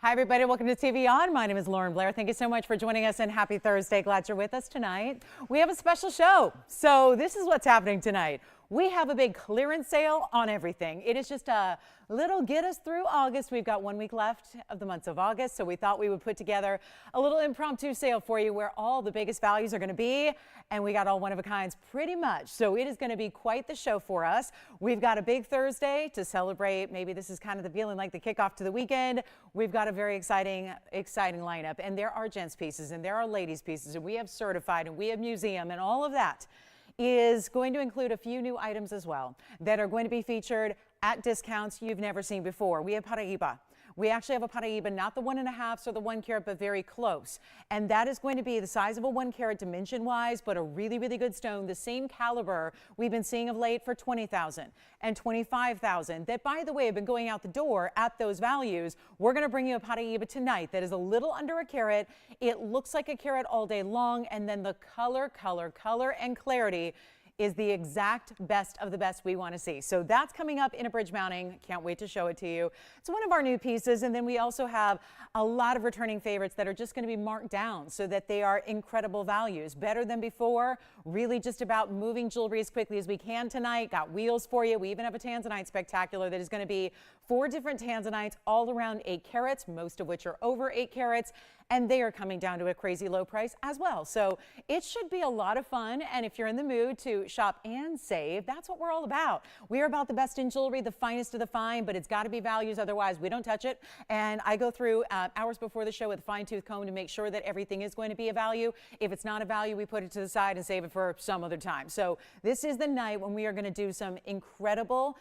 Hi, everybody. Welcome to TVON. My name is Blair. Thank you so much for joining us and happy Thursday. Glad you're with us tonight. We have a special show. So this is what's happening tonight. We have a big clearance sale on everything. It is just a little get us through August. We've got 1 week left of the month of August. So we thought we would put together a little impromptu sale for you where all the biggest values are going to be. And we got all one of a kinds pretty much. So it is going to be quite the show for us. We've got a big Thursday to celebrate. Maybe this is kind of the feeling like the kickoff to the weekend. We've got a very exciting lineup. And there are gents pieces and there are ladies pieces and we have certified and we have museum and all of that is going to include a few new items as well that are going to be featured at discounts you've never seen before. We have Paraiba. We actually have a Paraiba, not the 1.5 or the 1 carat, but very close. And that is going to be the size of a 1 carat dimension wise, but a really, really good stone, the same caliber we've been seeing of late for 20,000 and 25,000 that, by the way, have been going out the door at those values. We're going to bring you a Paraiba tonight that is a little under a carat. It looks like a carat all day long. And then the color and clarity is the exact best of the best we want to see. So that's coming up in a bridge mounting. Can't wait to show it to you. It's one of our new pieces. And then we also have a lot of returning favorites that are just going to be marked down so that they are incredible values. Better than before. Really just about moving jewelry as quickly as we can tonight. Got wheels for you. We even have a Tanzanite spectacular that is going to be 4 different Tanzanites all around 8 carats, most of which are over 8 carats. And they are coming down to a crazy low price as well. So it should be a lot of fun. And if you're in the mood to shop and save, that's what we're all about. We are about the best in jewelry, the finest of the fine, but it's got to be values. Otherwise, we don't touch it. And I go through hours before the show with a fine-tooth comb to make sure that everything is going to be a value. If it's not a value, we put it to the side and save it for some other time. So this is the night when we are going to do some incredible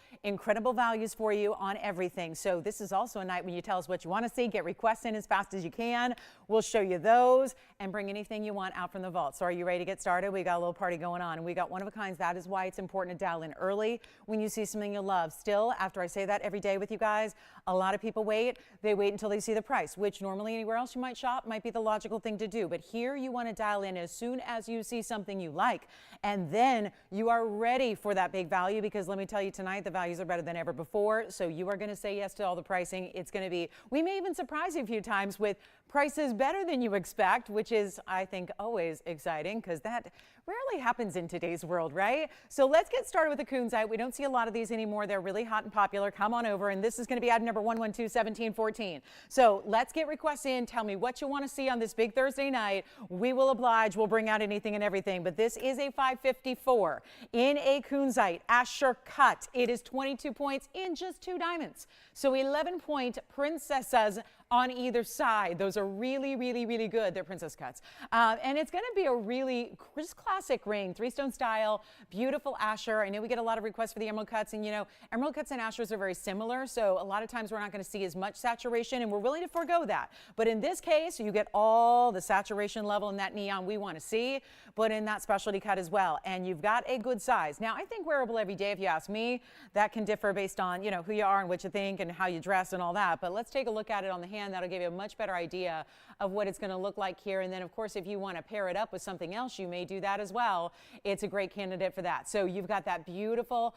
values for you on everything. So this is also a night when you tell us what you want to see, get requests in as fast as you can. We'll show you those and bring anything you want out from the vault. So are you ready to get started? We got a little party going on and we got one of a kinds. That is why it's important to dial in early when you see something you love. Still, after I say that every day with you guys, a lot of people wait. They wait until they see the price, which normally anywhere else you might shop might be the logical thing to do. But here you want to dial in as soon as you see something you like. And then you are ready for that big value because let me tell you tonight, the values are better than ever before. So you are going to say yes to all the pricing. It's going to be, we may even surprise you a few times with prices better than you expect, which is, I think, always exciting because that rarely happens in today's world, right? So let's get started with the kunzite. We don't see a lot of these anymore. They're really hot and popular. Come on over. And this is going to be item number 1121714. So let's get requests in. Tell me what you want to see on this big Thursday night. We will oblige. We'll bring out anything and everything. But this is a 554 in a kunzite Asher cut. It is 22 points in just 2 diamonds. So 11-point princesses on either side. Those are really, really, really good. They're princess cuts. And it's going to be a really just classic ring, 3-stone style, beautiful Asher. I know we get a lot of requests for the emerald cuts, and you know, emerald cuts and Ashers are very similar. So a lot of times we're not going to see as much saturation, and we're willing to forego that. But in this case, you get all the saturation level in that neon we want to see, but in that specialty cut as well. And you've got a good size. Now, I think wearable every day, if you ask me. That can differ based on, you know, who you are and what you think and how you dress and all that. But let's take a look at it on the hand. That'll give you a much better idea of what it's going to look like here. And then, of course, if you want to pair it up with something else, you may do that as well. It's a great candidate for that. So you've got that beautiful,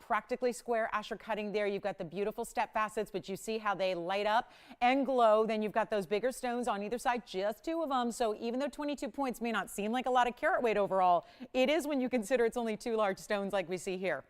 practically square Asher cutting there. You've got the beautiful step facets, but you see how they light up and glow. Then you've got those bigger stones on either side, just 2 of them. So even though 22 points may not seem like a lot of carat weight overall, it is when you consider it's only 2 large stones like we see here.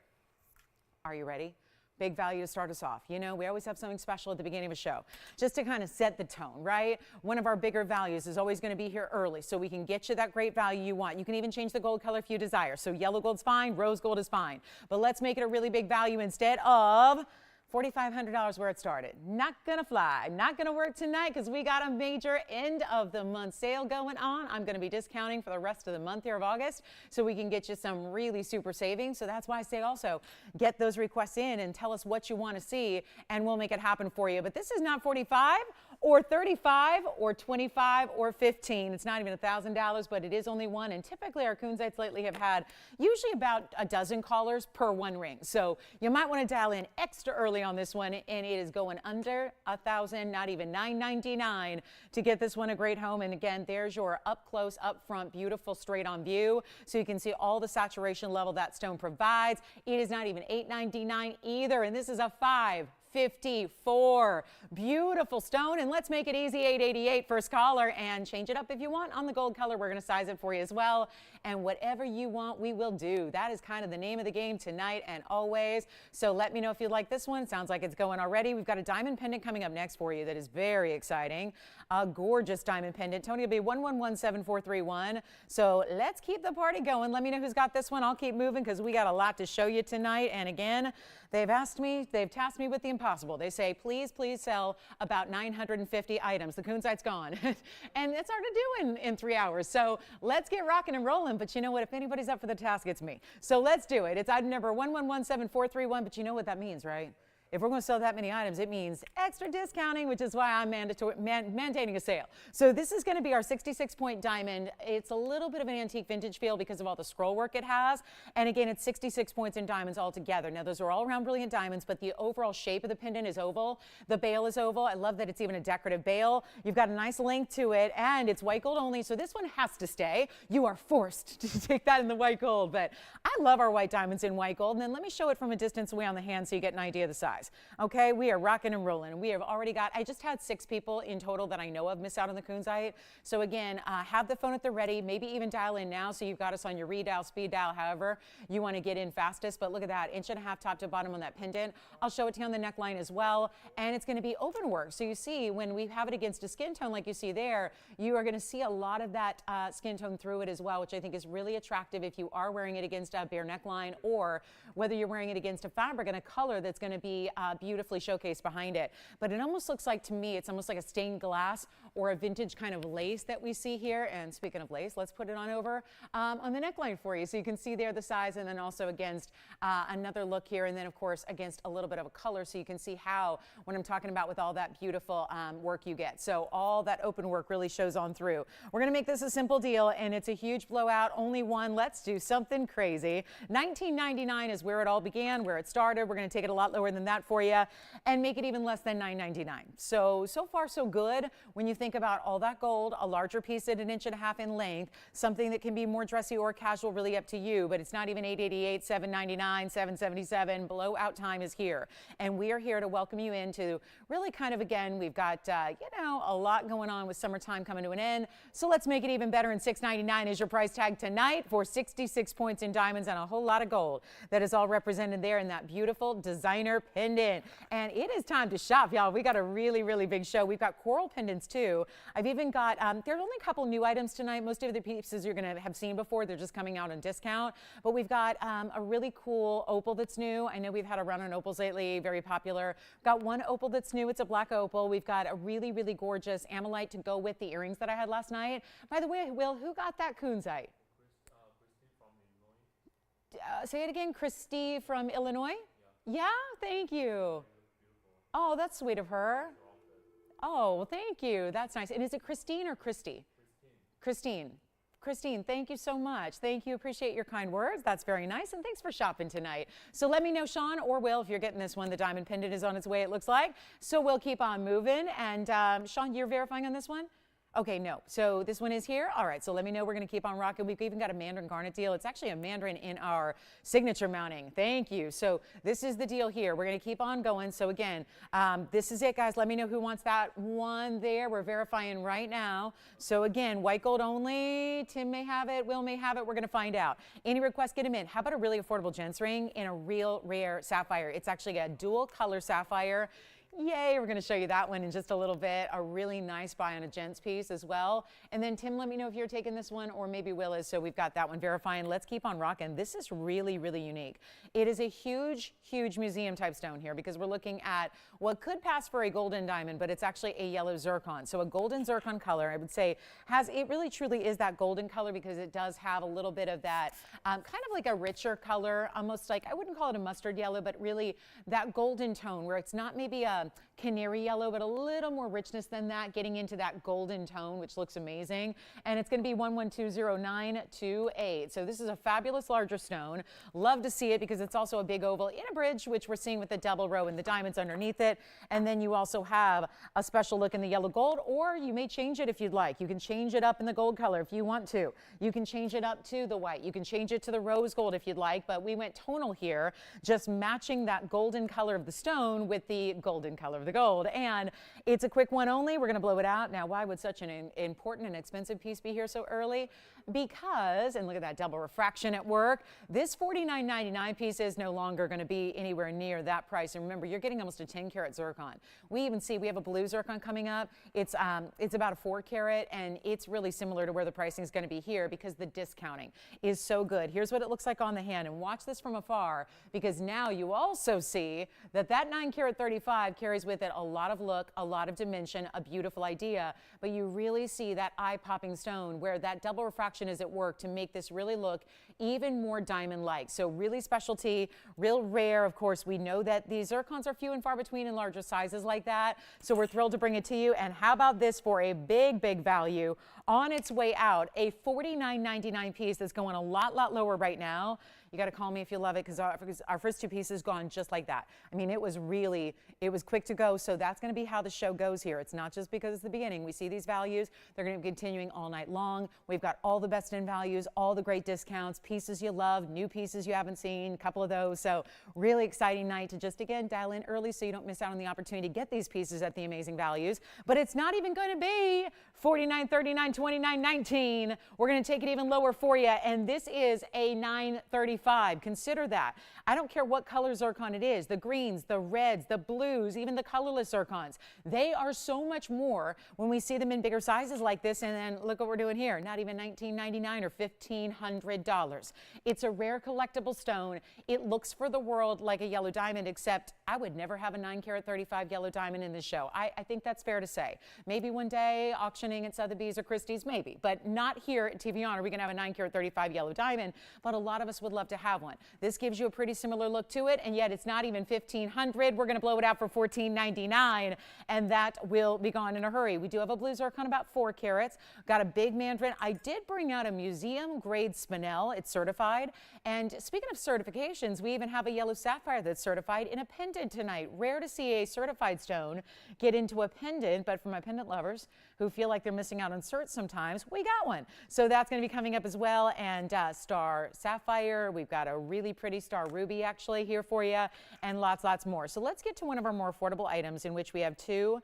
Are you ready? Big value to start us off. You know, we always have something special at the beginning of a show just to kind of set the tone, right? One of our bigger values is always going to be here early so we can get you that great value you want. You can even change the gold color if you desire. So yellow gold's fine, rose gold is fine. But let's make it a really big value instead of $4,500 where it started. Not gonna fly, not gonna work tonight because we got a major end of the month sale going on. I'm gonna be discounting for the rest of the month here of August so we can get you some really super savings. So that's why I say also get those requests in and tell us what you want to see and we'll make it happen for you. But this is not 45 or 35 or 25 or 15. It's not even $1,000, but it is only one. And typically our kunzites lately have had usually about a dozen callers per 1 ring. So you might want to dial in extra early on this one, and it is going under $1,000, not even $999 to get this one a great home. And again, there's your up close, up front, beautiful straight on view. So you can see all the saturation level that stone provides. It is not even $899 either. And this is a 5 $854. Beautiful stone, and let's make it easy. $888 first caller, and change it up if you want on the gold color. We're going to size it for you as well, and whatever you want we will do. That is kind of the name of the game tonight and always. So let me know if you like this one. Sounds like it's going already. We've got a diamond pendant coming up next for you that is very exciting. A gorgeous diamond pendant. Tony will be 1117-431. So let's keep the party going. Let me know who's got this one. I'll keep moving because we got a lot to show you tonight. And again, they've tasked me with the impossible. They say, please sell about 950 items. The kunzite's gone. And it's hard to do in 3 hours. So let's get rocking and rolling. But you know what? If anybody's up for the task, it's me. So let's do it. It's item number 1117-431. But you know what that means, right? If we're going to sell that many items, it means extra discounting, which is why I'm mandating a sale. So this is going to be our 66-point diamond. It's a little bit of an antique vintage feel because of all the scroll work it has. And again, it's 66 points in diamonds altogether. Now, those are all around brilliant diamonds, but the overall shape of the pendant is oval. The bail is oval. I love that it's even a decorative bail. You've got a nice length to it, and it's white gold only, so this one has to stay. You are forced to take that in the white gold, but I love our white diamonds in white gold. And then let me show it from a distance away on the hand so you get an idea of the size. Okay, we are rocking and rolling. We have already got, I just had 6 people in total that I know of miss out on the kunzite. So again, have the phone at the ready, maybe even dial in now so you've got us on your redial, speed dial, however you want to get in fastest. But look at that, 1.5 inches top to bottom on that pendant. I'll show it to you on the neckline as well. And it's going to be open work. So you see, when we have it against a skin tone like you see there, you are going to see a lot of that skin tone through it as well, which I think is really attractive if you are wearing it against a bare neckline, or whether you're wearing it against a fabric and a color that's going to be beautifully showcased behind it. But it almost looks like, to me, it's almost like a stained glass or a vintage kind of lace that we see here. And speaking of lace, let's put it on over on the neckline for you so you can see there the size, and then also against another look here, and then of course against a little bit of a color so you can see how, when I'm talking about with all that beautiful work you get. So all that open work really shows on through. We're going to make this a simple deal, and it's a huge blowout, only one. Let's do something crazy. $19.99 is where it all began, where it started. We're going to take it a lot lower than that for you and make it even less than $9.99. So far so good when you think about all that gold, a larger piece at 1.5 inches in length, something that can be more dressy or casual, really up to you, but it's not even $888, $799, $777. Blowout time is here, and we are here to welcome you into really kind of, again, we've got, a lot going on with summertime coming to an end, so let's make it even better, and $6.99 is your price tag tonight for 66 points in diamonds and a whole lot of gold. That is all represented there in that beautiful designer pendant. And it is time to shop, y'all. We got a really big show. We've got coral pendants too. I've even got, there's only a couple new items tonight. Most of the pieces you're going to have seen before. They're just coming out on discount. But we've got a really cool opal that's new. I know we've had a run on opals lately, very popular. We've got one opal that's new. It's a black opal. We've got a really gorgeous amylite to go with the earrings that I had last night. By the way, Will, who got that kunzite? Say it again, Christy from Illinois? Yeah, thank you. Oh, that's sweet of her. Oh, well, thank you. That's nice. And is it Christine or Christy? Christine. Christine, thank you so much. Thank you. Appreciate your kind words. That's very nice. And thanks for shopping tonight. So let me know, Sean or Will, if you're getting this one. The diamond pendant is on its way, it looks like. So we'll keep on moving. And Sean, you're verifying on this one? Okay, no. So this one is here. All right, so let me know. We're going to keep on rocking. We've even got a mandarin garnet deal. It's actually a mandarin in our signature mounting. Thank you. So this is the deal here. We're going to keep on going. So again, this is it, guys. Let me know who wants that one there. We're verifying right now. So again, white gold only. Tim may have it. Will may have it. We're going to find out. Any requests, get them in. How about a really affordable gents ring in a real rare sapphire? It's actually a dual color sapphire. Yay, we're going to show you that one in just a little bit. A really nice buy on a gents piece as well. And then Tim, let me know if you're taking this one, or maybe Will is. So we've got that one verifying. Let's keep on rocking. This is really unique. It is a huge museum type stone here because we're looking at what could pass for a golden diamond, but it's actually a yellow zircon. So a golden zircon color, I would say, it really truly is that golden color because it does have a little bit of that kind of like a richer color, almost like, I wouldn't call it a mustard yellow, but really that golden tone where it's not maybe a a canary yellow, but a little more richness than that, getting into that golden tone, which looks amazing. And it's going to be 1120928. So this is a fabulous larger stone. Love to see it because it's also a big oval in a bridge, which we're seeing with the double row and the diamonds underneath it. And then you also have a special look in the yellow gold, or you may change it if you'd like. You can change it up in the gold color if you want to. You can change it up to the white. You can change it to the rose gold if you'd like, but we went tonal here, just matching that golden color of the stone with the golden color of the gold. And it's a quick one only. We're going to blow it out. Now, why would such an important and expensive piece be here so early? Because, and look at that double refraction at work, this $49.99 piece is no longer going to be anywhere near that price. And remember, you're getting almost a 10-carat zircon. We even see we have a blue zircon coming up. It's about a 4-carat, and it's really similar to where the pricing is going to be here because the discounting is so good. Here's what it looks like on the hand, and watch this from afar because now you also see that 9-carat 35 carries with it a lot of look, a lot of dimension, a beautiful idea, but you really see that eye-popping stone where that double refraction is at work to make this really look even more diamond-like. So really specialty, real rare. Of course, we know that these zircons are few and far between in larger sizes like that, so we're thrilled to bring it to you. And how about this for a big, big value on its way out, a $49.99 piece that's going a lot lower right now. You got to call me if you love it because our first 2 pieces gone just like that. I mean, it was quick to go. So that's going to be how the show goes here. It's not just because it's the beginning. We see these values. They're going to be continuing all night long. We've got all the best in values, all the great discounts, pieces you love, new pieces you haven't seen, a couple of those. So really exciting night to just, again, dial in early so you don't miss out on the opportunity to get these pieces at the amazing values. But it's not even going to be $49, $39, $29, $19. We're going to take it even lower for you. And this is a $9.35. Consider that. I don't care what color zircon it is, the greens, the reds, the blues, even the colorless zircons. They are so much more when we see them in bigger sizes like this. And then look what we're doing here. Not even $19.99 or $1,500. It's a rare collectible stone. It looks for the world like a yellow diamond, except I would never have a 9-carat 35 yellow diamond in this show. I think that's fair to say. Maybe one day auctioning at Sotheby's or Christie's, maybe, but not here at TVON are we going to have a 9-carat 35 yellow diamond, but a lot of us would love to have one. This gives you a pretty similar look to it, and yet it's not even $1,500. We're going to blow it out for $14.99, and that will be gone in a hurry. We do have a blue zircon about 4 carats. Got a big mandarin. I did bring out a museum grade spinel. It's certified. And speaking of certifications, we even have a yellow sapphire that's certified in a pendant tonight. Rare to see a certified stone get into a pendant, but for my pendant lovers who feel like they're missing out on certs sometimes, we got one. So that's going to be coming up as well. And star sapphire. We've got a really pretty star ruby actually here for you, and lots more. So let's get to one of our more affordable items in which we have 2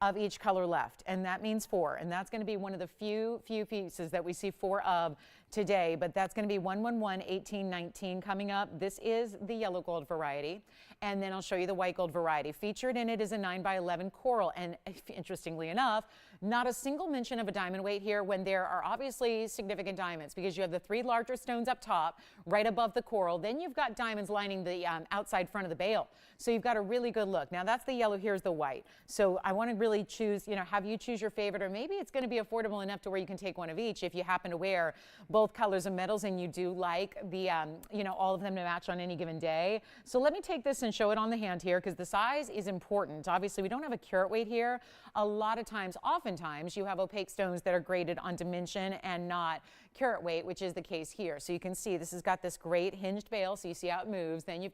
of each color left, and that means 4, and that's going to be one of the few pieces that we see 4 of today, but that's going to be 111-1819 coming up. This is the yellow gold variety, and then I'll show you the white gold variety. Featured in it is a 9x11 coral, and interestingly enough, not a single mention of a diamond weight here when there are obviously significant diamonds, because you have the 3 larger stones up top right above the coral, then you've got diamonds lining the outside front of the bail, so you've got a really good look. Now that's the yellow, here's the white, so I want to really choose, have you choose your favorite, or maybe it's going to be affordable enough to where you can take one of each if you happen to wear both colors of metals and you do like the all of them to match on any given day. So let me take this and show it on the hand here because the size is important. Obviously we don't have a carat weight here. A lot of times, oftentimes you have opaque stones that are graded on dimension and not carat weight, which is the case here. So you can see this has got this great hinged bail, so you see how it moves. Then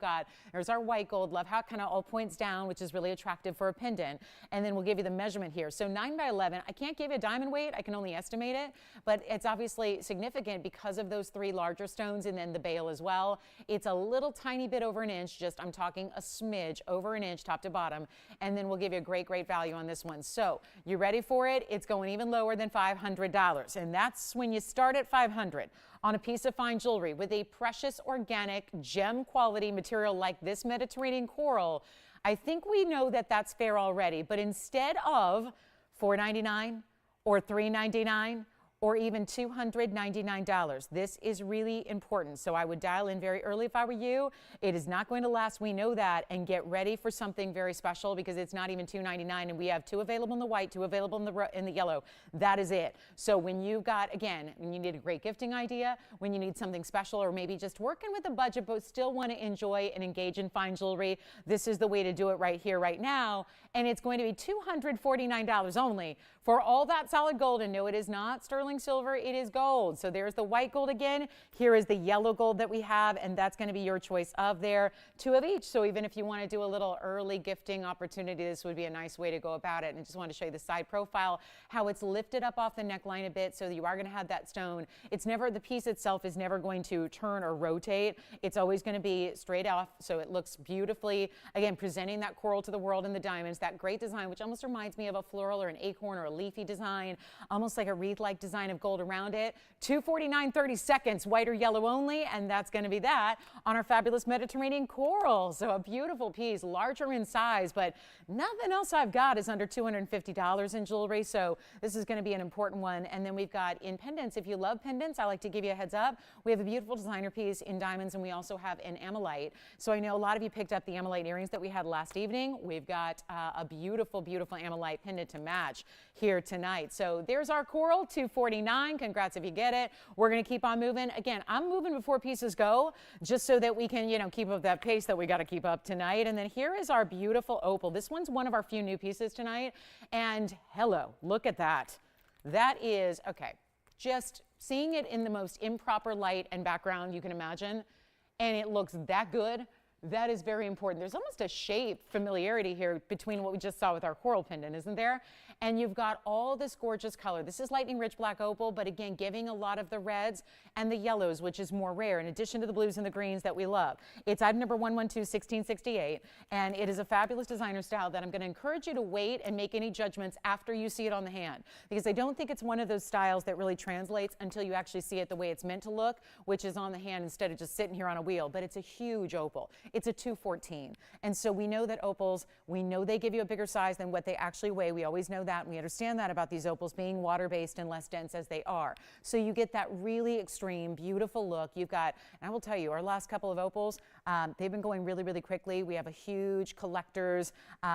there's our white gold. Love how it kind of all points down, which is really attractive for a pendant. And then we'll give you the measurement here. So 9x11, I can't give you a diamond weight, I can only estimate it, but it's obviously significant because of those 3 larger stones and then the bail as well. It's a little tiny bit over an inch, I'm talking a smidge over an inch top to bottom, and then we'll give you a great value on this one. So you ready for it? It's going even lower than $500, and that's when you start at $500 on a piece of fine jewelry with a precious organic gem quality material like this Mediterranean coral. I think we know that that's fair already, but instead of $499 or $399 or even $299. This is really important. So I would dial in very early if I were you. It is not going to last, we know that, and get ready for something very special because it's not even $299, and we have 2 available in the white, 2 available in the yellow. That is it. So when you've got, again, when you need a great gifting idea, when you need something special, or maybe just working with a budget but still want to enjoy and engage in fine jewelry, this is the way to do it right here, right now. And it's going to be $249 only for all that solid gold. And no, it is not sterling silver, it is gold. So there's the white gold again. Here is the yellow gold that we have, and that's going to be your choice of there. 2 of each. So even if you want to do a little early gifting opportunity, this would be a nice way to go about it. And I just want to show you the side profile, how it's lifted up off the neckline a bit so that you are going to have that stone. It's never, the piece itself is never going to turn or rotate. It's always going to be straight off, so it looks beautifully, again, presenting that coral to the world in the diamonds, that great design, which almost reminds me of a floral or an acorn or a leafy design, almost like a wreath-like design of gold around it. $249, 30 seconds, white or yellow only, and that's going to be that on our fabulous Mediterranean coral. So a beautiful piece, larger in size, but nothing else I've got is under $250 in jewelry, so this is going to be an important one. And then we've got in pendants. If you love pendants, I like to give you a heads up. We have a beautiful designer piece in diamonds, and we also have an amylite. So I know a lot of you picked up the amylite earrings that we had last evening. We've got a beautiful, beautiful amylite pendant to match here tonight. So there's our coral, $249. Congrats if you get it. We're going to keep on moving. Again, I'm moving before pieces go, just so that we can, you know, keep up that pace that we got to keep up tonight. And then here is our beautiful opal. This one's one of our few new pieces tonight. And hello, look at that. That is, okay, just seeing it in the most improper light and background you can imagine, and it looks that good. That is very important. There's almost a shape familiarity here between what we just saw with our coral pendant, isn't there? And you've got all this gorgeous color. This is lightning rich black opal, but again, giving a lot of the reds and the yellows, which is more rare, in addition to the blues and the greens that we love. It's item number 112-1668, and it is a fabulous designer style that I'm going to encourage you to wait and make any judgments after you see it on the hand, because I don't think it's one of those styles that really translates until you actually see it the way it's meant to look, which is on the hand instead of just sitting here on a wheel. But it's a huge opal. It's a 214. And so we know that opals, we know they give you a bigger size than what they actually weigh. We always know that, and we understand that about these opals being water-based and less dense as they are. So you get that really extreme, beautiful look. You've got, and I will tell you, our last couple of opals, they've been going really, really quickly. We have a huge collectors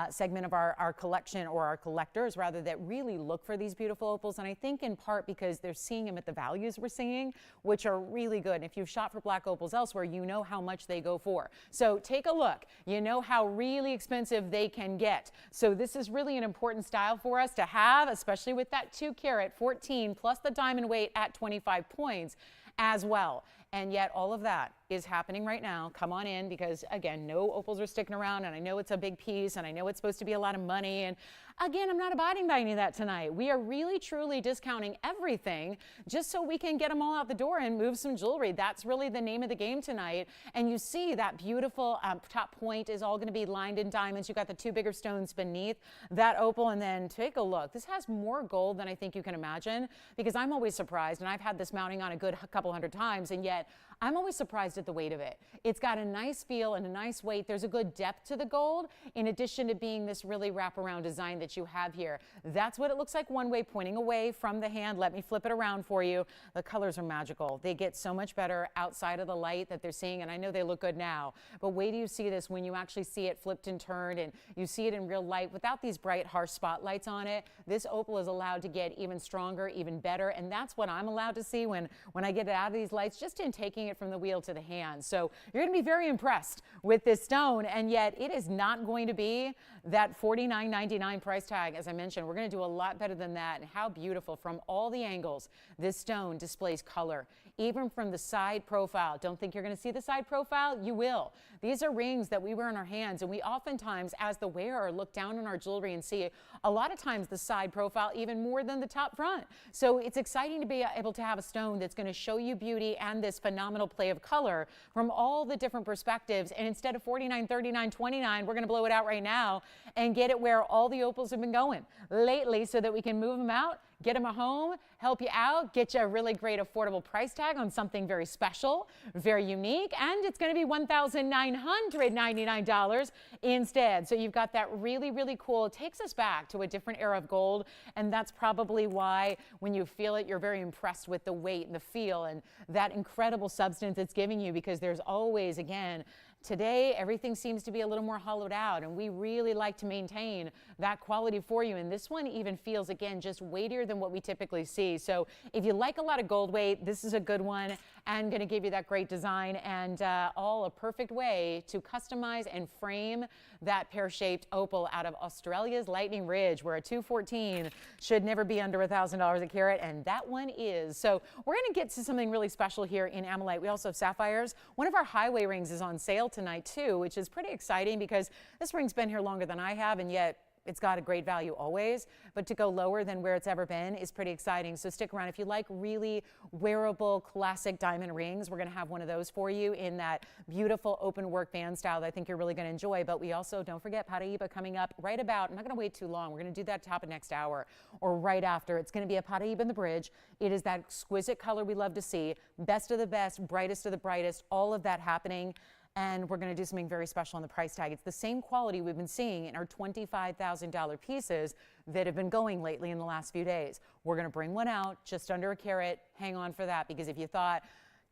segment of our collection, or our collectors rather, that really look for these beautiful opals. And I think in part because they're seeing them at the values we're seeing, which are really good. And if you've shot for black opals elsewhere, you know how much they go for. So take a look. You know how really expensive they can get. So this is really an important style for us to have, especially with that 2 carat 14 plus the diamond weight at 25 points as well. And yet all of that is happening right now. Come on in, because again, no opals are sticking around, and I know it's a big piece, and I know it's supposed to be a lot of money, and again, I'm not abiding by any of that tonight. We are really truly discounting everything just so we can get them all out the door and move some jewelry. That's really the name of the game tonight. And you see that beautiful top point is all going to be lined in diamonds. You got the 2 bigger stones beneath that opal, and then take a look. This has more gold than I think you can imagine, because I'm always surprised, and I've had this mounting on a good couple hundred times, and yet I'm always surprised at the weight of it. It's got a nice feel and a nice weight. There's a good depth to the gold, in addition to being this really wraparound design that you have here. That's what it looks like one way, pointing away from the hand. Let me flip it around for you. The colors are magical. They get so much better outside of the light that they're seeing, and I know they look good now, but wait till you see this when you actually see it flipped and turned, and you see it in real light without these bright, harsh spotlights on it. This opal is allowed to get even stronger, even better, and that's what I'm allowed to see when I get it out of these lights, just in taking it from the wheel to the hand. So you're going to be very impressed with this stone, and yet it is not going to be that $49.99 price tag. As I mentioned, we're going to do a lot better than that. And how beautiful from all the angles this stone displays color, even from the side profile. Don't think you're going to see the side profile? You will. These are rings that we wear in our hands, and we oftentimes, as the wearer, look down on our jewelry and see a lot of times the side profile even more than the top front. So it's exciting to be able to have a stone that's going to show you beauty and this phenomenal play of color from all the different perspectives. And instead of $49, $39, $29, we're going to blow it out right now and get it where all the opals have been going lately, so that we can move them out, get them a home, help you out, get you a really great affordable price tag on something very special, very unique, and it's going to be $1,999 instead. So you've got that really, really cool. It takes us back to a different era of gold, and that's probably why when you feel it, you're very impressed with the weight and the feel and that incredible substance it's giving you, because there's always, again, today, everything seems to be a little more hollowed out, and we really like to maintain that quality for you. And this one even feels, again, just weightier than what we typically see. So if you like a lot of gold weight, this is a good one, and going to give you that great design and all a perfect way to customize and frame that pear-shaped opal out of Australia's Lightning Ridge, where a 214 should never be under $1,000 a carat, and that one is. So we're going to get to something really special here in Ammonite. We also have sapphires. One of our highway rings is on sale tonight too, which is pretty exciting because this ring's been here longer than I have, and yet it's got a great value always, but to go lower than where it's ever been is pretty exciting. So stick around. If you like really wearable classic diamond rings, we're going to have one of those for you in that beautiful open work band style that I think you're really going to enjoy. But we also, don't forget, Paraíba coming up right about, I'm not going to wait too long, we're going to do that top of next hour or right after. It's going to be a Paraíba in the bridge. It is that exquisite color we love to see, best of the best, brightest of the brightest, all of that happening. And we're going to do something very special on the price tag. It's the same quality we've been seeing in our $25,000 pieces that have been going lately in the last few days. We're going to bring one out just under a carat. Hang on for that, because if you thought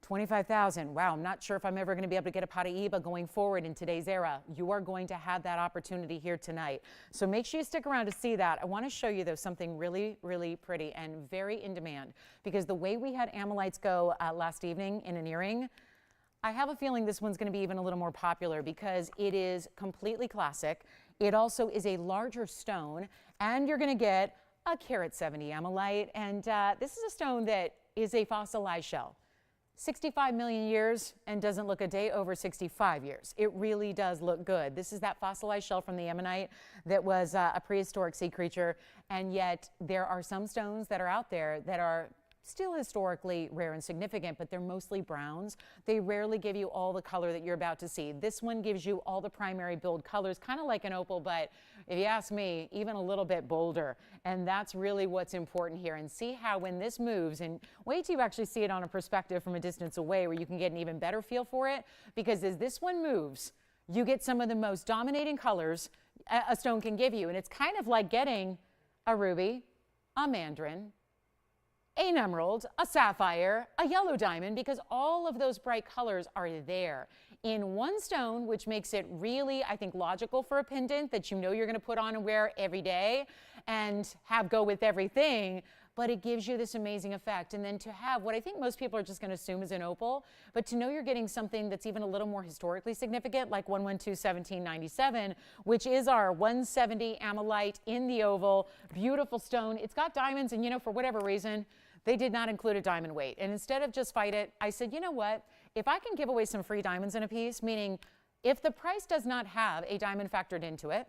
25,000, wow, I'm not sure if I'm ever going to be able to get a Paraíba going forward in today's era, you are going to have that opportunity here tonight. So make sure you stick around to see that. I want to show you, though, something really, really pretty and very in demand, because the way we had Ammonites go last evening in an earring, I have a feeling this one's going to be even a little more popular because it is completely classic. It also is a larger stone, and you're going to get a carat 70 Ammolite. And this is a stone that is a fossilized shell. 65 million years and doesn't look a day over 65 years. It really does look good. This is that fossilized shell from the Ammonite that was a prehistoric sea creature, and yet there are some stones that are out there that are still historically rare and significant, but they're mostly browns. They rarely give you all the color that you're about to see. This one gives you all the primary build colors, kind of like an opal, but if you ask me, even a little bit bolder. And that's really what's important here. And see how when this moves, and wait till you actually see it on a perspective from a distance away where you can get an even better feel for it, because as this one moves, you get some of the most dominating colors a stone can give you. And it's kind of like getting a ruby, a mandarin, an emerald, a sapphire, a yellow diamond, because all of those bright colors are there in one stone, which makes it really, I think, logical for a pendant that you know you're going to put on and wear every day and have go with everything. But it gives you this amazing effect. And then to have what I think most people are just going to assume is an opal, but to know you're getting something that's even a little more historically significant, like 112-1797, which is our 170 Ammolite in the oval, beautiful stone. It's got diamonds, and you know, for whatever reason, they did not include a diamond weight. And instead of just fight it, I said, you know what? If I can give away some free diamonds in a piece, meaning if the price does not have a diamond factored into it,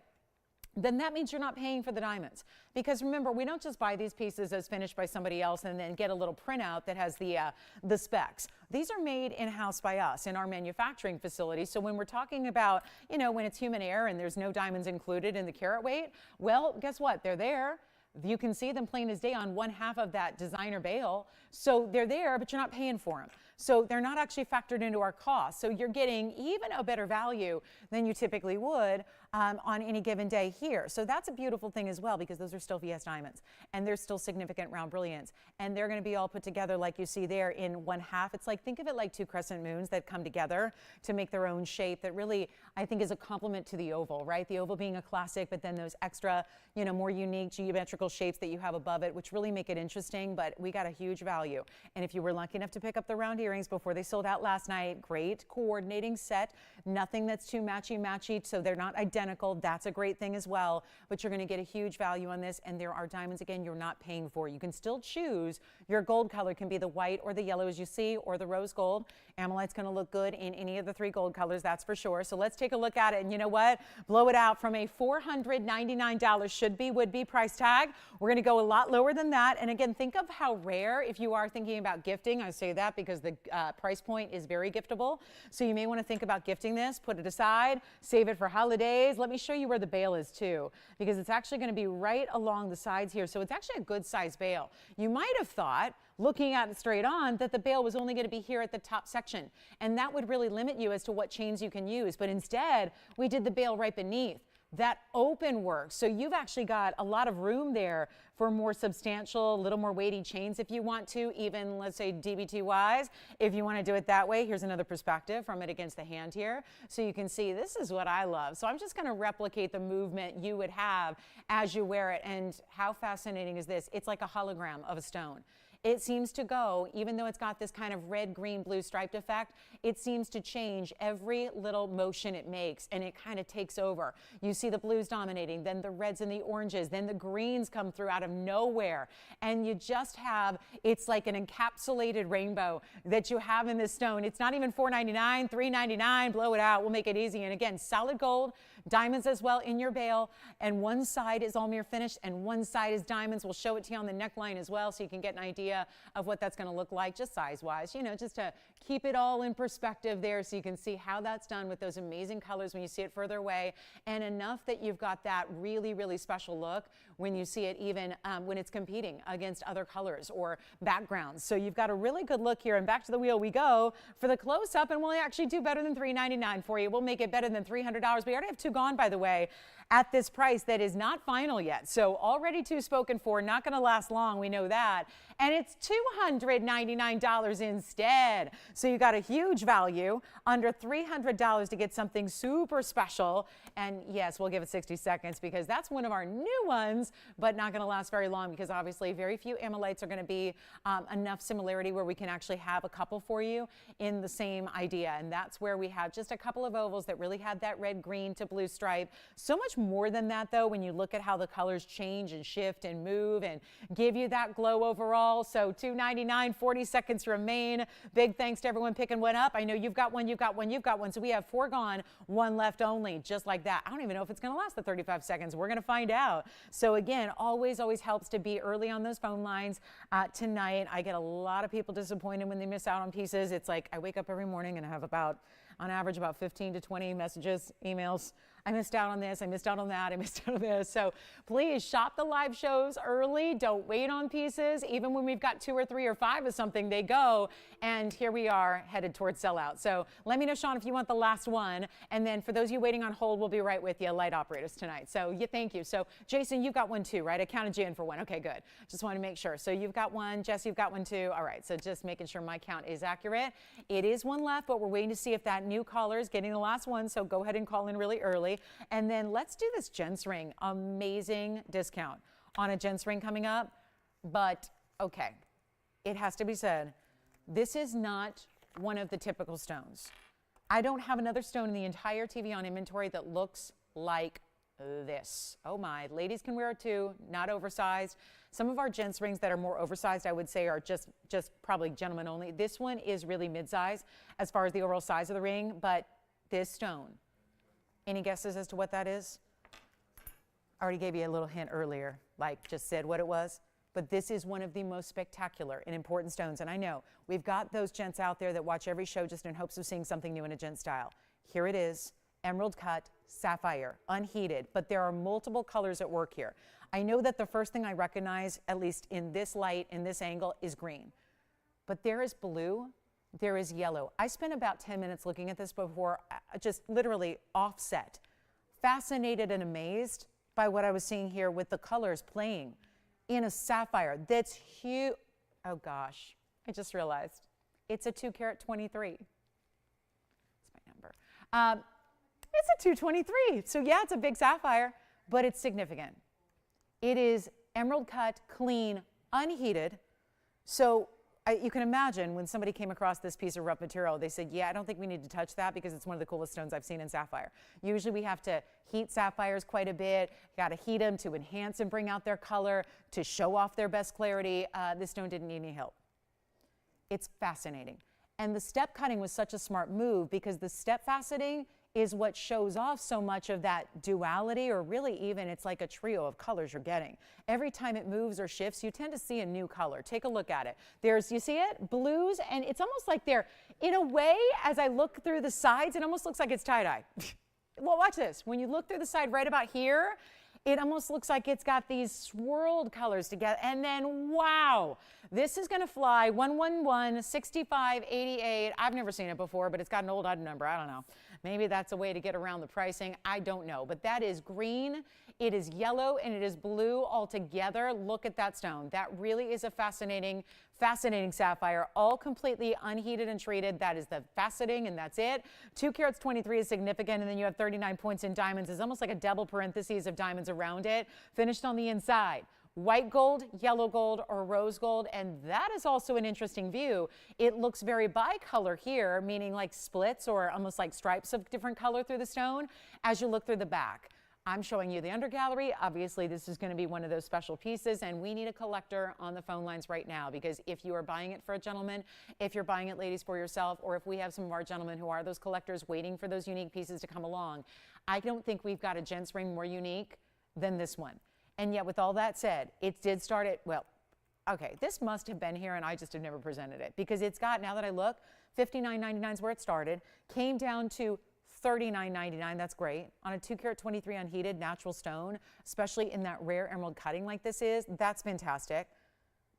then that means you're not paying for the diamonds. Because remember, we don't just buy these pieces as finished by somebody else and then get a little printout that has the specs. These are made in-house by us in our manufacturing facility. So when we're talking about, you know, when it's human error and there's no diamonds included in the carat weight, well, guess what? They're there. You can see them plain as day on one half of that designer bale. So they're there, but you're not paying for them. So they're not actually factored into our cost. So you're getting even a better value than you typically would on any given day here. So that's a beautiful thing as well, because those are still VS diamonds and they're still significant round brilliance. And they're going to be all put together like you see there in one half. It's like, think of it like two crescent moons that come together to make their own shape that really, I think, is a complement to the oval, right? The oval being a classic, but then those extra, you know, more unique geometrical shapes that you have above it, which really make it interesting. But we got a huge value. And if you were lucky enough to pick up the round earrings before they sold out last night, great coordinating set, nothing that's too matchy-matchy, so they're not identical. That's a great thing as well. But you're going to get a huge value on this, and there are diamonds, again, you're not paying for. You can still choose. Your gold color can be the white or the yellow as you see, or the rose gold. Ammolite's going to look good in any of the three gold colors, that's for sure. So let's take a look at it, and you know what? Blow it out from a $499 should be, would be price tag. We're going to go a lot lower than that. And again, think of how rare, if you are thinking about gifting, I say that because the the price point is very giftable. So you may want to think about gifting this, put it aside, save it for holidays. Let me show you where the bail is too, because it's actually going to be right along the sides here. So it's actually a good size bail. You might have thought, looking at it straight on, that the bail was only going to be here at the top section, and that would really limit you as to what chains you can use. But instead, we did the bail right beneath. That open work. So you've actually got a lot of room there for more substantial, a little more weighty chains if you want to, even let's say DBT wise, if you want to do it that way. Here's another perspective from it against the hand here. So you can see this is what I love. So I'm just going to replicate the movement you would have as you wear it. And how fascinating is this? It's like a hologram of a stone. It seems to go, even though it's got this kind of red, green, blue striped effect, it seems to change every little motion it makes, and it kind of takes over. You see the blues dominating, then the reds and the oranges, then the greens come through out of nowhere, and you just have, it's like an encapsulated rainbow that you have in this stone. It's not even $4.99, $3.99, blow it out, we'll make it easy. And again, solid gold, diamonds as well in your bail, and one side is all mirror finished, and one side is diamonds. We'll show it to you on the neckline as well, so you can get an idea of what that's going to look like, just size-wise, you know, just to keep it all in perspective there so you can see how that's done with those amazing colors when you see it further away, and enough that you've got that really, really special look when you see it even when it's competing against other colors or backgrounds. So you've got a really good look here, and back to the wheel we go for the close-up, and we'll actually do better than $3.99 for you. We'll make it better than $300. We already have two gone, by the way, at this price that is not final yet. So already two spoken for, not going to last long, we know that. And it's $299 instead. So you got a huge value, under $300 to get something super special. And yes, we'll give it 60 seconds because that's one of our new ones, but not going to last very long because obviously very few amylites are going to be enough similarity where we can actually have a couple for you in the same idea. And that's where we have just a couple of ovals that really had that red, green to blue stripe. So much more than that though when you look at how the colors change and shift and move and give you that glow overall. So $2.99, 40 seconds remain. Big thanks to everyone picking one up. I know you've got one, you've got one, you've got one. So we have 4 gone, 1 left only, just like that. I don't even know if it's going to last the 35 seconds. We're going to find out. So again, always helps to be early on those phone lines. Tonight, I get a lot of people disappointed when they miss out on pieces. It's like I wake up every morning and I have about, on average, about 15 to 20 messages, emails. I missed out on this, I missed out on that, I missed out on this. So please shop the live shows early. Don't wait on pieces. Even when we've got 2 or 3 or 5 of something, they go. And here we are headed towards sellout. So let me know, Sean, if you want the last one. And then for those of you waiting on hold, we'll be right with you, light operators tonight. So yeah, thank you. So Jason, you've got one too, right? I counted you in for one. Okay, good. Just want to make sure. So you've got one. Jess, you've got one too. All right. So just making sure my count is accurate. It is one left, but we're waiting to see if that new caller is getting the last one. So go ahead and call in really early. And then let's do this gents ring. Amazing discount on a gents ring coming up. But okay, it has to be said, this is not one of the typical stones. I don't have another stone in the entire TVON inventory that looks like this. Oh my, ladies can wear it too, not oversized. Some of our gents rings that are more oversized, I would say, are just probably gentlemen only. This one is really mid-size as far as the overall size of the ring, but this stone, any guesses as to what that is? I already gave you a little hint earlier, like just said what it was. But this is one of the most spectacular and important stones. And I know we've got those gents out there that watch every show just in hopes of seeing something new in a gent style. Here it is, emerald cut, sapphire, unheated, but there are multiple colors at work here. I know that the first thing I recognize, at least in this light, in this angle, is green. But there is blue, there is yellow. I spent about 10 minutes looking at this before, just literally offset, fascinated and amazed by what I was seeing here with the colors playing in a sapphire that's huge. Oh gosh, I just realized it's a 2 carat 23. That's my number. It's a 223. So yeah, it's a big sapphire, but it's significant. It is emerald cut, clean, unheated. So you can imagine when somebody came across this piece of rough material, they said, yeah, I don't think we need to touch that because it's one of the coolest stones I've seen in sapphire. Usually we have to heat sapphires quite a bit. You got to heat them to enhance and bring out their color, to show off their best clarity. This stone didn't need any help. It's fascinating. And the step cutting was such a smart move because the step faceting is what shows off so much of that duality, or really even it's like a trio of colors you're getting. Every time it moves or shifts, you tend to see a new color. Take a look at it. There's, you see it? Blues, and it's almost like they're, in a way, as I look through the sides, it almost looks like it's tie-dye. Well, watch this. When you look through the side right about here, it almost looks like it's got these swirled colors together. And then, wow, this is going to fly 111, 65, 88. I've never seen it before, but it's got an old item number. I don't know. Maybe that's a way to get around the pricing. I don't know. But that is green, it is yellow, and it is blue all together. Look at that stone. That really is a fascinating sapphire, all completely unheated and treated. That is the faceting, and that's it. 2 carats 23 is significant, and then you have 39 points in diamonds. It's almost like a double parentheses of diamonds around it, finished on the inside. White gold, yellow gold, or rose gold, and that is also an interesting view. It looks very bicolor here, meaning like splits or almost like stripes of different color through the stone as you look through the back. I'm showing you the undergallery. Obviously, this is going to be one of those special pieces, and we need a collector on the phone lines right now, because if you are buying it for a gentleman, if you're buying it, ladies, for yourself, or if we have some of our gentlemen who are those collectors waiting for those unique pieces to come along, I don't think we've got a gent's ring more unique than this one. And yet, with all that said, it did start at, well, okay, this must have been here, and I just have never presented it, because it's got, now that I look, $59.99 is where it started, came down to $39.99. That's great. On a 2 carat 23 unheated natural stone, especially in that rare emerald cutting like this is, that's fantastic.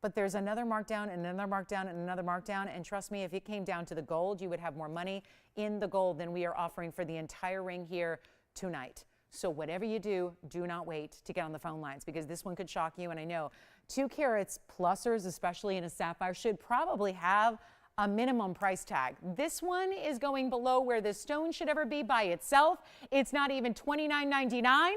But there's another markdown and another markdown and another markdown, and trust me, if it came down to the gold, you would have more money in the gold than we are offering for the entire ring here tonight. So whatever you do, do not wait to get on the phone lines, because this one could shock you. And I know 2 carats plusers, especially in a sapphire, should probably have a minimum price tag. This one is going below where this stone should ever be by itself. It's not even $29.99.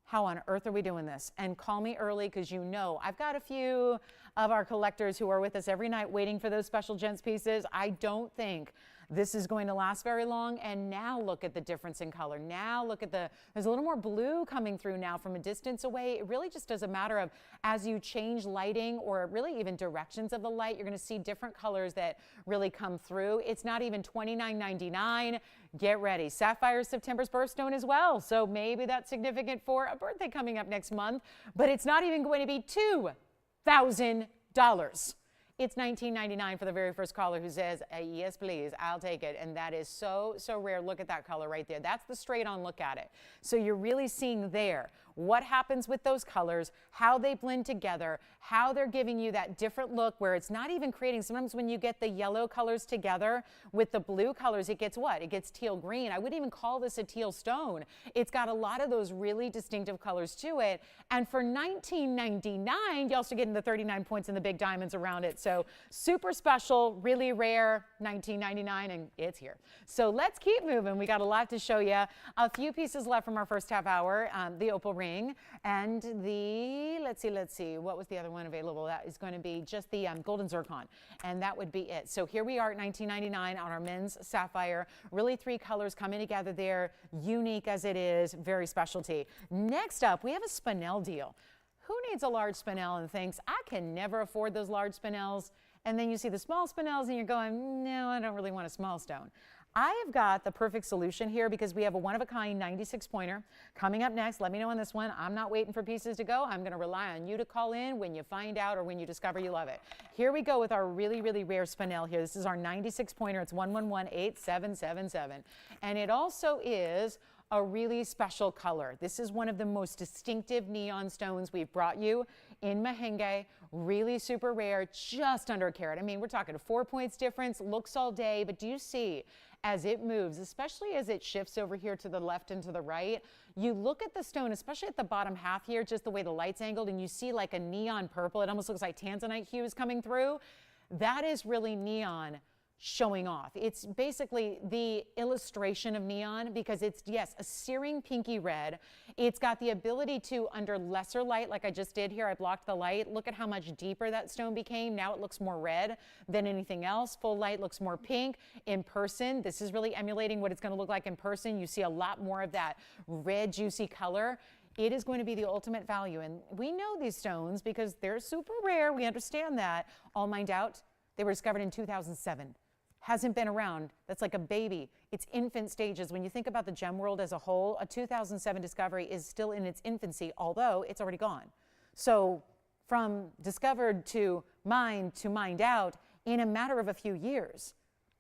How on earth are we doing this? And call me early, because you know I've got a few of our collectors who are with us every night waiting for those special gents pieces. I don't think this is going to last very long. And now look at the difference in color. Now look at there's a little more blue coming through now from a distance away. It really just does a matter of, as you change lighting or really even directions of the light, you're going to see different colors that really come through. It's not even $29.99. Get ready. Sapphire is September's birthstone as well. So maybe that's significant for a birthday coming up next month, but it's not even going to be $2,000. It's $19.99 for the very first caller who says, yes, please, I'll take it. And that is so, so rare. Look at that color right there. That's the straight on look at it. So you're really seeing there what happens with those colors, how they blend together, how they're giving you that different look where it's not even creating, sometimes when you get the yellow colors together with the blue colors, it gets what? It gets teal green. I wouldn't even call this a teal stone. It's got a lot of those really distinctive colors to it. And for $19.99, you also get the 39 points and the big diamonds around it. So super special, really rare, $19.99, and it's here. So let's keep moving. We got a lot to show you. A few pieces left from our first half hour, the opal ring and the, let's see, what was the other one available? That is going to be just the golden zircon, and that would be it. So here we are at $19.99 on our men's sapphire. Really 3 colors coming together there, unique as it is, very specialty. Next up, we have a spinel deal. Who needs a large spinel and thinks, I can never afford those large spinels? And then you see the small spinels and you're going, no, I don't really want a small stone. I have got the perfect solution here, because we have a one-of-a-kind 96 pointer coming up next. Let me know on this one. I'm not waiting for pieces to go. I'm going to rely on you to call in when you find out or when you discover you love it. Here we go with our really, really rare spinel here. This is our 96 pointer. It's 1118777. And it also is a really special color. This is one of the most distinctive neon stones we've brought you in Mahenge. Really super rare, just under a carat. I mean, we're talking a 4 points difference, looks all day, but do you see as it moves, especially as it shifts over here to the left and to the right, you look at the stone, especially at the bottom half here, just the way the light's angled, and you see like a neon purple. It almost looks like tanzanite hues coming through. That is really neon showing off. It's basically the illustration of neon, because it's, yes, a searing pinky red. It's got the ability to, under lesser light, like I just did here, I blocked the light. Look at how much deeper that stone became. Now it looks more red than anything else. Full light looks more pink. In person, this is really emulating what it's going to look like in person. You see a lot more of that red, juicy color. It is going to be the ultimate value. And we know these stones because they're super rare. We understand that. All mined out. They were discovered in 2007. hasn't been around. That's like a baby. It's infant stages. When you think about the gem world as a whole, a 2007 discovery is still in its infancy, although it's already gone. So from discovered to mined out in a matter of a few years.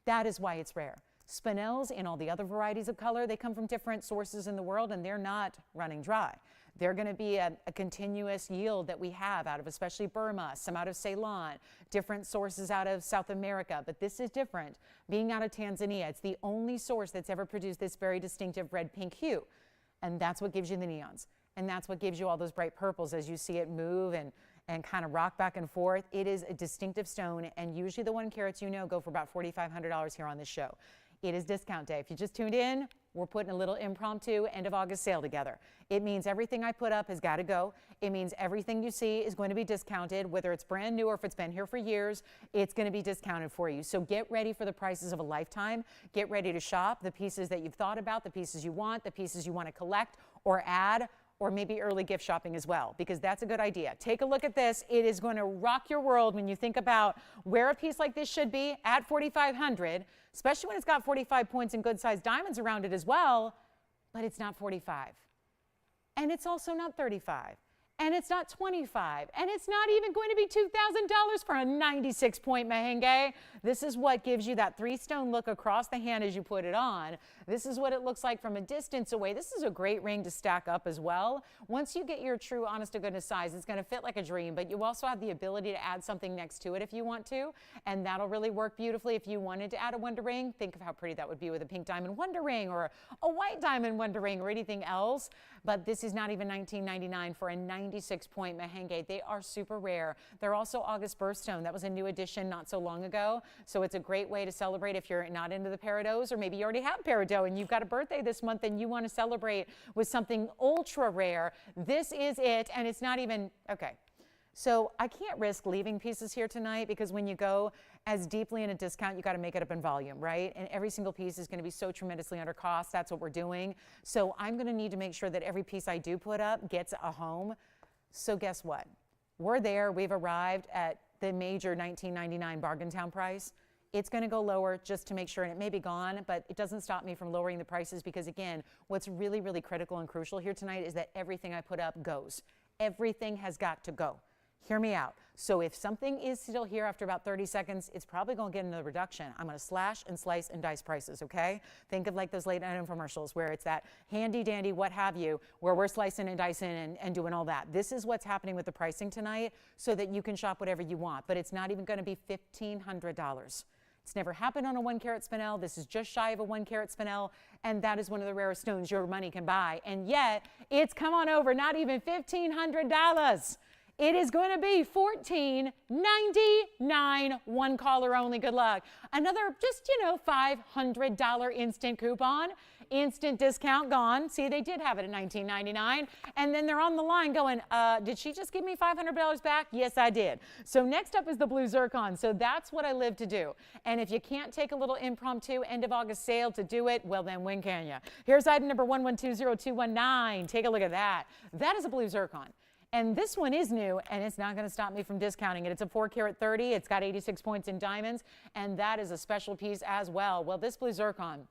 That is why it's rare. Spinels and all the other varieties of color, they come from different sources in the world, and they're not running dry. They're going to be a continuous yield that we have out of especially Burma, some out of Ceylon, different sources out of South America, but this is different. Being out of Tanzania, it's the only source that's ever produced this very distinctive red-pink hue, and that's what gives you the neons, and that's what gives you all those bright purples as you see it move and kind of rock back and forth. It is a distinctive stone, and usually the 1 carats go for about $4,500 here on this show. It is discount day. If you just tuned in, we're putting a little impromptu end of August sale together. It means everything I put up has got to go. It means everything you see is going to be discounted, whether it's brand new or if it's been here for years, it's going to be discounted for you. So get ready for the prices of a lifetime. Get ready to shop the pieces that you've thought about, the pieces you want to collect or add, or maybe early gift shopping as well, because that's a good idea. Take a look at this. It is going to rock your world when you think about where a piece like this should be at $4,500, especially when it's got 45 points and good-sized diamonds around it as well, but it's not 45. And it's also not 35. And it's not 25, and it's not even going to be $2,000 for a 96-point merengue. This is what gives you that 3-stone look across the hand as you put it on. This is what it looks like from a distance away. This is a great ring to stack up as well. Once you get your true honest-to-goodness size, it's going to fit like a dream, but you also have the ability to add something next to it if you want to, and that'll really work beautifully. If you wanted to add a wonder ring, think of how pretty that would be with a pink diamond wonder ring or a white diamond wonder ring or anything else, but this is not even $19.99 for a 96-point merengue. They are super rare. They're also August birthstone. That was a new addition not so long ago, so it's a great way to celebrate if you're not into the peridots, or maybe you already have peridot and you've got a birthday this month and you want to celebrate with something ultra rare. This is it, and it's not even, okay. So I can't risk leaving pieces here tonight, because when you go as deeply in a discount, you got to make it up in volume, right? And every single piece is going to be so tremendously under cost. That's what we're doing. So I'm going to need to make sure that every piece I do put up gets a home. So guess what? We're there. We've arrived at the major $19.99 bargain town price. It's going to go lower just to make sure, and it may be gone, but it doesn't stop me from lowering the prices, because again, what's really, really critical and crucial here tonight is that everything I put up goes. Everything has got to go. Hear me out. So if something is still here after about 30 seconds, it's probably going to get another reduction. I'm going to slash and slice and dice prices, okay? Think of like those late night infomercials where it's that handy dandy what have you, where we're slicing and dicing and doing all that. This is what's happening with the pricing tonight, so that you can shop whatever you want, but it's not even going to be $1,500. It's never happened on a 1-carat spinel. This is just shy of a 1-carat spinel, and that is one of the rarest stones your money can buy. And yet, it's come on over, not even $1,500. It is going to be $14.99, one caller only. Good luck. Another just, $500 instant coupon, instant discount gone. See, they did have it at $19.99. And then they're on the line going, did she just give me $500 back? Yes, I did. So next up is the blue zircon. So that's what I live to do. And if you can't take a little impromptu end of August sale to do it, well, then when can you? Here's item number 1120-219. Take a look at that. That is a blue zircon. And this one is new, and it's not going to stop me from discounting it. It's a 4-carat 30. It's got 86 points in diamonds, and that is a special piece as well. Well, this blue zircon,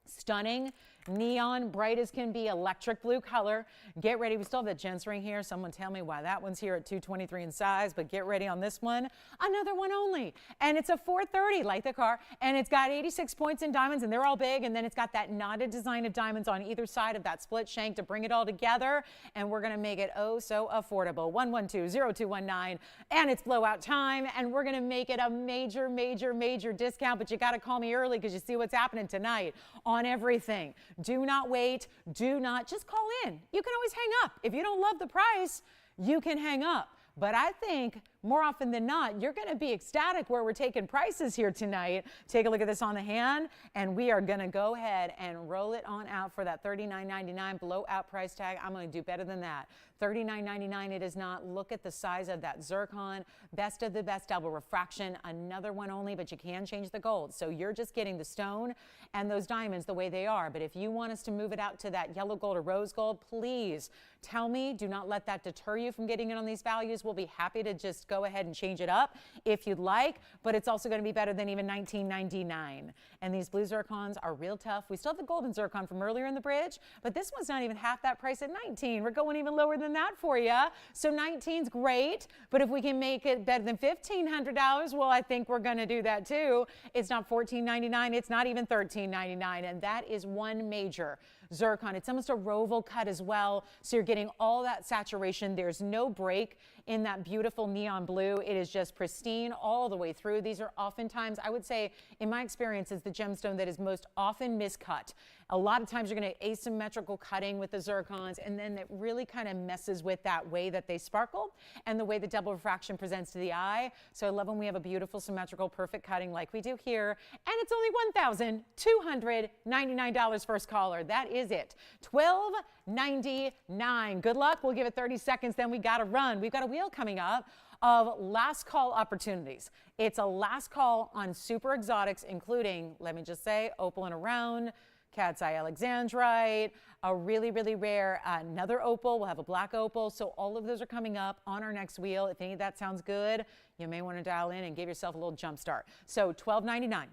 stunning, neon, bright as can be, electric blue color. Get ready. We still have that gents ring here. Someone tell me why that one's here at 223 in size, but get ready on this one. Another one only. And it's a 430, like the car, and it's got 86 points in diamonds, and they're all big, and then it's got that knotted design of diamonds on either side of that split shank to bring it all together, and we're going to make it oh so affordable. 112-0219, and it's blowout time, and we're going to make it a major, major, major discount, but you got to call me early because you see what's happening tonight on everything. Do not wait. Do not. Just call in. You can always hang up. If you don't love the price, you can hang up. But I think more often than not, you're going to be ecstatic where we're taking prices here tonight. Take a look at this on the hand, and we are going to go ahead and roll it on out for that $39.99 blowout price tag. I'm going to do better than that. $39.99 it is not. Look at the size of that zircon. Best of the best double refraction. Another one only, but you can change the gold. So you're just getting the stone and those diamonds the way they are. But if you want us to move it out to that yellow gold or rose gold, please tell me. Do not let that deter you from getting it on these values. We'll be happy to just go go ahead and change it up if you'd like, but it's also going to be better than even $19.99. And these blue zircons are real tough. We still have the golden zircon from earlier in the bridge, but this one's not even half that price at $19. We're going even lower than that for you. So $19's great, but if we can make it better than $1,500, well, I think we're going to do that too. It's not $14.99. It's not even $13.99, and that is one major zircon. It's almost a roval cut as well, so you're getting all that saturation. There's no break in that beautiful neon blue. It is just pristine all the way through. These are oftentimes, I would say, in my experience, is the gemstone that is most often miscut. A lot of times you're going to asymmetrical cutting with the zircons, and then it really kind of messes with that way that they sparkle and the way the double refraction presents to the eye. So I love when we have a beautiful, symmetrical, perfect cutting like we do here. And it's only $1,299 first caller. That is it. $12.99. Good luck. We'll give it 30 seconds, then we got to run. We've got a wheel coming up of last call opportunities. It's a last call on super exotics, including, let me just say, opal and around, cat's eye alexandrite, a really, really rare another opal. We'll have a black opal. So all of those are coming up on our next wheel. If any of that sounds good, you may want to dial in and give yourself a little jump start. So $12.99.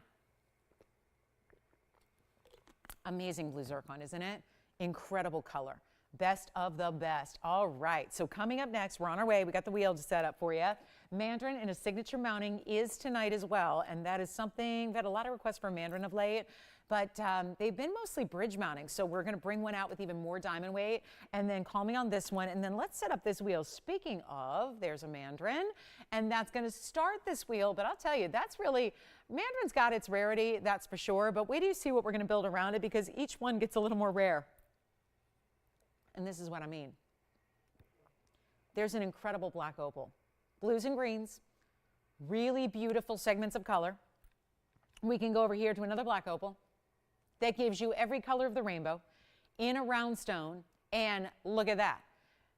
Amazing blue zircon, isn't it? Incredible color. Best of the best. All right, so coming up next, we're on our way. We got the wheel to set up for you. Mandarin in a signature mounting is tonight as well, and that is something, we've had a lot of requests for Mandarin of late, but they've been mostly bridge mounting, so we're going to bring one out with even more diamond weight, and then call me on this one, and then let's set up this wheel. Speaking of, there's a Mandarin, and that's going to start this wheel, but I'll tell you, that's really, Mandarin's got its rarity, that's for sure, but wait till you see what we're going to build around it, because each one gets a little more rare. And this is what I mean. There's an incredible black opal. Blues and greens, really beautiful segments of color. We can go over here to another black opal that gives you every color of the rainbow in a round stone, and look at that.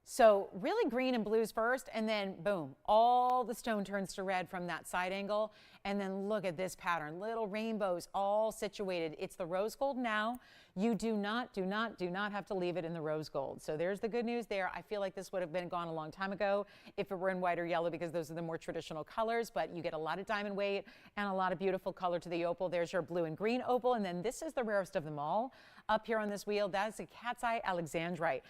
So really green and blues first, and then boom, all the stone turns to red from that side angle. And then look at this pattern, little rainbows all situated. It's the rose gold now. You do not have to leave it in the rose gold. So there's the good news there. I feel like this would have been gone a long time ago if it were in white or yellow, because those are the more traditional colors, but you get a lot of diamond weight and a lot of beautiful color to the opal. There's your blue and green opal, and then this is the rarest of them all up here on this wheel. That is a cat's eye alexandrite.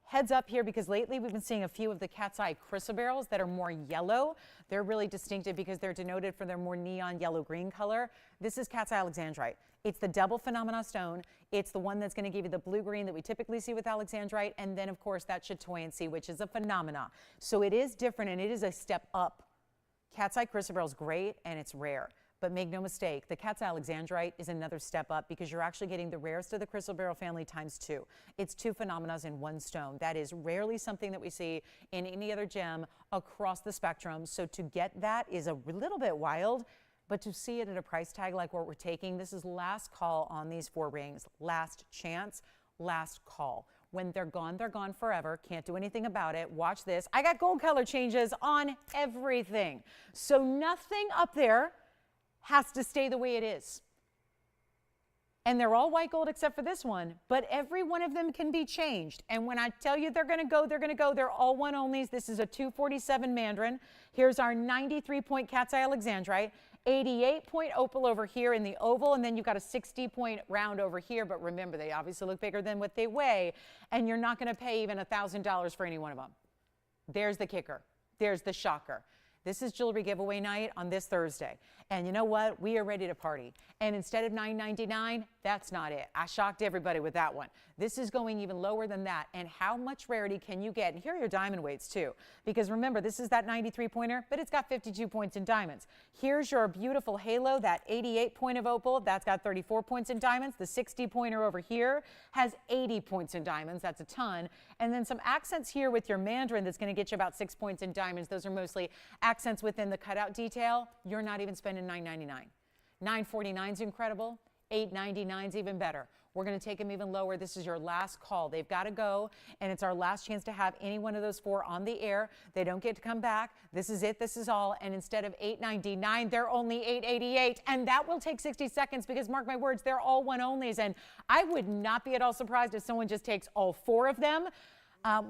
Heads up here, because lately we've been seeing a few of the cat's eye chrysoberyls that are more yellow. They're really distinctive because they're denoted for their more neon yellow-green color. This is cat's eye alexandrite. It's the double phenomena stone. It's the one that's going to give you the blue-green that we typically see with alexandrite, and then, of course, that chatoyancy, which is a phenomena. So it is different, and it is a step up. Cat's eye chrysoberyl is great, and it's rare. But make no mistake, the cat's eye alexandrite is another step up, because you're actually getting the rarest of the chrysoberyl family times 2. It's 2 phenomena in one stone. That is rarely something that we see in any other gem across the spectrum. So to get that is a little bit wild, but to see it at a price tag like what we're taking, this is last call on these 4 rings. Last chance, last call. When they're gone forever. Can't do anything about it. Watch this. I got gold color changes on everything. So nothing up there has to stay the way it is. And they're all white gold except for this one, but every one of them can be changed. And when I tell you they're going to go, they're going to go. They're all one onlys. This is a 247 Mandarin. Here's our 93-point cat's eye alexandrite, 88-point opal over here in the oval, and then you've got a 60-point round over here. But remember, they obviously look bigger than what they weigh, and you're not going to pay even $1,000 for any one of them. There's the kicker. There's the shocker. This is jewelry giveaway night on this Thursday. And you know what? We are ready to party. And instead of $9.99, that's not it. I shocked everybody with that one. This is going even lower than that. And how much rarity can you get? And here are your diamond weights too. Because remember, this is that 93-pointer, but it's got 52 points in diamonds. Here's your beautiful halo, that 88-point of opal. That's got 34 points in diamonds. The 60-pointer over here has 80 points in diamonds. That's a ton. And then some accents here with your Mandarin that's going to get you about 6 points in diamonds. Those are mostly accents within the cutout detail. You're not even spending $9.99. $9.49 is incredible. $8.99 is even better. We're going to take them even lower. This is your last call. They've got to go, and it's our last chance to have any one of those 4 on the air. They don't get to come back. This is it. This is all. And instead of $8.99, they're only $8.88, and that will take 60 seconds, because mark my words, they're all one onlys, and I would not be at all surprised if someone just takes all 4 of them.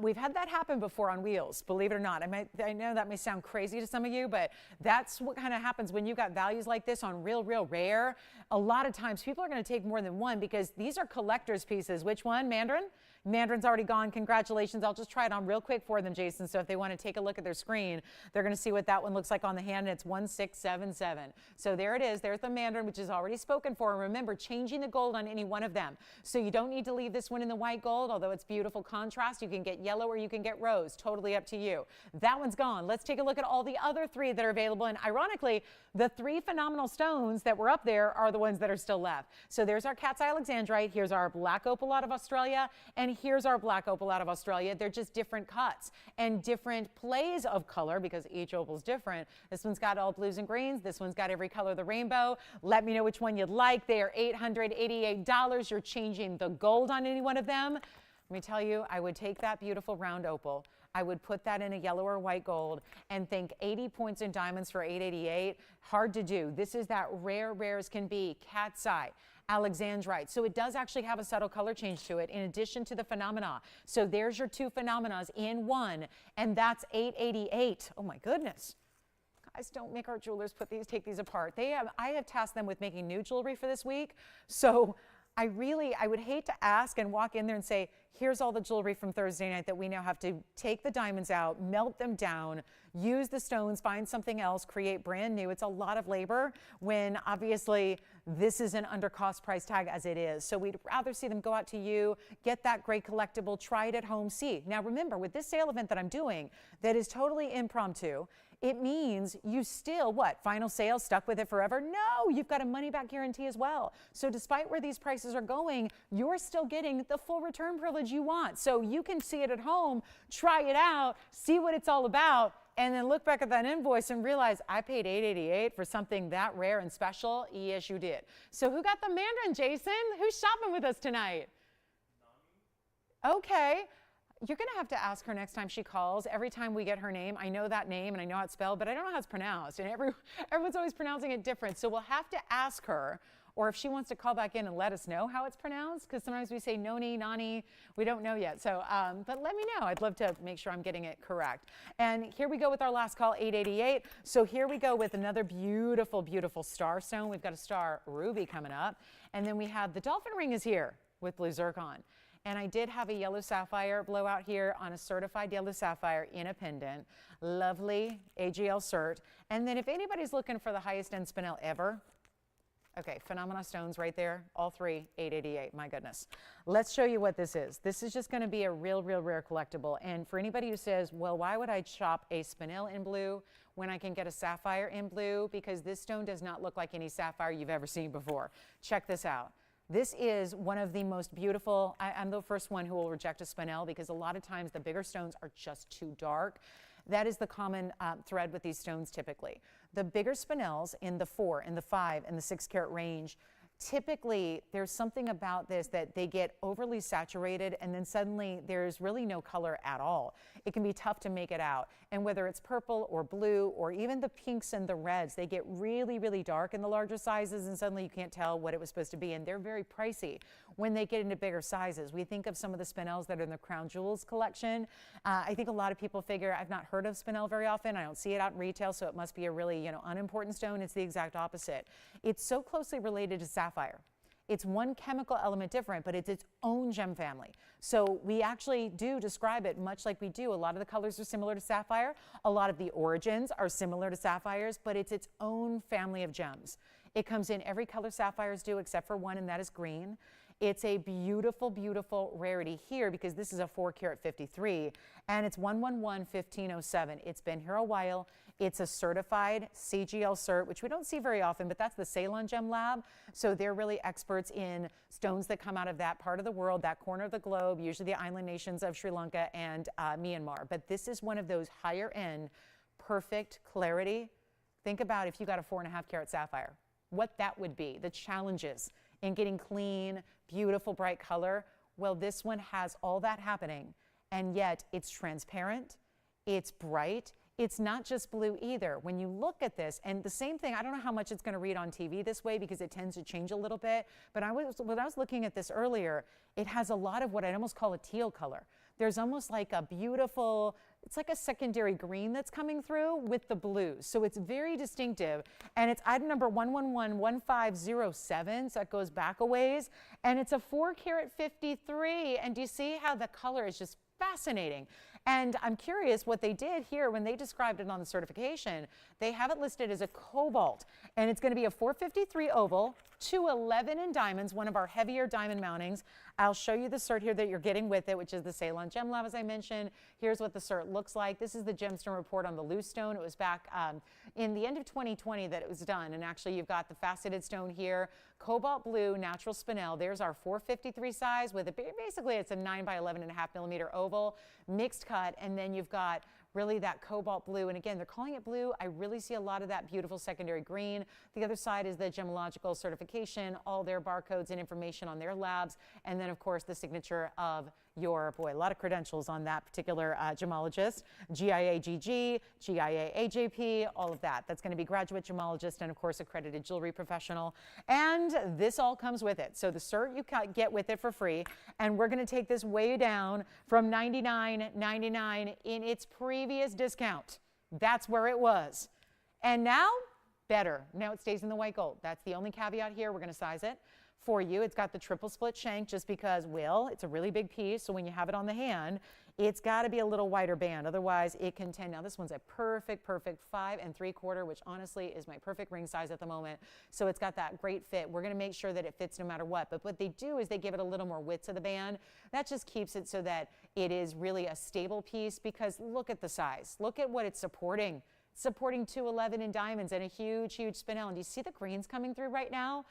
We've had that happen before on wheels, believe it or not. I know that may sound crazy to some of you, but that's what kind of happens when you've got values like this on real rare. A lot of times people are going to take more than one because these are collector's pieces. Which one? Mandarin? Mandarin's already gone. Congratulations. I'll just try it on real quick for them, Jason. So if they want to take a look at their screen, they're going to see what that one looks like on the hand. And it's 1677. So there it is. There's the Mandarin, which is already spoken for. And remember, changing the gold on any one of them. So you don't need to leave this one in the white gold, although it's beautiful contrast. You can get yellow or you can get rose. Totally up to you. That one's gone. Let's take a look at all the other three that are available. And ironically, the three phenomenal stones that were up there are the ones that are still left. So there's our cat's eye alexandrite. Here's our black opal out of Australia. And here's our black opal out of Australia. They're just different cuts and different plays of color because each opal's different. This one's got all blues and greens. This one's got every color of the rainbow. Let me know which one you'd like. They are $888. You're changing the gold on any one of them. Let me tell you, I would take that beautiful round opal. I would put that in a yellow or white gold and think 80 points in diamonds for $888. Hard to do. This is that rare as can be. Cat's eye. Alexandrite. So it does actually have a subtle color change to it in addition to the phenomena. So there's your two phenomenas in one, and that's $888. Oh my goodness. Guys, don't make our jewelers take these apart. I have tasked them with making new jewelry for this week. So I would hate to ask and walk in there and say, here's all the jewelry from Thursday night that we now have to take the diamonds out, melt them down, use the stones, find something else, create brand new. It's a lot of labor when obviously this is an under cost price tag as it is. So we'd rather see them go out to you, get that great collectible, try it at home, see. Now remember, with this sale event that I'm doing that is totally impromptu, it means you still, final sale, stuck with it forever? No, you've got a money back guarantee as well. So despite where these prices are going, you're still getting the full return privilege you want. So you can see it at home, try it out, see what it's all about, and then look back at that invoice and realize I paid $888 for something that rare and special. Yes, you did. So who got the Mandarin, Jason? Who's shopping with us tonight? Okay. You're going to have to ask her next time she calls. Every time we get her name, I know that name and I know how it's spelled, but I don't know how it's pronounced. And everyone's always pronouncing it different. So we'll have to ask her, or if she wants to call back in and let us know how it's pronounced, because sometimes we say noni, nani, we don't know yet. So, but let me know. I'd love to make sure I'm getting it correct. And here we go with our last call, 888. So here we go with another beautiful, beautiful star stone. We've got a star ruby coming up. And then we have the dolphin ring is here with blue zircon. And I did have a yellow sapphire blowout here on a certified yellow sapphire in a pendant. Lovely AGL cert. And then if anybody's looking for the highest end spinel ever, okay, Phenomena stones right there, all three, $888, my goodness. Let's show you what this is. This is just gonna be a real rare collectible. And for anybody who says, well, why would I shop a spinel in blue when I can get a sapphire in blue? Because this stone does not look like any sapphire you've ever seen before. Check this out. This is one of the most beautiful, I'm the first one who will reject a spinel because a lot of times the bigger stones are just too dark. That is the common thread with these stones typically. The bigger spinels in the 4, and the 5, and the 6 carat range, typically there's something about this that they get overly saturated and then suddenly there's really no color at all. It can be tough to make it out. And whether it's purple or blue or even the pinks and the reds, they get really dark in the larger sizes and suddenly you can't tell what it was supposed to be. And they're very pricey when they get into bigger sizes. We think of some of the spinels that are in the Crown Jewels collection. I think a lot of people figure, I've not heard of spinel very often. I don't see it out in retail, so it must be a really, unimportant stone. It's the exact opposite. It's so closely related to sapphire. It's one chemical element different, but it's its own gem family. So we actually do describe it much like we do. A lot of the colors are similar to sapphire. A lot of the origins are similar to sapphires, but it's its own family of gems. It comes in every color sapphires do except for one, and that is green. It's a beautiful rarity here because this is a 4 carat 53 and it's 111-1507. It's been here a while. It's a certified CGL cert, which we don't see very often, but that's the Ceylon Gem Lab. So they're really experts in stones that come out of that part of the world, that corner of the globe, usually the island nations of Sri Lanka and Myanmar. But this is one of those higher end, perfect clarity. Think about if you got a 4.5 carat sapphire, what that would be, the challenges in getting clean, beautiful, bright color. Well, this one has all that happening, and yet it's transparent, it's bright, it's not just blue either. When you look at this, and the same thing, I don't know how much it's going to read on TV this way because it tends to change a little bit, but when I was looking at this earlier, it has a lot of what I'd almost call a teal color. there's almost like a beautiful, it's like a secondary green that's coming through with the blues. So it's very distinctive. And it's item number 1111507. So it goes back a ways. And it's a 4-carat 53. And do you see how the color is just fascinating? And I'm curious what they did here when they described it on the certification. They have it listed as a cobalt, and it's going to be a 453 oval, 211 in diamonds, one of our heavier diamond mountings. I'll show you the cert here that you're getting with it, which is the Ceylon Gem Lab, as I mentioned. Here's what the cert looks like. This is the gemstone report on the loose stone. It was back in the end of 2020 that it was done. And actually, you've got the faceted stone here, cobalt blue, natural spinel. There's our 453 size with basically it's a 9 by 11.5 millimeter oval, mixed cut. And then you've got really that cobalt blue. And again, they're calling it blue. I really see a lot of that beautiful secondary green. The other side is the gemological certification, all their barcodes and information on their labs. And then, of course, the signature of your, boy, a lot of credentials on that particular gemologist, GIA-GG, GIA-AJP, all of that. That's going to be graduate gemologist and, of course, accredited jewelry professional. And this all comes with it. So the cert you get with it for free. And we're going to take this way down from $99.99 in its previous discount. That's where it was. And now, better. Now it stays in the white gold. That's the only caveat here. We're going to size it for you. It's got the triple split shank just because, well, it's a really big piece. So when you have it on the hand, it's got to be a little wider band. Otherwise, it can tend. Now this one's a perfect 5 3/4, which honestly is my perfect ring size at the moment. So it's got that great fit. We're going to make sure that it fits no matter what. But what they do is they give it a little more width to the band. That just keeps it so that it is really a stable piece, because look at the size. Look at what it's supporting. Supporting 211 in diamonds and a huge spinel. And do you see the greens coming through right now?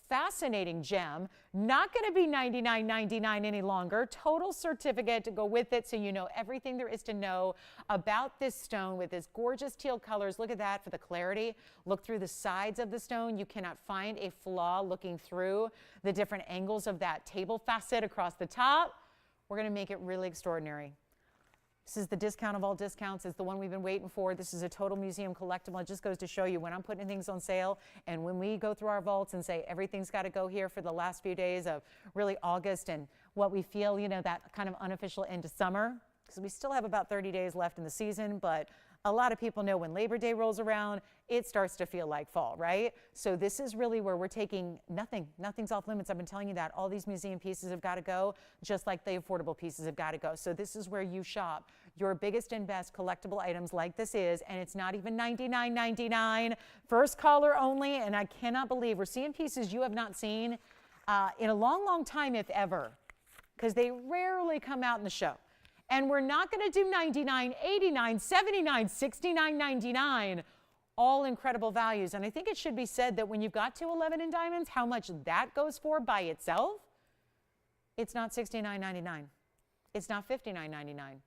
Fascinating gem. Not going to be $99.99 any longer. Total certificate to go with it, so you know everything there is to know about this stone with its gorgeous teal colors. Look at that for the clarity. Look through the sides of the stone. You cannot find a flaw looking through the different angles of that table facet across the top. We're going to make it really extraordinary. This is the discount of all discounts. It's the one we've been waiting for. This is a total museum collectible. It just goes to show you when I'm putting things on sale and when we go through our vaults and say everything's got to go here for the last few days of really August and what we feel, you know, that kind of unofficial end to summer, because we still have about 30 days left in the season, but a lot of people know when Labor Day rolls around, it starts to feel like fall, right? So this is really where we're taking nothing's off limits. I've been telling you that. All these museum pieces have got to go, just like the affordable pieces have got to go. So this is where you shop your biggest and best collectible items like this is, and it's not even $99.99. First caller only, and I cannot believe we're seeing pieces you have not seen in a long time, if ever, because they rarely come out in the show. And we're not going to do $99, $89, $79, $69.99, all incredible values. And I think it should be said that when you've got 211 in diamonds, how much that goes for by itself, it's not $69.99. It's not $59.99.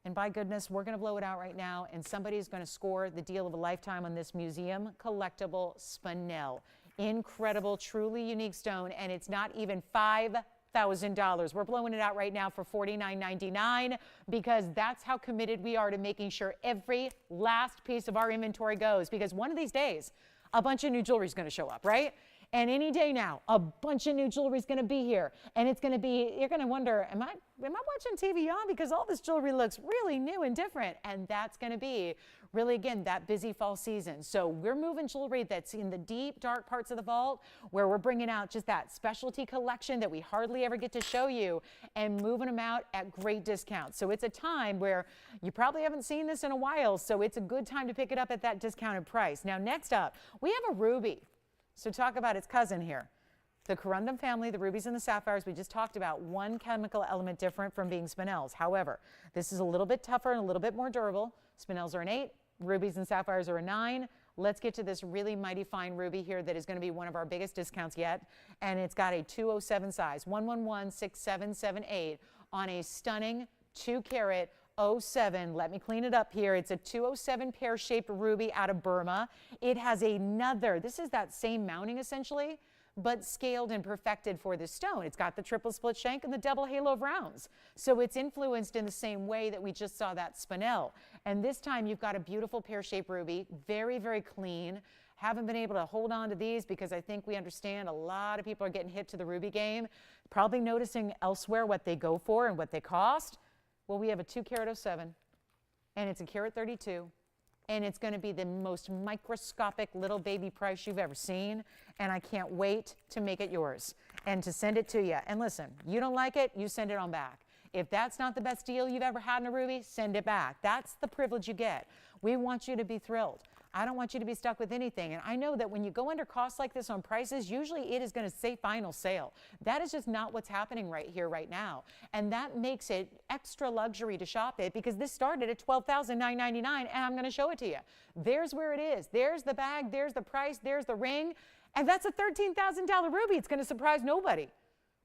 And by goodness, we're going to blow it out right now, and somebody's going to score the deal of a lifetime on this museum collectible spinel. Incredible, truly unique stone, and it's not even $5,000. We're blowing it out right now for $49.99, because that's how committed we are to making sure every last piece of our inventory goes, because one of these days, a bunch of new jewelry is going to show up, right? And any day now, a bunch of new jewelry is going to be here. And it's going to be, you're going to wonder, am I watching TVON? Because all this jewelry looks really new and different. And that's going to be really, again, that busy fall season. So we're moving jewelry that's in the deep, dark parts of the vault, where we're bringing out just that specialty collection that we hardly ever get to show you, and moving them out at great discounts. So it's a time where you probably haven't seen this in a while. So it's a good time to pick it up at that discounted price. Now, next up, we have a ruby. So talk about its cousin here. The corundum family, the rubies and the sapphires, we just talked about, one chemical element different from being spinels. However, this is a little bit tougher and a little bit more durable. Spinels are an 8, rubies and sapphires are a 9. Let's get to this really mighty fine ruby here that is going to be one of our biggest discounts yet. And it's got a 207 size, 1116778 on a stunning 2-carat 07. Let me clean it up here. It's a 207 pear-shaped ruby out of Burma. It has another, this is that same mounting essentially, but scaled and perfected for this stone. It's got the triple split shank and the double halo of rounds. So it's influenced in the same way that we just saw that spinel. And this time you've got a beautiful pear-shaped ruby, very clean, haven't been able to hold on to these because I think we understand a lot of people are getting hit to the ruby game, probably noticing elsewhere what they go for and what they cost. Well, we have a 2-carat 07, and it's a carat 32. And it's going to be the most microscopic little baby price you've ever seen. And I can't wait to make it yours and to send it to you. And listen, you don't like it, you send it on back. If that's not the best deal you've ever had in a ruby, send it back. That's the privilege you get. We want you to be thrilled. I don't want you to be stuck with anything. And I know that when you go under cost like this on prices, usually it is going to say final sale. That is just not what's happening right here, right now. And that makes it extra luxury to shop it because this started at $12,999 and I'm going to show it to you. There's where it is. There's the bag, there's the price, there's the ring. And that's a $13,000 ruby. It's going to surprise nobody.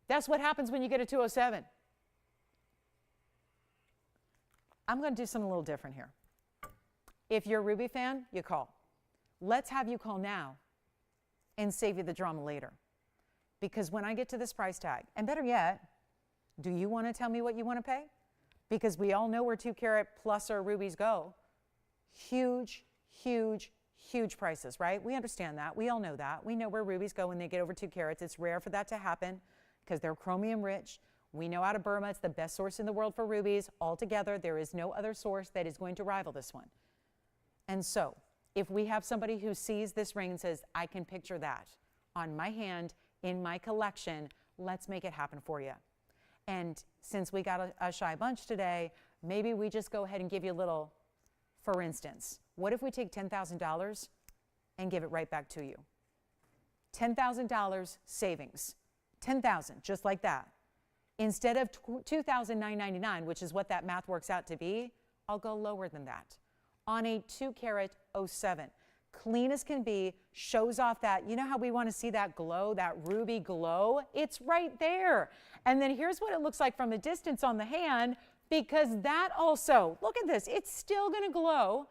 That's what happens when you get a 207. I'm going to do something a little different here. If you're a ruby fan, you call. Let's have you call now and save you the drama later. Because when I get to this price tag, and better yet, do you want to tell me what you want to pay? Because we all know where 2-carat plus or rubies go. Huge, huge, huge prices, right? We understand that. We all know that. We know where rubies go when they get over 2 carats. It's rare for that to happen because they're chromium rich. We know out of Burma, it's the best source in the world for rubies. Altogether, there is no other source that is going to rival this one. And so, if we have somebody who sees this ring and says, I can picture that on my hand, in my collection, let's make it happen for you. And since we got a shy bunch today, maybe we just go ahead and give you a little, for instance, what if we take $10,000 and give it right back to you? $10,000 savings. $10,000, just like that. Instead of $2,999, which is what that math works out to be, I'll go lower than that. On a 2-carat 07. Clean as can be, shows off that, you know how we want to see that glow, that ruby glow? It's right there. And then here's what it looks like from a distance on the hand, because that also, look at this, it's still going to glow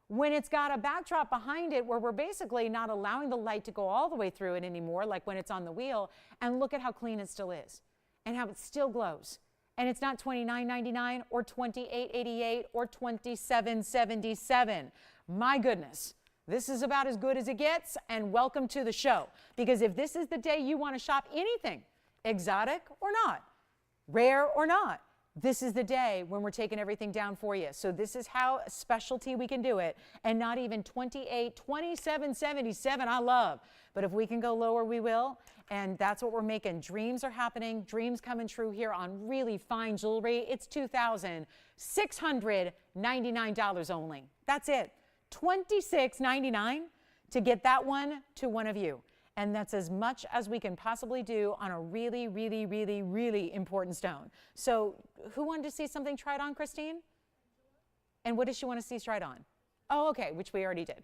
when it's got a backdrop behind it where we're basically not allowing the light to go all the way through it anymore, like when it's on the wheel. And look at how clean it still is and how it still glows. And it's not $29.99 or $28.88 or $27.77. My goodness, this is about as good as it gets, and welcome to the show. Because if this is the day you want to shop anything, exotic or not, rare or not, this is the day when we're taking everything down for you. So this is how specialty we can do it, and not even $28, $27.77 I love. But if we can go lower, we will. And that's what we're making. Dreams are happening. Dreams coming true here on really fine jewelry. It's $2,699 only. That's it. $26.99 to get that one to one of you. And that's as much as we can possibly do on a really, really, really, really important stone. So who wanted to see something tried on, Christine? And what does she want to see tried on? Oh, okay, which we already did.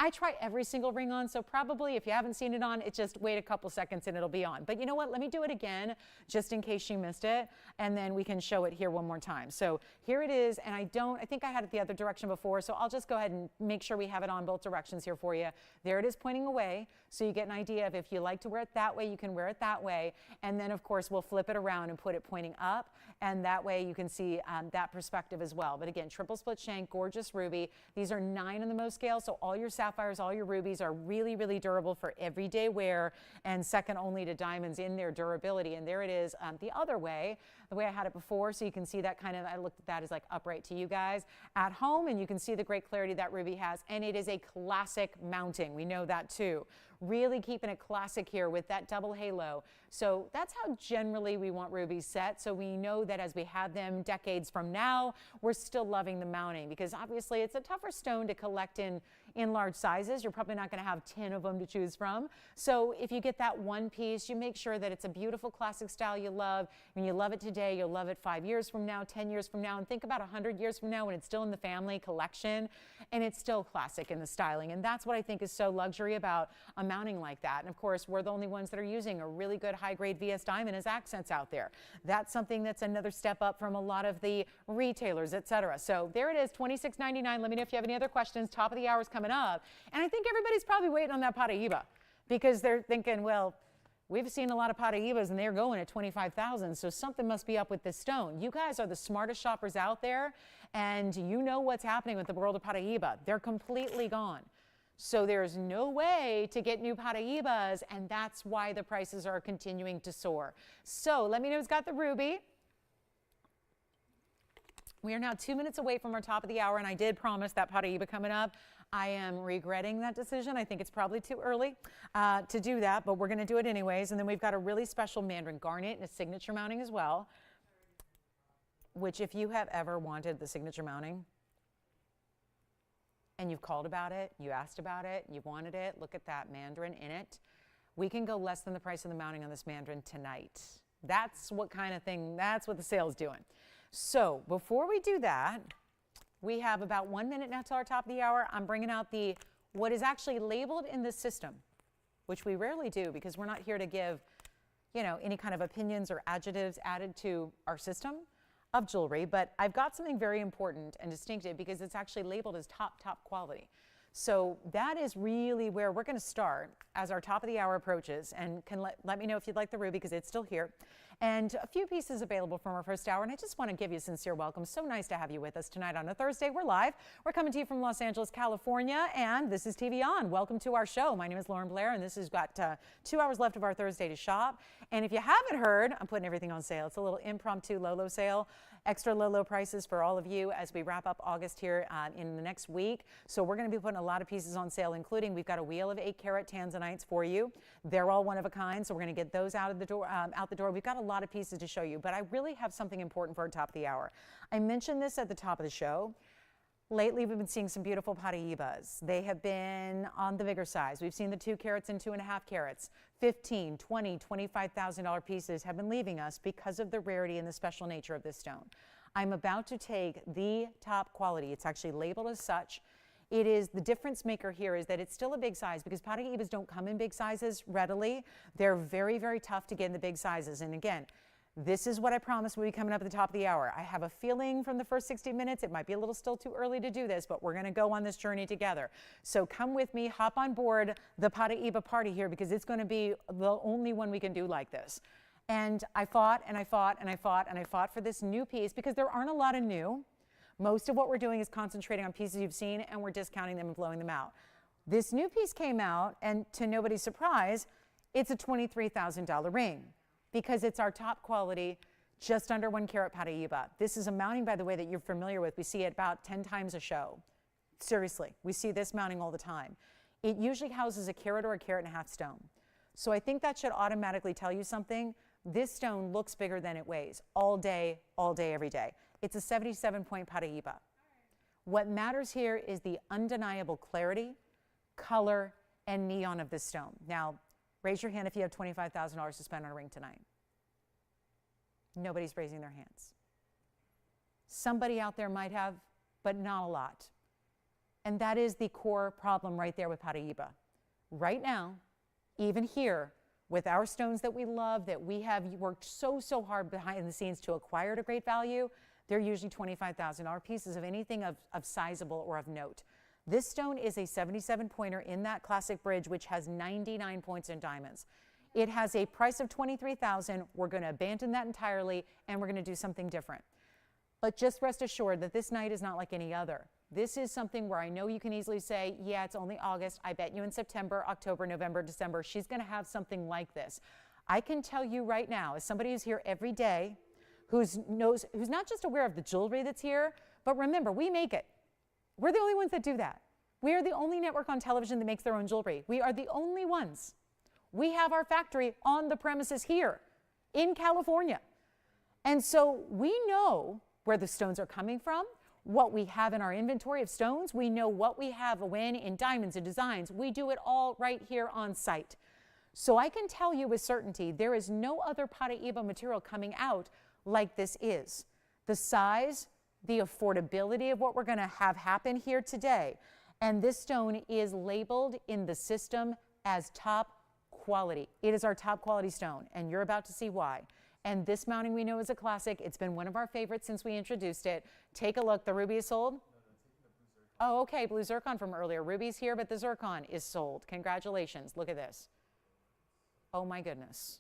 I try every single ring on, so probably if you haven't seen it on, it's just wait a couple seconds and it'll be on. But you know what? Let me do it again, just in case you missed it, and then we can show it here one more time. So here it is, and I think I had it the other direction before, so I'll just go ahead and make sure we have it on both directions here for you. There it is pointing away, so you get an idea of if you like to wear it that way, you can wear it that way. And then, of course, we'll flip it around and put it pointing up, and that way you can see that perspective as well. But again, triple split shank, gorgeous ruby. These are 9 on the Mohs scale, so all your sapphires, all your rubies are really, really durable for everyday wear and second only to diamonds in their durability. And there it is the other way, the way I had it before, so you can see that kind of, I looked at that as like upright to you guys at home, and you can see the great clarity that ruby has, and it is a classic mounting. We know that too. Really keeping it classic here with that double halo. So that's how generally we want rubies set. So we know that as we have them decades from now, we're still loving the mounting, because obviously it's a tougher stone to collect in large sizes. You're probably not going to have 10 of them to choose from. So if you get that one piece, you make sure that it's a beautiful classic style you love. When you love it today, you'll love it 5 years from now, 10 years from now, and think about 100 years from now when it's still in the family collection and it's still classic in the styling. And that's what I think is so luxury about a mounting like that. And of course, we're the only ones that are using a really good high-grade VS diamond as accents out there. That's something that's another step up from a lot of the retailers, etc. So there it is, $26.99. Let me know if you have any other questions. Top of the hour is coming up. And I think everybody's probably waiting on that Paraíba, because they're thinking, well, we've seen a lot of Paraíbas and they're going at 25,000, so something must be up with this stone. You guys are the smartest shoppers out there, and you know what's happening with the world of Paraíba. They're completely gone. So there's no way to get new Paraibas, and that's why the prices are continuing to soar. So let me know who's got the ruby. We are now 2 minutes away from our top of the hour, and I did promise that Paraiba coming up. I am regretting that decision. I think it's probably too early to do that, but we're going to do it anyways. And then we've got a really special Mandarin Garnet and a signature mounting as well, which if you have ever wanted the signature mounting and you've called about it, you asked about it, you wanted it, look at that Mandarin in it. We can go less than the price of the mounting on this Mandarin tonight. That's what kind of thing, that's what the sale's doing. So before we do that, we have about 1 minute now till our top of the hour. I'm bringing out what is actually labeled in this system, which we rarely do because we're not here to give, any kind of opinions or adjectives added to our system of jewelry. But I've got something very important and distinctive because it's actually labeled as top quality. So that is really where we're going to start as our top of the hour approaches. And can let me know if you'd like the ruby because it's still here. And a few pieces available from our first hour. And I just want to give you a sincere welcome. So nice to have you with us tonight on a Thursday. We're live. We're coming to you from Los Angeles, California. And this is TVON. Welcome to our show. My name is Lauren Blair. And this has got 2 hours left of our Thursday to shop. And if you haven't heard, I'm putting everything on sale. It's a little impromptu low sale. Extra low prices for all of you as we wrap up August here in the next week. So we're going to be putting a lot of pieces on sale, including we've got a wheel of 8-carat tanzanites for you. They're all one of a kind, so we're going to get those out the door. We've got a lot of pieces to show you, but I really have something important for our top of the hour. I mentioned this at the top of the show. Lately, we've been seeing some beautiful Paraibas. They have been on the bigger size. We've seen the 2 carats and 2.5 carats. $15,000, $20,000, $25,000 pieces have been leaving us because of the rarity and the special nature of this stone. I'm about to take the top quality. It's actually labeled as such. It is the difference maker here is that it's still a big size because Paraibas don't come in big sizes readily. They're very, very tough to get in the big sizes. And again, this is what I promised would be coming up at the top of the hour. I have a feeling from the first 60 minutes, it might be a little still too early to do this, but we're going to go on this journey together. So come with me, hop on board the Paraiba party here because it's going to be the only one we can do like this. And I fought and I fought and I fought and I fought for this new piece because there aren't a lot of new. Most of what we're doing is concentrating on pieces you've seen and we're discounting them and blowing them out. This new piece came out and to nobody's surprise, it's a $23,000 ring. Because it's our top quality, just under 1 carat Paraiba. This is a mounting, by the way, that you're familiar with. We see it about 10 times a show. Seriously, we see this mounting all the time. It usually houses a carat or a carat and a half stone. So I think that should automatically tell you something. This stone looks bigger than it weighs all day, every day. It's a 77-point Paraiba. What matters here is the undeniable clarity, color, and neon of this stone. Now, raise your hand if you have $25,000 to spend on a ring tonight. Nobody's raising their hands. Somebody out there might have, but not a lot. And that is the core problem right there with Paraiba. Right now, even here, with our stones that we love, that we have worked so hard behind the scenes to acquire at a great value, they're usually $25,000 pieces of anything of sizable or of note. This stone is a 77-pointer in that classic bridge, which has 99 points in diamonds. It has a price of $23,000. We're going to abandon that entirely, and we're going to do something different. But just rest assured that this night is not like any other. This is something where I know you can easily say, yeah, it's only August. I bet you in September, October, November, December, she's going to have something like this. I can tell you right now, as somebody who's here every day, who's not just aware of the jewelry that's here, but remember, we make it. We're the only ones that do that. We are the only network on television that makes their own jewelry. We are the only ones. We have our factory on the premises here in California. And so we know where the stones are coming from, what we have in our inventory of stones. We know what we have when in diamonds and designs. We do it all right here on site. So I can tell you with certainty, there is no other Paraiba material coming out like this is. The size, the affordability of what we're going to have happen here today. And this stone is labeled in the system as top quality. It is our top quality stone, and you're about to see why. And this mounting we know is a classic. It's been one of our favorites since we introduced it. Take a look. The ruby is sold? Oh, okay, blue zircon from earlier. Ruby's here, but the zircon is sold. Congratulations. Look at this. Oh my goodness.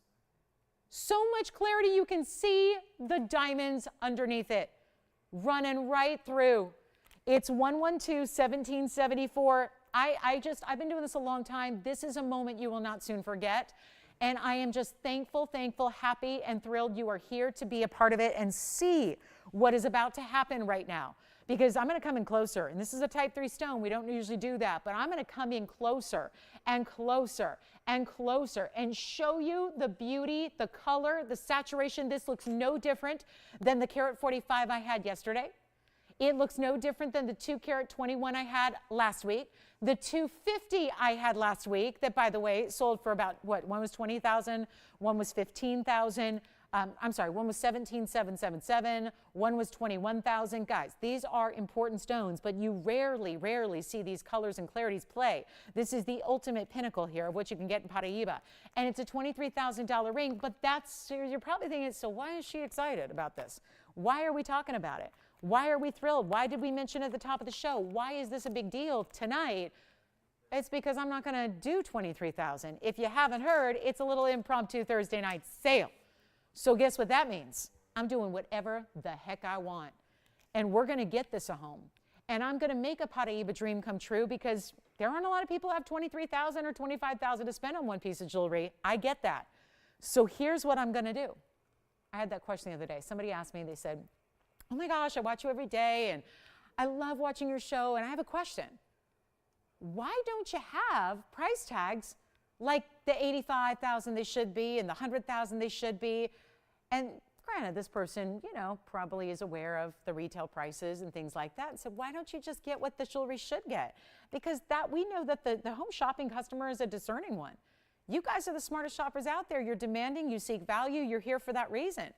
So much clarity, you can see the diamonds underneath it, running right through. It's 112-1774. I've been doing this a long time. This is a moment you will not soon forget. And I am just thankful, happy, and thrilled you are here to be a part of it and see what is about to happen right now. Because I'm going to come in closer, and this is a type 3 stone. We don't usually do that, but I'm going to come in closer and closer and closer and show you the beauty, the color, the saturation. This looks no different than the carat 45 I had yesterday. It looks no different than the 2 carat 21 I had last week. The 250 I had last week that, by the way, sold for about, what, one was 20,000, one was 15,000. I'm sorry, one was 17,777, one was 21,000. Guys, these are important stones, but you rarely see these colors and clarities play. This is the ultimate pinnacle here of what you can get in Paraíba. And it's a $23,000 ring, but you're probably thinking, so why is she excited about this? Why are we talking about it? Why are we thrilled? Why did we mention it at the top of the show? Why is this a big deal tonight? It's because I'm not going to do 23,000. If you haven't heard, it's a little impromptu Thursday night sale. So guess what that means? I'm doing whatever the heck I want. And we're going to get this a home. And I'm going to make a Paraíba dream come true because there aren't a lot of people who have 23,000 or 25,000 to spend on one piece of jewelry. I get that. So here's what I'm going to do. I had that question the other day. Somebody asked me, they said, oh my gosh, I watch you every day and I love watching your show. And I have a question. Why don't you have price tags like the 85,000 they should be and the 100,000 they should be? And granted, this person, you know, probably is aware of the retail prices and things like that. And so why don't you just get what the jewelry should get? Because we know that the home shopping customer is a discerning one. You guys are the smartest shoppers out there. You're demanding, you seek value, you're here for that reason.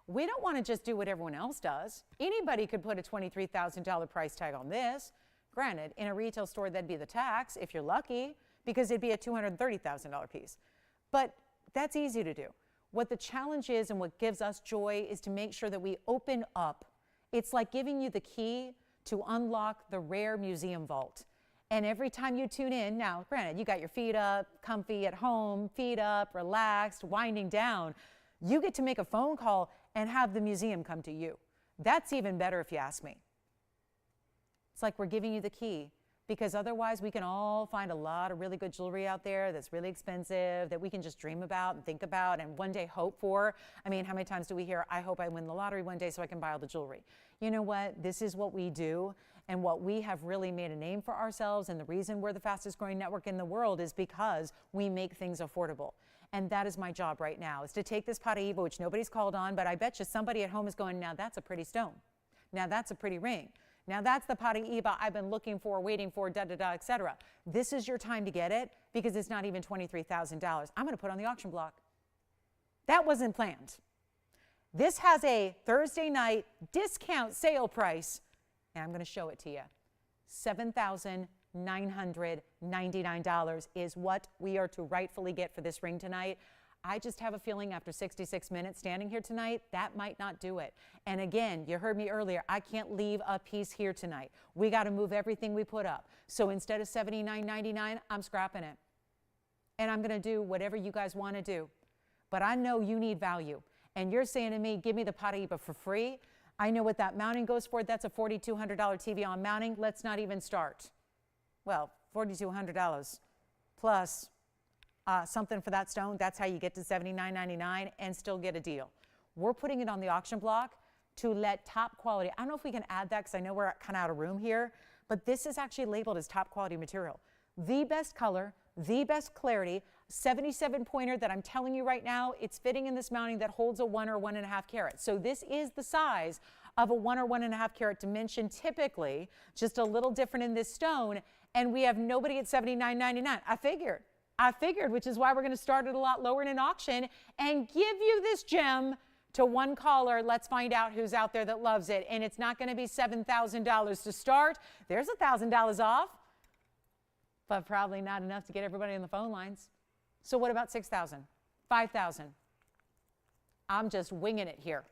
We don't want to just do what everyone else does. Anybody could put a $23,000 price tag on this. Granted, in a retail store, that'd be the tax, if you're lucky, because it'd be a $230,000 piece. But that's easy to do. What the challenge is and what gives us joy is to make sure that we open up. It's like giving you the key to unlock the rare museum vault. And every time you tune in, now, granted, you got your feet up, comfy at home, feet up, relaxed, winding down. You get to make a phone call and have the museum come to you. That's even better if you ask me. It's like we're giving you the key, because otherwise we can all find a lot of really good jewelry out there that's really expensive that we can just dream about and think about and one day hope for. I mean, how many times do we hear, I hope I win the lottery one day so I can buy all the jewelry? You know what? This is what we do, and what we have really made a name for ourselves, and the reason we're the fastest growing network in the world is because we make things affordable. And that is my job right now, is to take this Paraíba, which nobody's called on, but I bet you somebody at home is going, now that's a pretty stone. Now that's a pretty ring. Now that's the Paraíba I've been looking for, waiting for, da-da-da, etc. This is your time to get it, because it's not even $23,000. I'm going to put on the auction block. That wasn't planned. This has a Thursday night discount sale price, and I'm going to show it to you. $7,999 is what we are to rightfully get for this ring tonight. I just have a feeling after 66 minutes standing here tonight, that might not do it. And again, you heard me earlier, I can't leave a piece here tonight. We got to move everything we put up. So instead of $79.99, I'm scrapping it. And I'm going to do whatever you guys want to do. But I know you need value. And you're saying to me, give me the Paraíba for free. I know what that mounting goes for. That's a $4,200 TVON mounting. Let's not even start. Well, $4,200 plus something for that stone. That's how you get to $79.99 and still get a deal. We're putting it on the auction block to let top quality. I don't know if we can add that because I know we're kind of out of room here, but this is actually labeled as top quality material. The best color, the best clarity, 77 pointer that I'm telling you right now, it's fitting in this mounting that holds a 1 or 1.5 carat. So this is the size of a 1 or 1.5 carat dimension typically, just a little different in this stone, and we have nobody at $79.99. I figured, which is why we're going to start it a lot lower in an auction and give you this gem to one caller. Let's find out who's out there that loves it. And it's not going to be $7,000 to start. There's $1,000 off, but probably not enough to get everybody on the phone lines. So what about 6,000, 5,000? I'm just winging it here.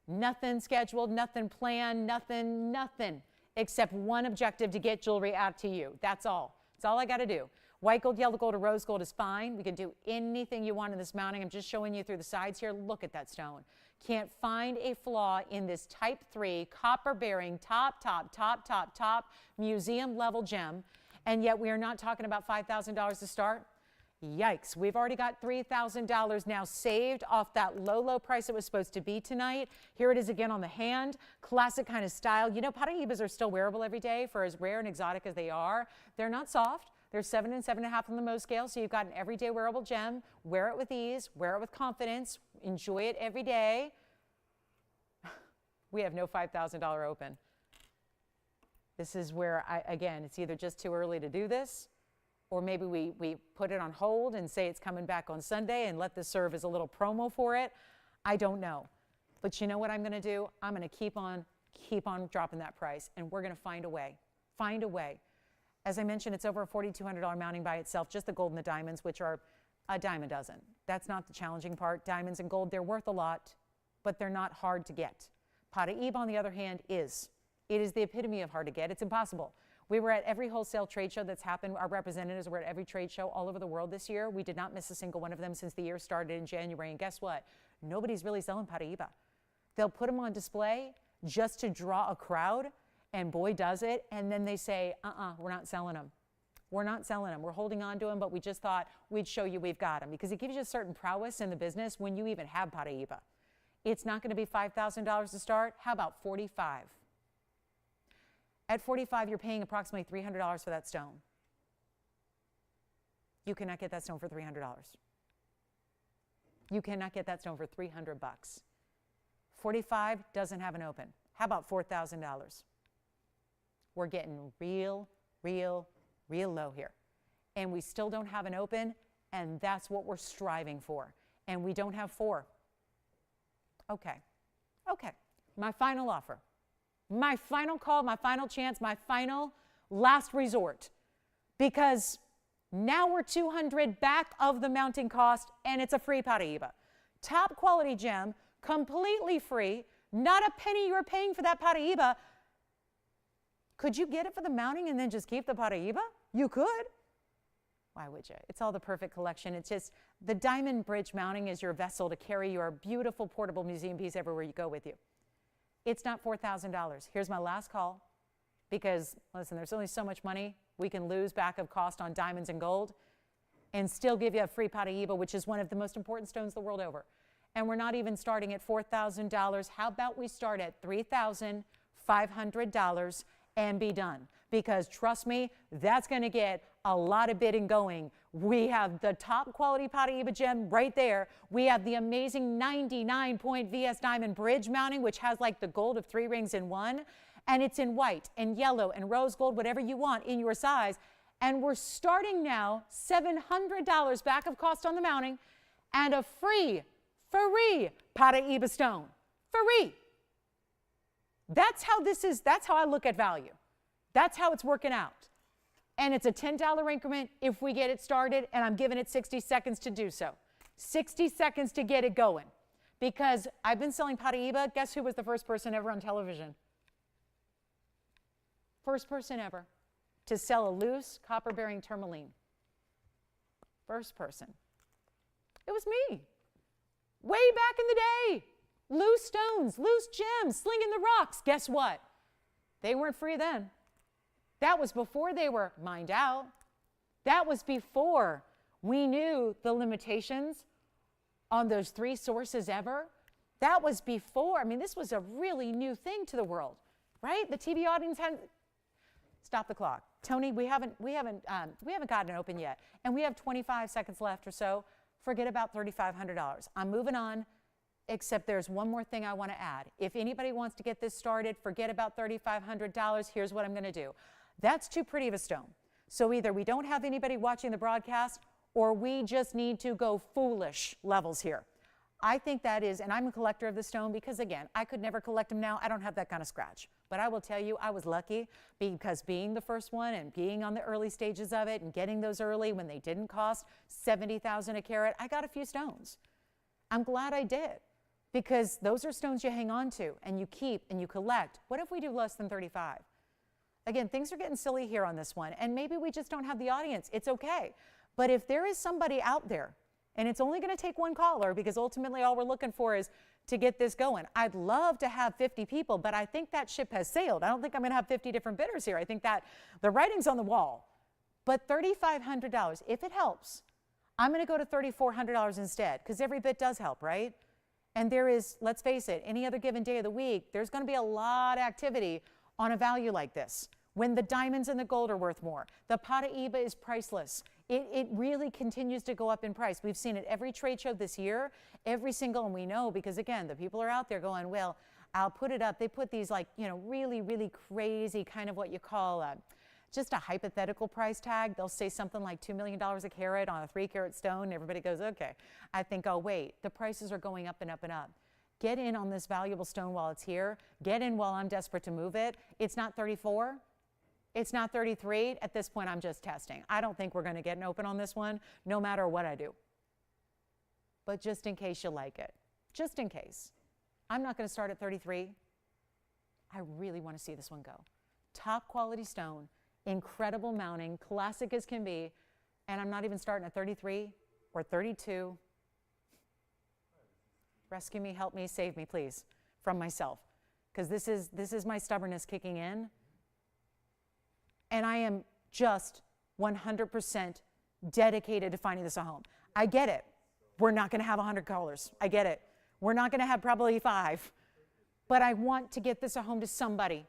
Nothing scheduled, nothing planned, nothing, except one objective to get jewelry out to you. That's all. That's all I got to do. White gold, yellow gold, or rose gold is fine. We can do anything you want in this mounting. I'm just showing you through the sides here. Look at that stone. Can't find a flaw in this type 3 copper bearing top museum level gem. And yet we are not talking about $5,000 to start. Yikes, we've already got $3,000 now saved off that low price it was supposed to be tonight. Here it is again on the hand, classic kind of style. You know, Paraibas are still wearable every day for as rare and exotic as they are. They're not soft. They're 7 and 7.5 on the Mohs scale, so you've got an everyday wearable gem. Wear it with ease, wear it with confidence, enjoy it every day. We have no $5,000 open. This is where, again, it's either just too early to do this, or maybe we put it on hold and say it's coming back on Sunday and let this serve as a little promo for it. I don't know. But you know what I'm going to do? I'm going to keep on dropping that price, and we're going to find a way. Find a way. As I mentioned, it's over a $4,200 mounting by itself, just the gold and the diamonds, which are a dime a dozen. That's not the challenging part. Diamonds and gold, they're worth a lot, but they're not hard to get. Paraíba, on the other hand, is. It is the epitome of hard to get. It's impossible. We were at every wholesale trade show that's happened. Our representatives were at every trade show all over the world this year. We did not miss a single one of them since the year started in January. And guess what? Nobody's really selling Paraíba. They'll put them on display just to draw a crowd, and boy, does it. And then they say, we're not selling them. We're not selling them. We're holding on to them, but we just thought we'd show you we've got them, because it gives you a certain prowess in the business when you even have Paraíba. It's not going to be $5,000 to start. How about $45,000? At $45,000, you're paying approximately $300 for that stone. You cannot get that stone for $300. You cannot get that stone for $300. $45,000 doesn't have an open. How about $4,000? We're getting real low here. And we still don't have an open, and that's what we're striving for. And we don't have 4. Okay. My final offer. My final call, my final chance, my final last resort. Because now we're $200 back of the mounting cost, and it's a free Paraíba. Top quality gem, completely free, not a penny you're paying for that Paraíba. Could you get it for the mounting and then just keep the Paraíba? You could. Why would you? It's all the perfect collection. It's just the diamond bridge mounting is your vessel to carry your beautiful portable museum piece everywhere you go with you. It's not $4,000. Here's my last call, because, listen, there's only so much money we can lose back of cost on diamonds and gold and still give you a free Paraíba, which is one of the most important stones the world over. And we're not even starting at $4,000. How about we start at $3,500 and be done? Because trust me, that's going to get a lot of bidding going. We have the top quality Paraíba gem right there. We have the amazing 99-point VS diamond bridge mounting, which has like the gold of 3 rings in one. And it's in white and yellow and rose gold, whatever you want in your size. And we're starting now $700 back of cost on the mounting and a free Paraíba stone. Free. That's how this is. That's how I look at value. That's how it's working out. And it's a $10 increment if we get it started, and I'm giving it 60 seconds to do so. 60 seconds to get it going. Because I've been selling Paraíba. Guess who was the first person ever on television? First person ever to sell a loose copper-bearing tourmaline. First person. It was me. Way back in the day. Loose stones, loose gems, slinging the rocks. Guess what? They weren't free then. That was before they were mined out. That was before we knew the limitations on those 3 sources ever. That was before. I mean, this was a really new thing to the world, right? The TV audience hadn't. Stop the clock. Tony, we haven't gotten it open yet, and we have 25 seconds left or so. Forget about $3,500. I'm moving on. Except there's one more thing I want to add. If anybody wants to get this started, forget about $3,500. Here's what I'm going to do. That's too pretty of a stone. So either we don't have anybody watching the broadcast, or we just need to go foolish levels here. I think that is, and I'm a collector of the stone because, again, I could never collect them now. I don't have that kind of scratch. But I will tell you, I was lucky because being the first one and being on the early stages of it and getting those early when they didn't cost $70,000 a carat, I got a few stones. I'm glad I did. Because those are stones you hang on to and you keep and you collect. What if we do less than 35? Again, things are getting silly here on this one, and maybe we just don't have the audience. It's okay. But if there is somebody out there, and it's only going to take one caller, because ultimately all we're looking for is to get this going. I'd love to have 50 people, but I think that ship has sailed. I don't think I'm going to have 50 different bidders here. I think that the writing's on the wall. But $3,500, if it helps, I'm going to go to $3,400 instead, because every bit does help, right? And there is, let's face it, any other given day of the week, there's going to be a lot of activity on a value like this. When the diamonds and the gold are worth more, the Paraiba is priceless. It really continues to go up in price. We've seen it every trade show this year, every single, and we know because again, the people are out there going, well, I'll put it up. They put these like, you know, really, really crazy kind of what you call just a hypothetical price tag. They'll say something like $2 million a carat on a 3-carat stone. Everybody goes, okay. I think, oh, wait, the prices are going up and up and up. Get in on this valuable stone while it's here. Get in while I'm desperate to move it. It's not 34. It's not 33. At this point, I'm just testing. I don't think we're going to get an open on this one, no matter what I do. But just in case you like it, just in case. I'm not going to start at 33. I really want to see this one go. Top quality stone, incredible mounting, classic as can be, and I'm not even starting at 33 or 32. Rescue me, help me, save me, please, from myself, because this is my stubbornness kicking in. And I am just 100% dedicated to finding this a home. I get it. We're not going to have 100 callers. I get it. We're not going to have probably 5. But I want to get this a home to somebody.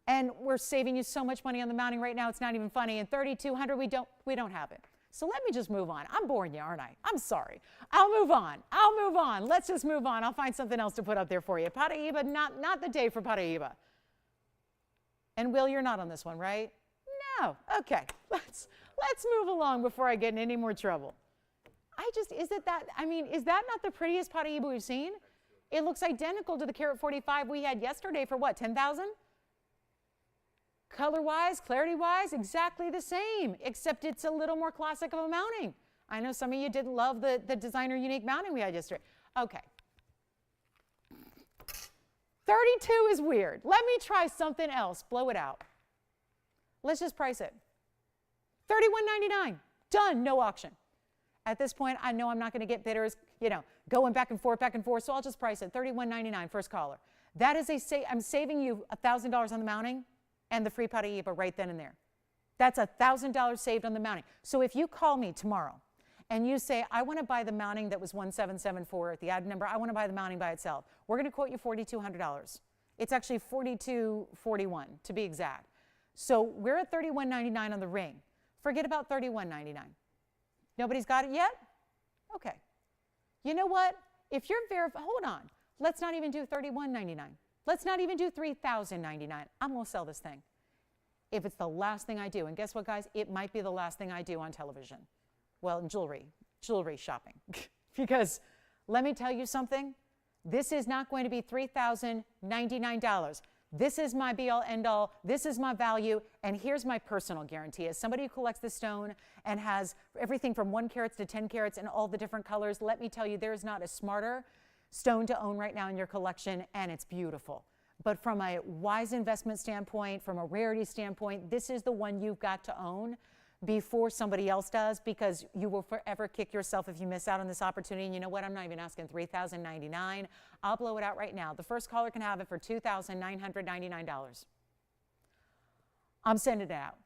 And we're saving you so much money on the mounting right now, it's not even funny. And 3,200, we don't have it. So let me just move on. I'm boring you, aren't I? I'm sorry. I'll move on. I'll move on. Let's just move on. I'll find something else to put up there for you. Paraiba, not the day for Paraiba. And Will, you're not on this one, right? No. Okay. Let's move along before I get in any more trouble. Is that not the prettiest Paraiba we've seen? It looks identical to the carat 45 we had yesterday for what, 10,000? Color-wise, clarity-wise, exactly the same, except it's a little more classic of a mounting. I know some of you didn't love the designer unique mounting we had yesterday. Okay. 32 is weird. Let me try something else. Blow it out. Let's just price it. $31.99. Done. No auction. At this point, I know I'm not going to get bidders, you know, going back and forth, so I'll just price it. $31.99, first caller. That is I'm saving you $1,000 on the mounting and the free Paraiba right then and there. That's $1,000 saved on the mounting. So if you call me tomorrow and you say, I want to buy the mounting that was 1774 at the ad number, I want to buy the mounting by itself, we're going to quote you $4,200. It's actually $4,241 to be exact. So we're at $31.99 on the ring. Forget about $31.99. Nobody's got it yet? Okay. You know what? If you're hold on. Let's not even do $31.99. Let's not even do $3,099. I'm going to sell this thing. If it's the last thing I do, and guess what, guys? It might be the last thing I do on television. Well, in jewelry shopping. Because let me tell you something. This is not going to be $3,099. This is my be-all, end-all. This is my value, and here's my personal guarantee. As somebody who collects the stone and has everything from 1 carats to 10 carats and all the different colors, let me tell you, there is not a smarter stone to own right now in your collection, and it's beautiful. But from a wise investment standpoint, from a rarity standpoint, this is the one you've got to own before somebody else does, because you will forever kick yourself if you miss out on this opportunity. And you know what? I'm not even asking $3,099. I'll blow it out right now. The first caller can have it for $2,999. I'm sending it out.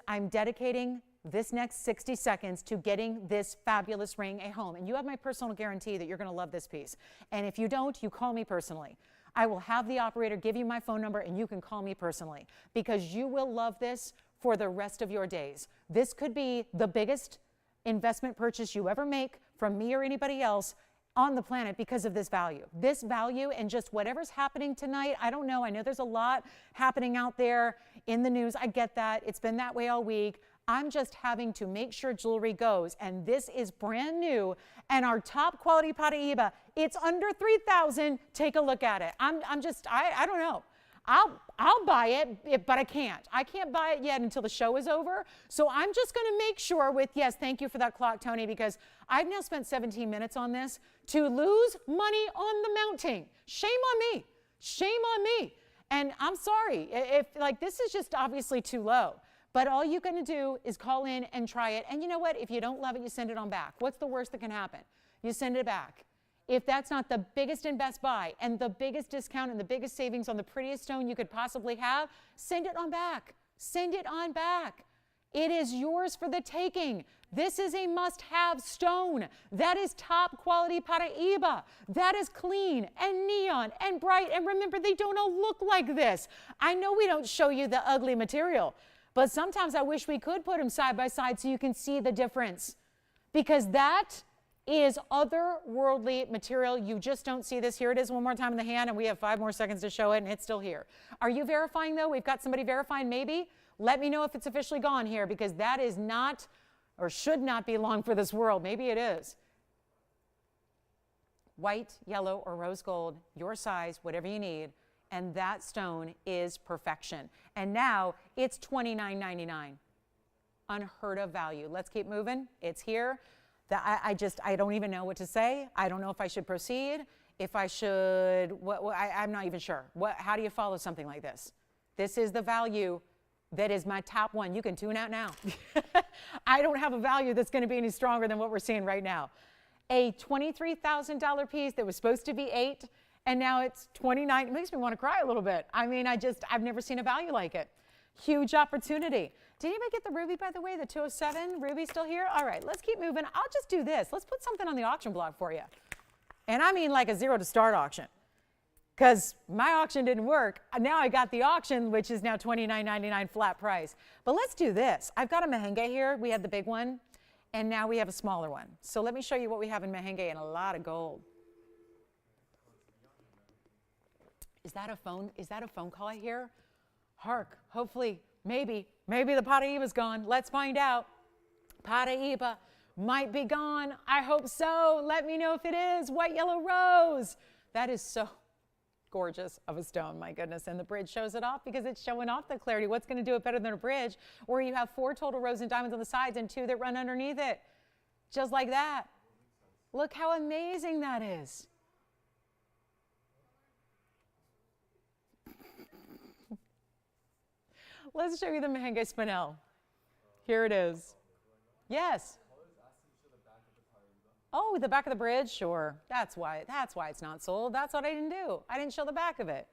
I'm dedicating this next 60 seconds to getting this fabulous ring a home. And you have my personal guarantee that you're going to love this piece. And if you don't, you call me personally. I will have the operator give you my phone number, and you can call me personally, because you will love this for the rest of your days. This could be the biggest investment purchase you ever make from me or anybody else on the planet because of this value. This value and just whatever's happening tonight, I don't know. I know there's a lot happening out there in the news. I get that. It's been that way all week. I'm just having to make sure jewelry goes, and this is brand new, and our top quality Paraiba, it's under $3,000. Take a look at it. I don't know. I'll buy it, but I can't. I can't buy it yet until the show is over. So I'm just going to make sure yes, thank you for that clock, Tony, because I've now spent 17 minutes on this to lose money on the mounting. Shame on me. Shame on me. And I'm sorry if this is just obviously too low. But all you're going to do is call in and try it. And you know what? If you don't love it, you send it on back. What's the worst that can happen? You send it back. If that's not the biggest and best buy and the biggest discount and the biggest savings on the prettiest stone you could possibly have, send it on back. Send it on back. It is yours for the taking. This is a must-have stone. That is top quality Paraiba. That is clean and neon and bright. And remember, they don't all look like this. I know we don't show you the ugly material, but sometimes I wish we could put them side by side so you can see the difference. Because that is otherworldly material. You just don't see this. Here it is one more time in the hand, and we have 5 more seconds to show it, and it's still here. Are you verifying, though? We've got somebody verifying, maybe? Let me know if it's officially gone here, because that is not or should not be long for this world. Maybe it is. White, yellow, or rose gold, your size, whatever you need, and that stone is perfection. And now it's $29.99. Unheard of value. Let's keep moving. It's here. I don't even know what to say. I don't know if I should proceed, if I should, I'm not even sure. How do you follow something like this? This is the value that is my top one. You can tune out now. I don't have a value that's going to be any stronger than what we're seeing right now. A $23,000 piece that was supposed to be $8, and now it's $29. It makes me want to cry a little bit. I mean, I've never seen a value like it. Huge opportunity. Did anybody get the ruby, by the way, the 207? Ruby still here? All right, let's keep moving. I'll just do this. Let's put something on the auction block for you. And I mean like a zero to start auction, because my auction didn't work. Now I got the auction, which is now $29.99 flat price. But let's do this. I've got a Mahenge here. We had the big one, and now we have a smaller one. So let me show you what we have in Mahenge, and a lot of gold. Is that a phone? Is that a phone call I hear? Hark, hopefully, maybe the Paraiba's gone. Let's find out. Paraiba might be gone. I hope so. Let me know if it is. White, yellow, rose. That is so gorgeous of a stone, my goodness. And the bridge shows it off because it's showing off the clarity. What's going to do it better than a bridge where you have 4 total rows and diamonds on the sides and 2 that run underneath it? Just like that. Look how amazing that is. Let's show you the Mahenge Spinel. Here it is. Yes. Oh, the back of the bridge? Sure. That's why it's not sold. That's what I didn't do. I didn't show the back of it.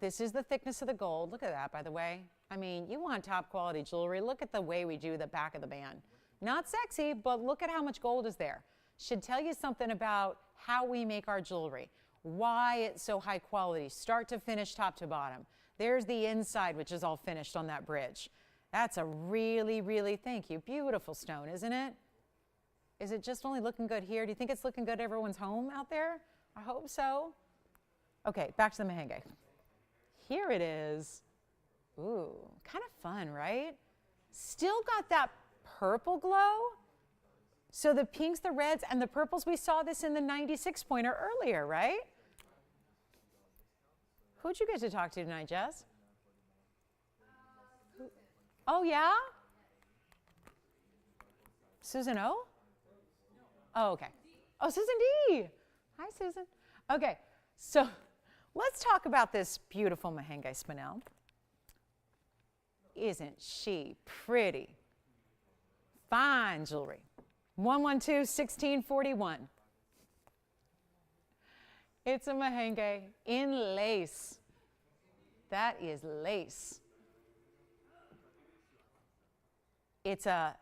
This is the thickness of the gold. Look at that, by the way. I mean, you want top quality jewelry. Look at the way we do the back of the band. Not sexy, but look at how much gold is there. Should tell you something about how we make our jewelry, why it's so high quality, start to finish, top to bottom. There's the inside, which is all finished on that bridge. That's a really, really, thank you, beautiful stone, isn't it? Is it just only looking good here? Do you think it's looking good at everyone's home out there? I hope so. Okay, back to the Mahenge. Here it is. Ooh, kind of fun, right? Still got that purple glow. So the pinks, the reds, and the purples, we saw this in the 96 pointer earlier, right? Who'd you get to talk to tonight, Jess? Oh, yeah? Susan O? Oh, okay. Oh, Susan D. Hi, Susan. Okay, so let's talk about this beautiful Mahenge Spinel. Isn't she pretty? Fine jewelry. 112-1641. It's a Mahenge in lace. That is lace. It's a,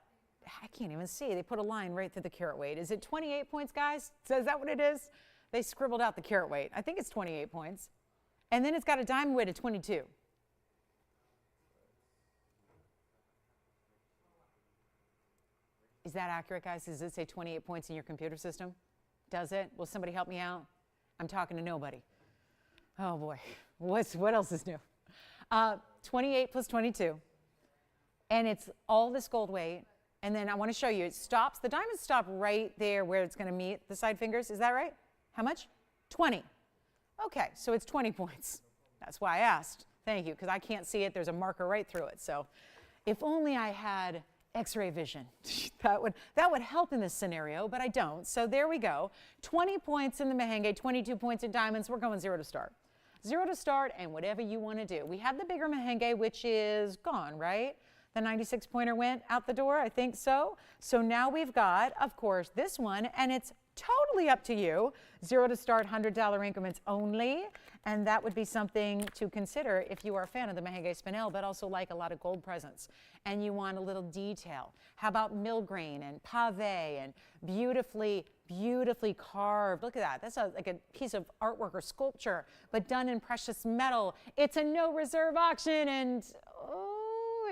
I can't even see. They put a line right through the carat weight. Is it 28 points, guys? Is that what it is? They scribbled out the carat weight. I think it's 28 points. And then it's got a diamond weight of 22. Is that accurate, guys? Does it say 28 points in your computer system? Does it? Will somebody help me out? I'm talking to nobody. Oh, boy. What else is new? 28 plus 22. And it's all this gold weight. And then I want to show you, it stops. The diamonds stop right there where it's going to meet the side fingers. Is that right? How much? 20. Okay, so it's 20 points. That's why I asked. Thank you, because I can't see it. There's a marker right through it. So if only I had X-ray vision. that would help in this scenario, but I don't. So there we go. 20 points in the Mahenge, 22 points in diamonds. We're going 0 to start. 0 to start and whatever you want to do. We have the bigger Mahenge, which is gone, right? The 96 pointer went out the door, I think so. So now we've got, of course, this one, and it's totally up to you. 0 to start, $100 increments only. And that would be something to consider if you are a fan of the Merengue Spinel, but also like a lot of gold presents and you want a little detail. How about milgrain and pave and beautifully carved? Look at that. That's like a piece of artwork or sculpture, but done in precious metal. It's a no reserve auction, and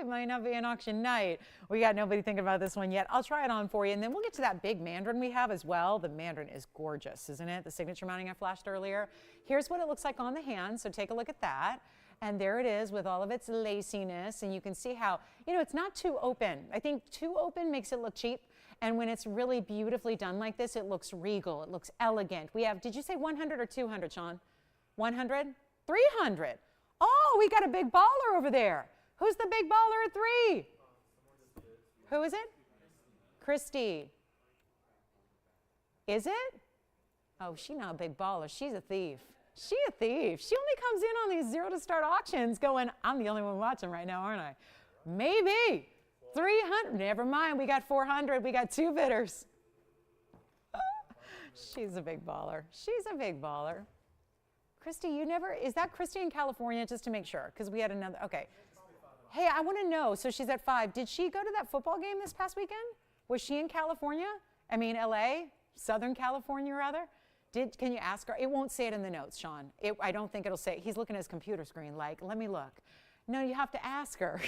it might not be an auction night. We got nobody thinking about this one yet. I'll try it on for you, and then we'll get to that big mandarin we have as well. The mandarin is gorgeous, isn't it? The signature mounting I flashed earlier. Here's what it looks like on the hand, so take a look at that. And there it is with all of its laciness, and you can see how, it's not too open. I think too open makes it look cheap, and when it's really beautifully done like this, it looks regal, it looks elegant. We have, did you say 100 or 200, Sean? 100? 300. Oh, we got a big baller over there. Who's the big baller at 3? Who is it? Christy. Is it? Oh, she's not a big baller. She's a thief. She's a thief. She only comes in on these 0 to start auctions going, I'm the only one watching right now, aren't I? Maybe. 300. Never mind. We got 400. We got 2 bidders. She's a big baller. She's a big baller. Christy, is that Christy in California, just to make sure? Because we had another, okay. Hey, I want to know, so she's at 5. Did she go to that football game this past weekend? Was she in California? I mean, LA? Southern California, rather? Can you ask her? It won't say it in the notes, Sean. I don't think it'll say, he's looking at his computer screen like, let me look. No, you have to ask her.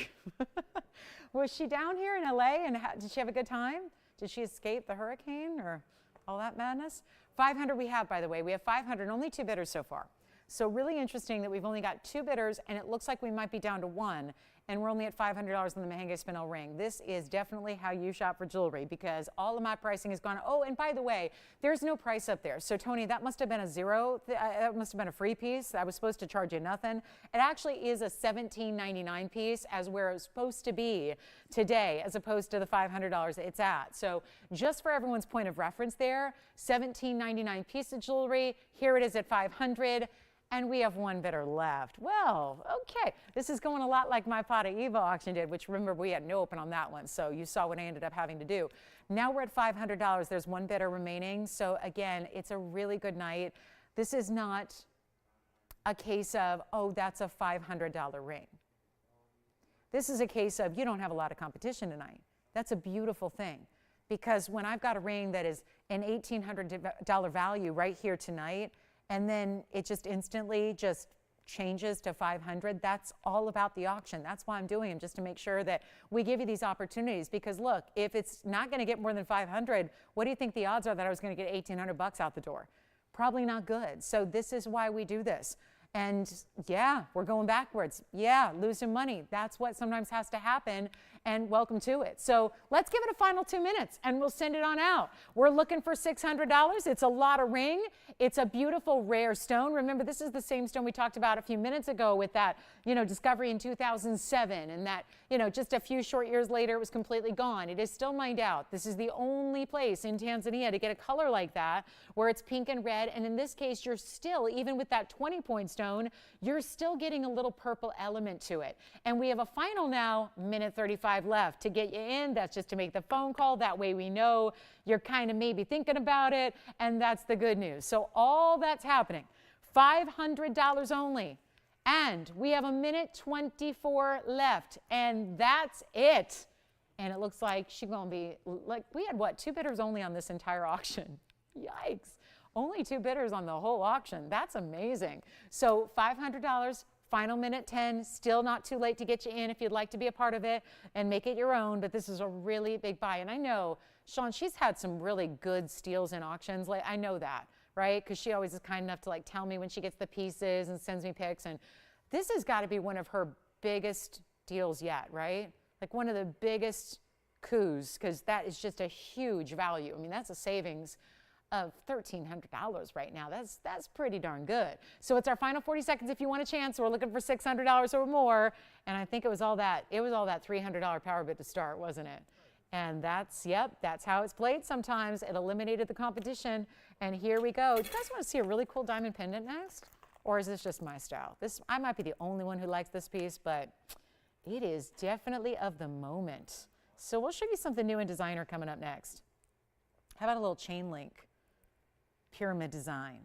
Was she down here in LA and did she have a good time? Did she escape the hurricane or all that madness? 500 we have, by the way. We have 500, only 2 bidders so far. So really interesting that we've only got 2 bidders, and it looks like we might be down to 1, and we're only at $500 on the Merengue Spinel ring. This is definitely how you shop for jewelry, because all of my pricing has gone. Oh, and by the way, there's no price up there. So Tony, that must have been a 0. That must have been a free piece. I was supposed to charge you nothing. It actually is a $17.99 piece, as where it's supposed to be today, as opposed to the $500 it's at. So just for everyone's point of reference there, $17.99 piece of jewelry. Here it is at $500. And we have 1 bidder left. Well, okay. This is going a lot like my Pata Eva auction did, which remember we had no open on that one. So you saw what I ended up having to do. Now we're at $500. There's 1 bidder remaining. So again, it's a really good night. This is not a case of, oh, that's a $500 ring. This is a case of you don't have a lot of competition tonight. That's a beautiful thing. Because when I've got a ring that is an $1,800 value right here tonight, and then it just instantly just changes to 500. That's all about the auction. That's why I'm doing them, just to make sure that we give you these opportunities. Because look, if it's not going to get more than 500, what do you think the odds are that I was going to get 1,800 bucks out the door? Probably not good. So this is why we do this. And yeah, we're going backwards. Yeah, losing money. That's what sometimes has to happen, and welcome to it. So let's give it a final 2 minutes and we'll send it on out. We're looking for $600. It's a lot of ring. It's a beautiful rare stone. Remember, this is the same stone we talked about a few minutes ago with that, discovery in 2007, and that, just a few short years later, it was completely gone. It is still mined out. This is the only place in Tanzania to get a color like that, where it's pink and red. And in this case, you're still, even with that 20-point stone, you're still getting a little purple element to it. And we have a final now, minute 35 left to get you in. That's just to make the phone call. That way we know you're kind of maybe thinking about it, and that's the good news. So all that's happening, $500 only. And we have a minute 24 left, and that's it. And it looks like she's going to be, like, we had what, 2 bidders only on this entire auction. Yikes. Only 2 bidders on the whole auction. That's amazing. So $500, final minute 10, still not too late to get you in if you'd like to be a part of it and make it your own, but this is a really big buy. And I know, Sean, she's had some really good steals in auctions. Like, I know that, right? Because she always is kind enough to tell me when she gets the pieces and sends me pics. And this has got to be one of her biggest deals yet, right? Like one of the biggest coups, because that is just a huge value. I mean, that's a savings of $1,300 right now. That's pretty darn good. So it's our final 40 seconds if you want a chance. We're looking for $600 or more. And I think it was all that $300 power bid to start, wasn't it? And that's how it's played sometimes. It eliminated the competition. And here we go. Do you guys want to see a really cool diamond pendant next? Or is this just my style? I might be the only one who likes this piece, but it is definitely of the moment. So we'll show you something new in designer coming up next. How about a little chain link? pyramid design.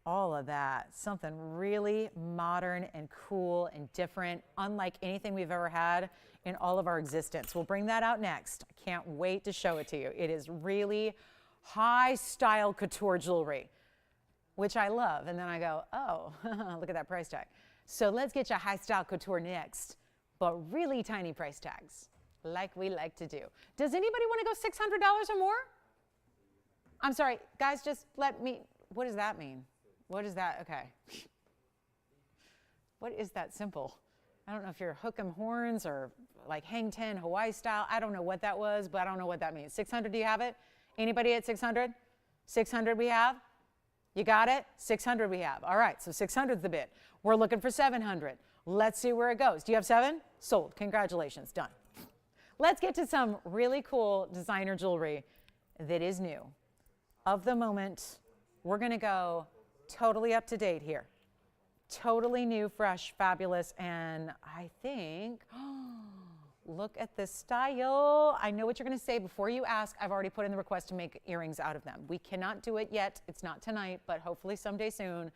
All of that, something really modern and cool and different, unlike anything we've ever had in all of our existence. We'll bring that out next. I can't wait to show it to you. It is really high style couture jewelry, which I love. And then I go, oh, look at that price tag. So let's get you high style couture next, but really tiny price tags, like we like to do. Does anybody want to go $600 or more? I'm sorry, guys, just let me, what does that mean? What is that? Okay. What is that simple? I don't know if you're hook 'em horns or like hang 10 Hawaii style. I don't know what that was, but I don't know what that means. 600, do you have it? Anybody at 600? 600 we have? You got it? 600 we have. All right, so 600 is the bid. We're looking for 700. Let's see where it goes. Do you have 7? Sold. Congratulations. Done. Let's get to some really cool designer jewelry that is new. Of the moment, we're going to go totally up to date here. Totally new, fresh, fabulous, and I think, look at this style. I know what you're going to say. Before you ask, I've already put in the request to make earrings out of them. We cannot do it yet. It's not tonight, but hopefully someday soon.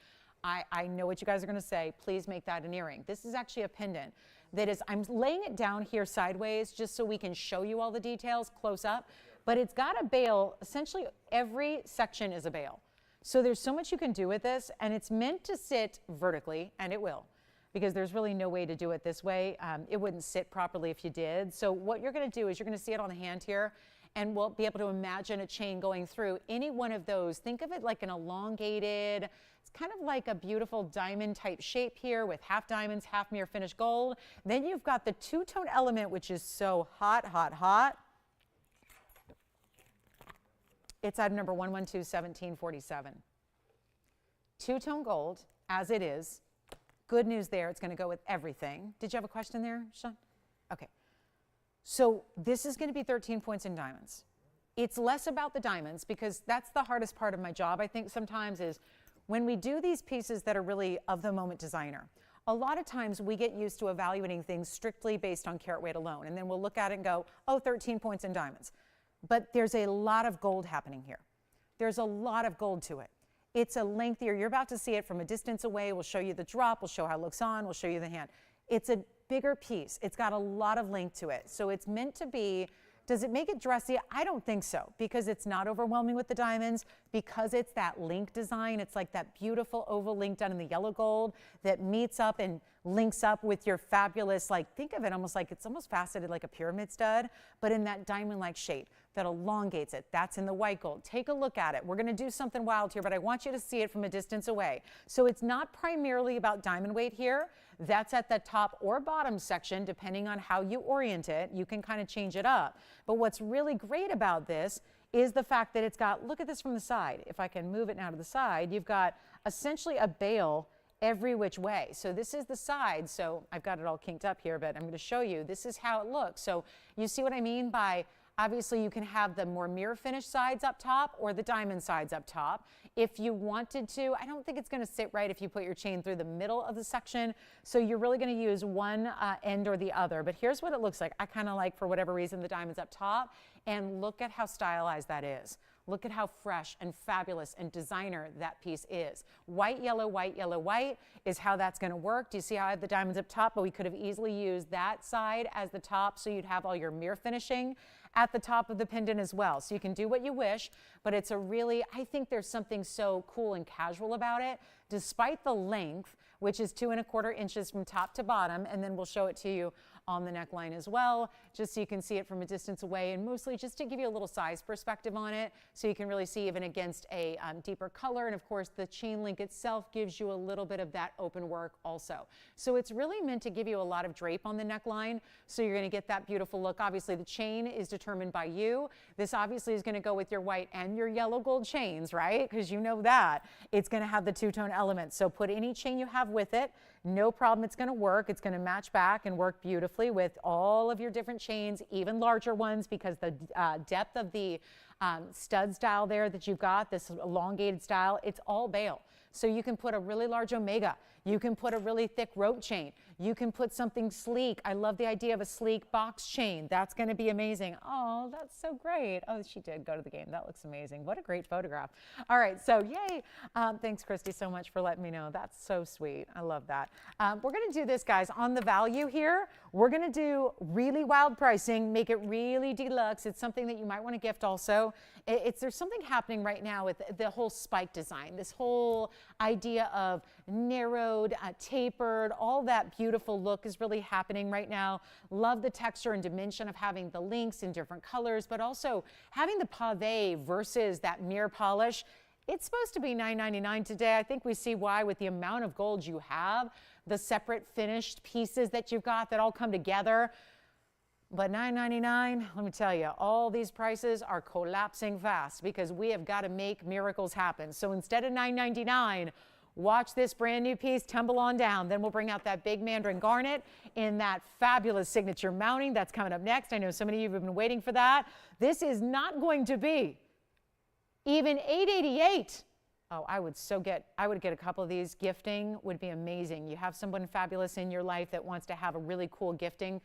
I know what you guys are going to say. Please make that an earring. This is actually a pendant that is, I'm laying it down here sideways just so we can show you all the details close up, but it's got a bail. Essentially, every section is a bail. So there's so much you can do with this, and it's meant to sit vertically, and it will, because there's really no way to do it this way. It wouldn't sit properly if you did. So what you're going to do is you're going to see it on the hand here, and we'll be able to imagine a chain going through any one of those. Think of it like an elongated, it's kind of like a beautiful diamond type shape here with half diamonds, half mirror finished gold. Then you've got the two-tone element, which is so hot, hot, hot. It's item number 1121747. Two-tone gold, as it is. Good news there, it's going to go with everything. Did you have a question there, Sean? Okay. So this is going to be 13 points in diamonds. It's less about the diamonds because that's the hardest part of my job, I think, sometimes is when we do these pieces that are really of the moment designer. A lot of times we get used to evaluating things strictly based on carat weight alone, and then we'll look at it and go, oh, 13 points in diamonds. But there's a lot of gold happening here. There's a lot of gold to it. It's a lengthier, you're about to see it from a distance away. We'll show you the drop, we'll show how it looks on, we'll show you the hand. It's a bigger piece. It's got a lot of length to it. So it's meant to be, does it make it dressy? I don't think so, because it's not overwhelming with the diamonds, because it's that link design. It's like that beautiful oval link done in the yellow gold that meets up and links up with your fabulous, like, think of it almost like it's almost faceted like a pyramid stud, but in that diamond-like shape that elongates it. That's in the white gold. Take a look at it. We're going to do something wild here, but I want you to see it from a distance away. So it's not primarily about diamond weight here. That's at the top or bottom section, depending on how you orient it. You can kind of change it up. But what's really great about this is the fact that it's got, look at this from the side. If I can move it now to the side, you've got essentially a bail every which way. So this is the side. So I've got it all kinked up here, but I'm going to show you. This is how it looks. So you see what I mean by, obviously you can have the more mirror finish sides up top or the diamond sides up top. If you wanted to, I don't think it's going to sit right if you put your chain through the middle of the section. So you're really going to use one end or the other. But here's what it looks like. I kind of like, for whatever reason, the diamonds up top. And look at how stylized that is. Look at how fresh and fabulous and designer that piece is. White, yellow, white, yellow, white is how that's going to work. Do you see how I have the diamonds up top? But we could have easily used that side as the top, so you'd have all your mirror finishing at the top of the pendant as well. So you can do what you wish, but it's a really, I think there's something so cool and casual about it, despite the length, which is 2 1/4 inches from top to bottom, and then we'll show it to you on the neckline as well, just so you can see it from a distance away, and mostly just to give you a little size perspective on it, so you can really see even against a deeper color. And of course, the chain link itself gives you a little bit of that open work also. So it's really meant to give you a lot of drape on the neckline, so you're going to get that beautiful look. Obviously, the chain is determined by you. This obviously is going to go with your white and your yellow gold chains, right? Because you know that. It's going to have the two-tone element. So put any chain you have with it. No problem, it's going to work. It's going to match back and work beautifully with all of your different chains, even larger ones, because the depth of the stud style there that you've got, this elongated style, it's all bail. So you can put a really large omega. You can put a really thick rope chain. You can put something sleek. I love the idea of a sleek box chain. That's going to be amazing. Oh, that's so great. Oh, she did go to the game. That looks amazing. What a great photograph. All right, so yay. Thanks, Christy, so much for letting me know. That's so sweet. I love that. We're going to do this, guys, on the value here. We're going to do really wild pricing, make it really deluxe. It's something that you might want to gift also. There's something happening right now with the whole spike design, this whole idea of narrowed, tapered, all that beautiful look is really happening right now. Love the texture and dimension of having the links in different colors, but also having the pave versus that mirror polish. It's supposed to be $9.99 today. I think we see why with the amount of gold you have, the separate finished pieces that you've got that all come together. But $9.99, let me tell you, all these prices are collapsing fast because we have got to make miracles happen. So instead of $9.99, watch this brand new piece tumble on down. Then we'll bring out that big mandarin garnet in that fabulous signature mounting. That's coming up next. I know so many of you have been waiting for that. This is not going to be even $8.88. Oh, I would get a couple of these. Gifting would be amazing. You have someone fabulous in your life that wants to have a really cool gifting,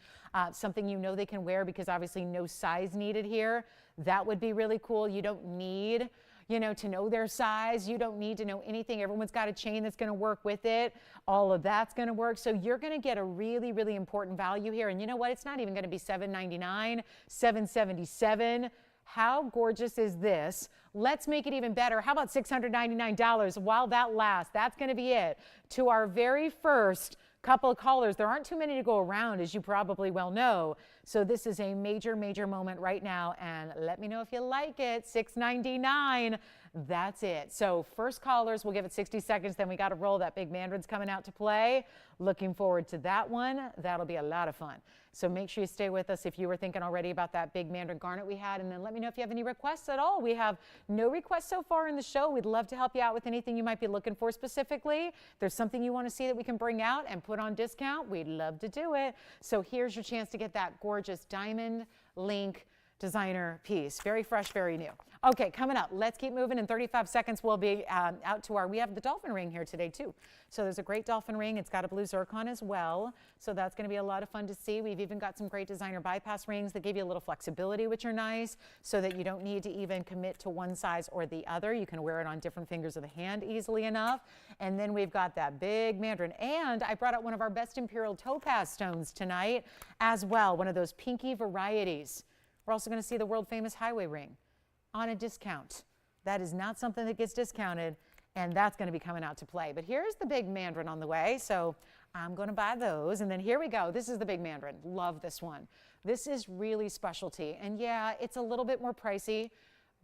something you know they can wear because obviously no size needed here. That would be really cool. You don't need, to know their size. You don't need to know anything. Everyone's got a chain that's going to work with it. All of that's going to work. So you're going to get a really, really important value here. And you know what? It's not even going to be $7.99, $7.77. How gorgeous is this? Let's make it even better. How about $699 while that lasts? That's going to be it. To our very first couple of callers. There aren't too many to go around, as you probably well know. So this is a major, major moment right now. And let me know if you like it. $699. That's it. So first callers, we'll give it 60 seconds. Then we got to roll. That big mandarin's coming out to play. Looking forward to that one. That'll be a lot of fun. So make sure you stay with us if you were thinking already about that big mandarin garnet we had. And then let me know if you have any requests at all. We have no requests so far in the show. We'd love to help you out with anything you might be looking for specifically. If there's something you want to see that we can bring out and put on discount, we'd love to do it. So here's your chance to get that gorgeous diamond link designer piece. Very fresh, very new. Okay, coming up, let's keep moving. In 35 seconds, we'll be out to we have the dolphin ring here today too. So there's a great dolphin ring. It's got a blue zircon as well. So that's going to be a lot of fun to see. We've even got some great designer bypass rings that give you a little flexibility, which are nice, so that you don't need to even commit to one size or the other. You can wear it on different fingers of the hand easily enough. And then we've got that big mandarin. And I brought out one of our best imperial topaz stones tonight as well, one of those pinky varieties. We're also going to see the world famous highway ring on a discount. That is not something that gets discounted, and that's going to be coming out to play. But here's the big mandarin on the way, so I'm going to buy those. And then here we go. This is the big mandarin. Love this one. This is really specialty. And yeah, it's a little bit more pricey,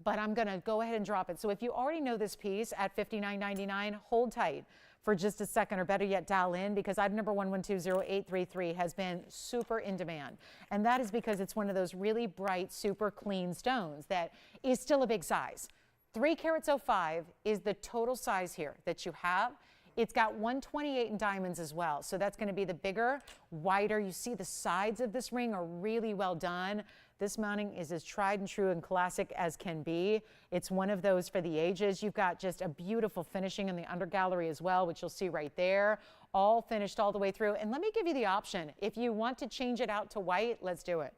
but I'm going to go ahead and drop it. So if you already know this piece at $59.99, hold tight for just a second, or better yet, dial in, because item number 1120833 has been super in demand. And that is because it's one of those really bright, super clean stones that is still a big size. 3 carats 05 is the total size here that you have. It's got 128 in diamonds as well. So that's going to be the bigger, wider. You see the sides of this ring are really well done. This mounting is as tried and true and classic as can be. It's one of those for the ages. You've got just a beautiful finishing in the undergallery as well, which you'll see right there. All finished all the way through. And let me give you the option. If you want to change it out to white, let's do it.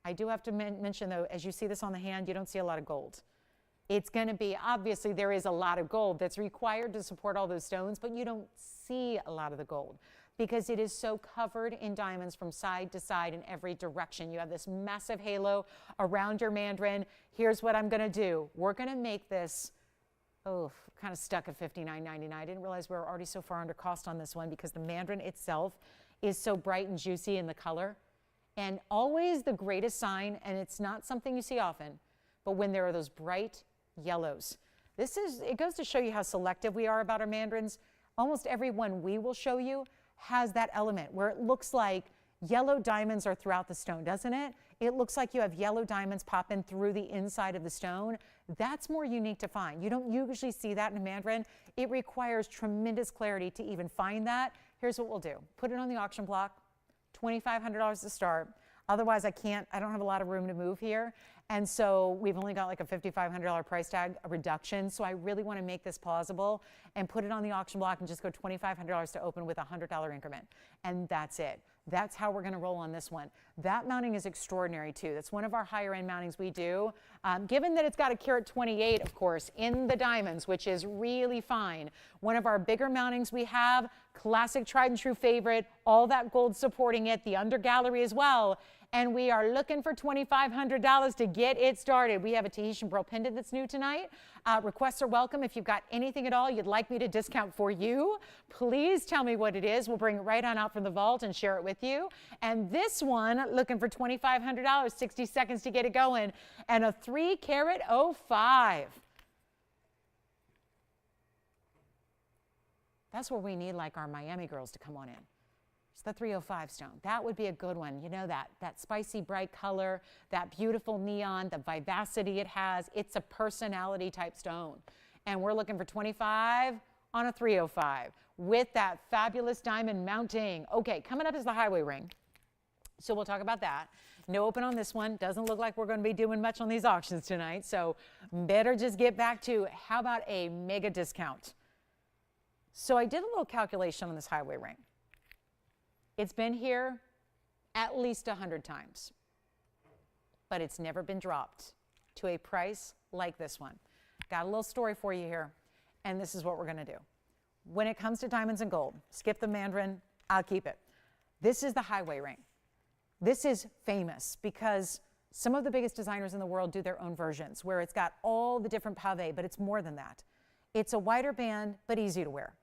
I do have to mention, though, as you see this on the hand, you don't see a lot of gold. It's going to be, obviously, there is a lot of gold that's required to support all those stones, but you don't see a lot of the gold because it is so covered in diamonds from side to side in every direction. You have this massive halo around your mandarin. Here's what I'm going to do. We're going to make this, kind of stuck at $59.99. I didn't realize we were already so far under cost on this one because the mandarin itself is so bright and juicy in the color. And always the greatest sign, and it's not something you see often, but when there are those bright yellows. It goes to show you how selective we are about our mandarins. Almost every one we will show you has that element where it looks like yellow diamonds are throughout the stone, doesn't it? It looks like you have yellow diamonds popping through the inside of the stone. That's more unique to find. You don't usually see that in a mandarin. It requires tremendous clarity to even find that. Here's what we'll do. Put it on the auction block, $2,500 to start. Otherwise, I don't have a lot of room to move here. And so we've only got like a $5,500 price tag reduction. So I really want to make this plausible and put it on the auction block and just go $2,500 to open with a $100 increment. And that's it. That's how we're going to roll on this one. That mounting is extraordinary too. That's one of our higher end mountings we do. Given that it's got a carat 28, of course, in the diamonds, which is really fine. One of our bigger mountings we have, classic tried and true favorite, all that gold supporting it, the under gallery as well. And we are looking for $2,500 to get it started. We have a Tahitian pearl pendant that's new tonight. Requests are welcome. If you've got anything at all you'd like me to discount for you, please tell me what it is. We'll bring it right on out from the vault and share it with you. And this one, looking for $2,500, 60 seconds to get it going, and a 3 carat 05. That's where we need like our Miami girls to come on in. It's the 305 stone. That would be a good one. You know, that spicy bright color, that beautiful neon, the vivacity it has. It's a personality type stone. And we're looking for 25 on a 305 with that fabulous diamond mounting. Okay, coming up is the highway ring. So we'll talk about that. No open on this one. Doesn't look like we're going to be doing much on these auctions tonight. So better just get back to how about a mega discount. So I did a little calculation on this highway ring. It's been here at least 100 times, but it's never been dropped to a price like this one. Got a little story for you here, and this is what we're going to do. When it comes to diamonds and gold, skip the mandarin, I'll keep it. This is the highway ring. This is famous because some of the biggest designers in the world do their own versions where it's got all the different pave, but it's more than that. It's a wider band, but easy to wear.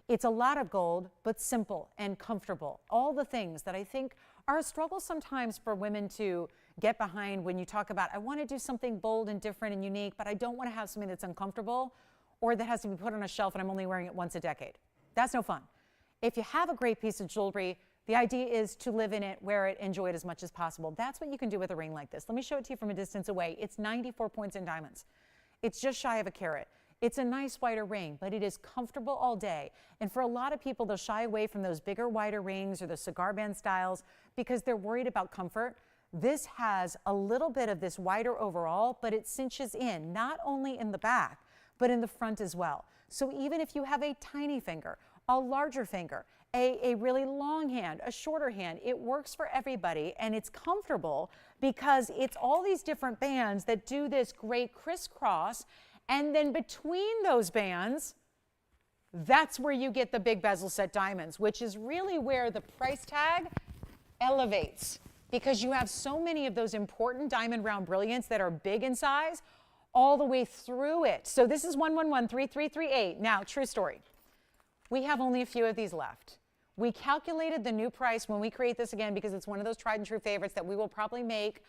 It's a lot of gold, but simple and comfortable. All the things that I think are a struggle sometimes for women to get behind when you talk about, I want to do something bold and different and unique, but I don't want to have something that's uncomfortable or that has to be put on a shelf and I'm only wearing it once a decade. That's no fun. If you have a great piece of jewelry, the idea is to live in it, wear it, enjoy it as much as possible. That's what you can do with a ring like this. Let me show it to you from a distance away. It's 94 points in diamonds. It's just shy of a carat. It's a nice wider ring, but it is comfortable all day. And for a lot of people, they'll shy away from those bigger, wider rings or the cigar band styles because they're worried about comfort. This has a little bit of this wider overall, but it cinches in, not only in the back, but in the front as well. So even if you have a tiny finger, a larger finger, a really long hand, a shorter hand, it works for everybody and it's comfortable because it's all these different bands that do this great crisscross. And then between those bands, that's where you get the big bezel set diamonds, which is really where the price tag elevates because you have so many of those important diamond round brilliants that are big in size all the way through it. So this is 1113338. Now, true story. We have only a few of these left. We calculated the new price when we create this again because it's one of those tried and true favorites that we will probably make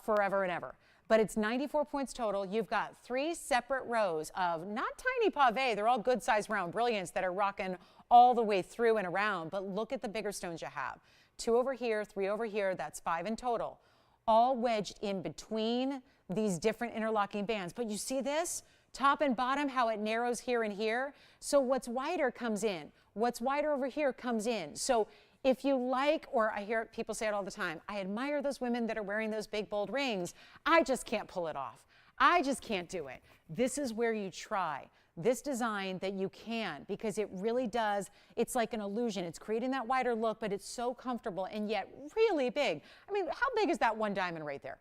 forever and ever. But it's 94 points total. You've got 3 separate rows of not tiny pave. They're all good size round brilliants that are rocking all the way through and around. But look at the bigger stones you have. 2 over here, 3 over here. That's 5 in total. All wedged in between these different interlocking bands. But you see this? Top and bottom, how it narrows here and here. So what's wider comes in. What's wider over here comes in. So if you like, or I hear people say it all the time, I admire those women that are wearing those big, bold rings. I just can't pull it off. I just can't do it. This is where you try this design that you can, because it really does. It's like an illusion. It's creating that wider look, but it's so comfortable and yet really big. I mean, how big is that one diamond right there?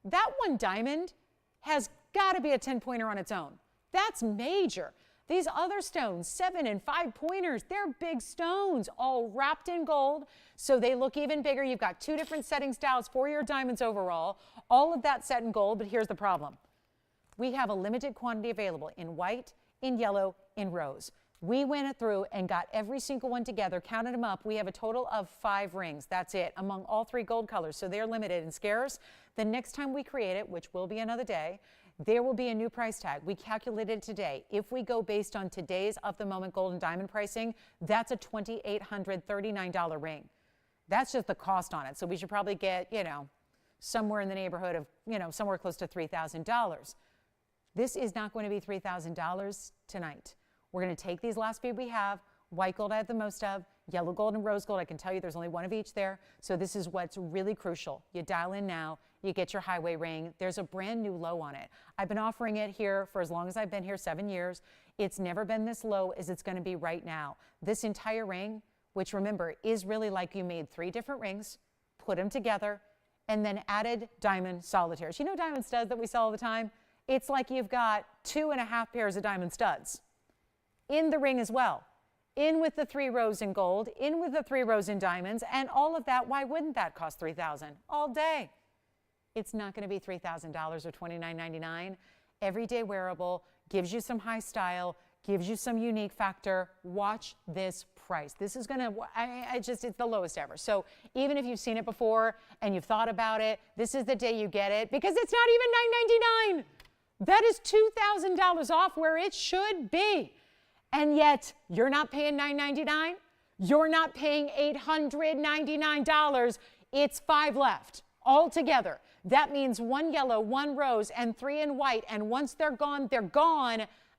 That one diamond has got to be a 10-pointer on its own. That's major. These other stones, 7 and 5 pointers, they're big stones, all wrapped in gold, so they look even bigger. You've got 2 different setting styles for your diamonds overall, all of that set in gold, but here's the problem. We have a limited quantity available in white, in yellow, in rose. We went through and got every single one together, counted them up. We have a total of 5 rings. That's it, among all 3 gold colors, so they're limited and scarce. The next time we create it, which will be another day, there will be a new price tag. We calculated today. If we go based on today's of the moment gold and diamond pricing, that's a $2,839 ring. That's just the cost on it. So we should probably get, somewhere in the neighborhood of, somewhere close to $3,000. This is not going to be $3,000 tonight. We're going to take these last few we have. White gold I have the most of, yellow gold and rose gold. I can tell you there's only one of each there. So this is what's really crucial. You dial in now. you get your highway ring. There's a brand new low on it. I've been offering it here for as long as I've been here, 7 years. It's never been this low as it's going to be right now. This entire ring, which remember is really like you made 3 different rings, put them together, and then added diamond solitaires. You know diamond studs that we sell all the time? It's like you've got 2.5 pairs of diamond studs in the ring as well. In with the 3 rows in gold, in with the 3 rows in diamonds, and all of that. Why wouldn't that cost $3,000 all day? It's not going to be $3,000 or $29.99. Everyday wearable, gives you some high style, gives you some unique factor. Watch this price. This is going to, it's the lowest ever. So even if you've seen it before and you've thought about it, this is the day you get it because it's not even $9.99. That is $2,000 off where it should be. And yet you're not paying $9.99. You're not paying $899. It's 5 left altogether. That means 1 yellow, 1 rose, and 3 in white. And once they're gone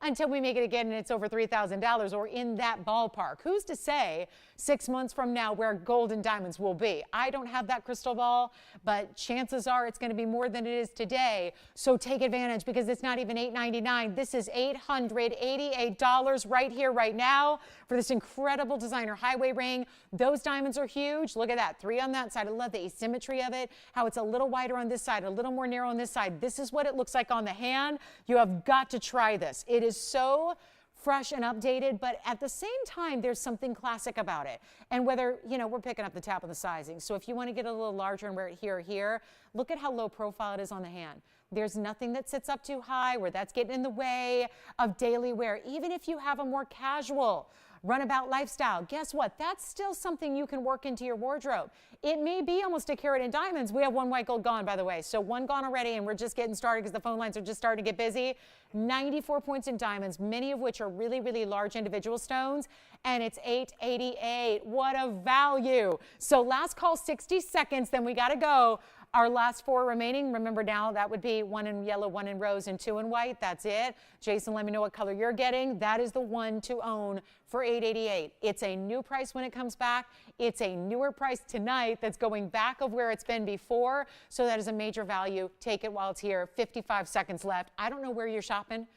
until we make it again and it's over $3,000 or in that ballpark. Who's to say 6 months from now where gold and diamonds will be? I don't have that crystal ball, but chances are it's going to be more than it is today. So take advantage because it's not even $899. This is $888 right here, right now for this incredible designer highway ring. Those diamonds are huge. Look at that. 3 on that side. I love the asymmetry of it, how it's a little wider on this side, a little more narrow on this side. This is what it looks like on the hand. You have got to try this. It is so fresh and updated, but at the same time, there's something classic about it. And whether, we're picking up the tab of the sizing. So if you want to get a little larger and wear it here or here, look at how low profile it is on the hand. There's nothing that sits up too high where that's getting in the way of daily wear. Even if you have a more casual runabout lifestyle, guess what? That's still something you can work into your wardrobe. It may be almost a carat in diamonds. We have 1 white gold gone, by the way. So 1 gone already, and we're just getting started because the phone lines are just starting to get busy. 94 points in diamonds, many of which are really, really large individual stones, and it's $888. What a value. So last call, 60 seconds, then we got to go. Our last 4 remaining, remember now, that would be 1 in yellow, 1 in rose, and 2 in white. That's it. Jason, let me know what color you're getting. That is the one to own for $888. It's a new price when it comes back. It's a newer price tonight that's going back of where it's been before. So that is a major value. Take it while it's here. 55 seconds left. I don't know where you're shopping,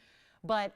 but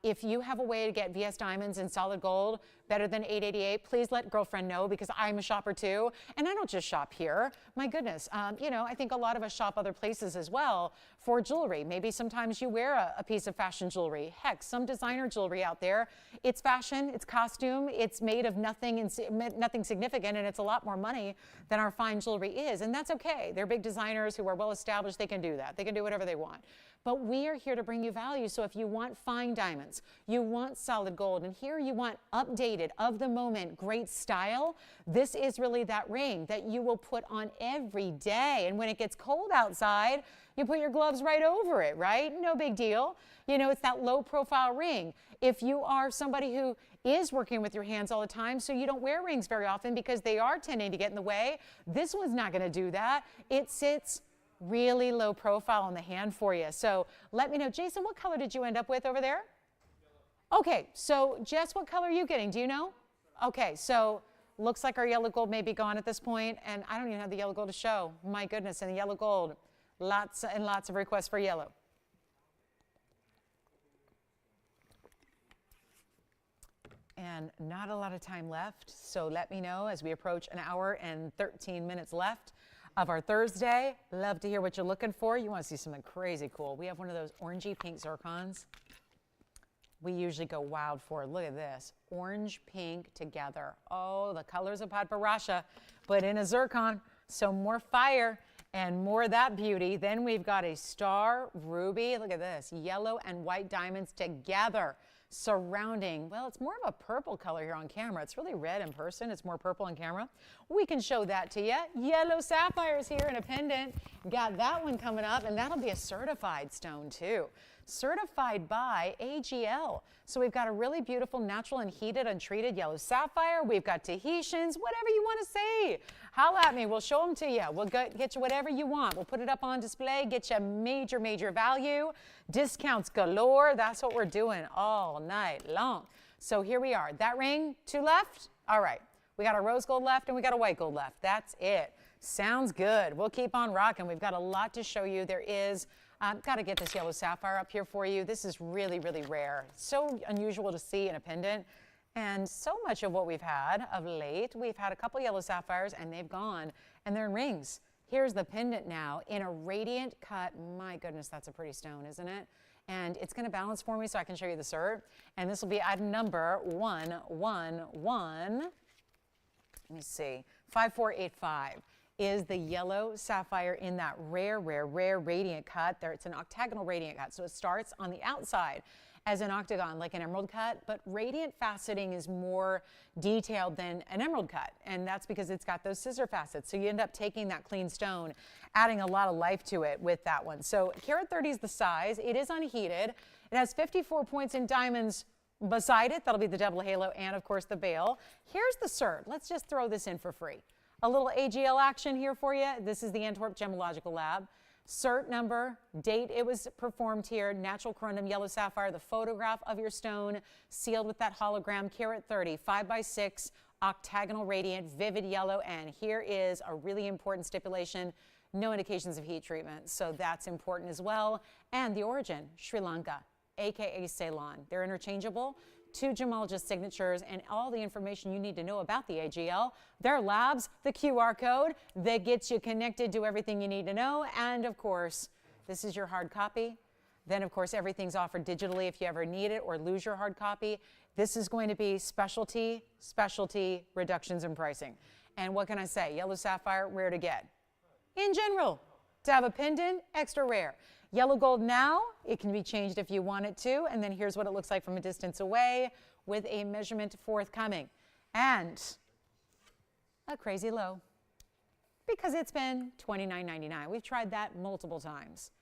if you have a way to get VS Diamonds and solid gold better than $888, please let girlfriend know because I'm a shopper too. And I don't just shop here. My goodness. I think a lot of us shop other places as well for jewelry. Maybe sometimes you wear a piece of fashion jewelry. Heck, some designer jewelry out there. It's fashion, it's costume, it's made of nothing significant, and it's a lot more money than our fine jewelry is. And that's okay. They're big designers who are well established. They can do that. They can do whatever they want. But we are here to bring you value. So if you want fine diamonds, you want solid gold, and here you want updated, of the moment, great style, this is really that ring that you will put on every day. And when it gets cold outside, you put your gloves right over it, right? No big deal. It's that low profile ring. If you are somebody who is working with your hands all the time, so you don't wear rings very often because they are tending to get in the way, this one's not going to do that. It sits really low profile on the hand for you. So let me know. Jason, what color did you end up with over there? Yellow. Okay, so Jess, what color are you getting? Do you know? Okay, so looks like our yellow gold may be gone at this point, and I don't even have the yellow gold to show. My goodness, and the yellow gold. Lots and lots of requests for yellow. And not a lot of time left, so let me know as we approach an hour and 13 minutes left of our Thursday. Love to hear what you're looking for. You want to see something crazy cool. We have one of those orangey pink zircons. We usually go wild for. Look at this. Orange, pink together. Oh, the colors of Padparasha, but in a zircon. So more fire and more of that beauty. Then we've got a star ruby. Look at this. Yellow and white diamonds together. Surrounding, well, it's more of a purple color here on camera. It's really red in person. It's more purple on camera. We can show that to you. Yellow sapphires here in a pendant. Got that one coming up, and that'll be a certified stone too. Certified by AGL. So we've got a really beautiful natural and heated untreated yellow sapphire. We've got Tahitians, whatever you want to say. Holla at me. We'll show them to you. We'll get you whatever you want. We'll put it up on display, get you major, major value. Discounts galore. That's what we're doing all night long. So here we are. That ring, 2 left. All right. We got a rose gold left and we got a white gold left. That's it. Sounds good. We'll keep on rocking. We've got a lot to show you. There is, I've got to get this yellow sapphire up here for you. This is really, really rare. So unusual to see in a pendant. And so much of what we've had of late, we've had a couple yellow sapphires and they've gone and they're in rings. Here's the pendant now in a radiant cut. My goodness, that's a pretty stone, isn't it? And it's going to balance for me so I can show you the cert. And this will be item number 111. Let me see, 5485 is the yellow sapphire in that rare radiant cut. There, it's an octagonal radiant cut. So it starts on the outside as an octagon, like an emerald cut, but radiant faceting is more detailed than an emerald cut, and that's because it's got those scissor facets. So you end up taking that clean stone, adding a lot of life to it with that one. So carat 30 is the size. It is unheated. It has 54 points in diamonds beside it. That'll be the double halo and, of course, the bail. Here's the cert. Let's just throw this in for free. A little AGL action here for you. This is the Antwerp Gemological Lab. Cert number, date it was performed here, natural corundum yellow sapphire, the photograph of your stone sealed with that hologram, carat 30, 5x6, octagonal radiant, vivid yellow, and here is a really important stipulation, no indications of heat treatment, so that's important as well. And the origin, Sri Lanka, aka Ceylon. They're interchangeable. 2 gemologist signatures and all the information you need to know about the AGL. Their labs, the QR code that gets you connected to everything you need to know. And of course, this is your hard copy. Then of course, everything's offered digitally if you ever need it or lose your hard copy. This is going to be specialty reductions in pricing. And what can I say? Yellow sapphire, rare to get. In general, to have a pendant, extra rare. Yellow gold now, it can be changed if you want it to, and then here's what it looks like from a distance away with a measurement forthcoming. And a crazy low, because it's been $29.99. We've tried that multiple times.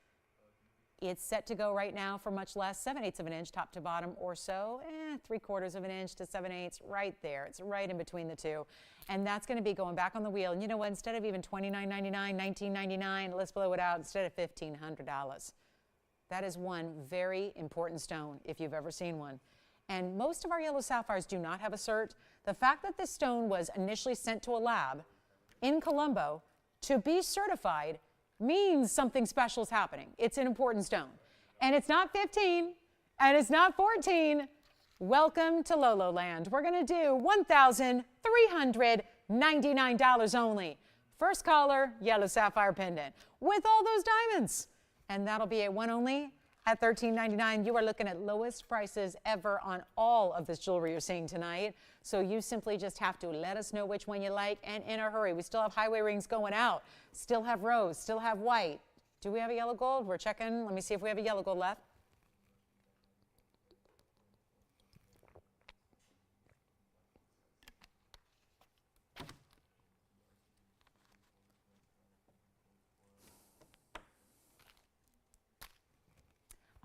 It's set to go right now for much less, 7/8 of an inch top to bottom or so, 3/4 of an inch to 7/8, right there. It's right in between the two. And that's going to be going back on the wheel. And you know what? Instead of even $29.99, $19.99, let's blow it out instead of $1,500. That is one very important stone if you've ever seen one. And most of our yellow sapphires do not have a cert. The fact that this stone was initially sent to a lab in Colombo to be certified means something special is happening. It's an important stone. And it's not 15, and it's not 14. Welcome to Lolo Land. We're going to do $1,399 only. First caller, yellow sapphire pendant with all those diamonds. And that'll be a one only at $13.99. You are looking at lowest prices ever on all of this jewelry you're seeing tonight. So you simply just have to let us know which one you like, and in a hurry. We still have highway rings going out, still have rose, still have white. Do we have a yellow gold? We're checking. Let me see if we have a yellow gold left.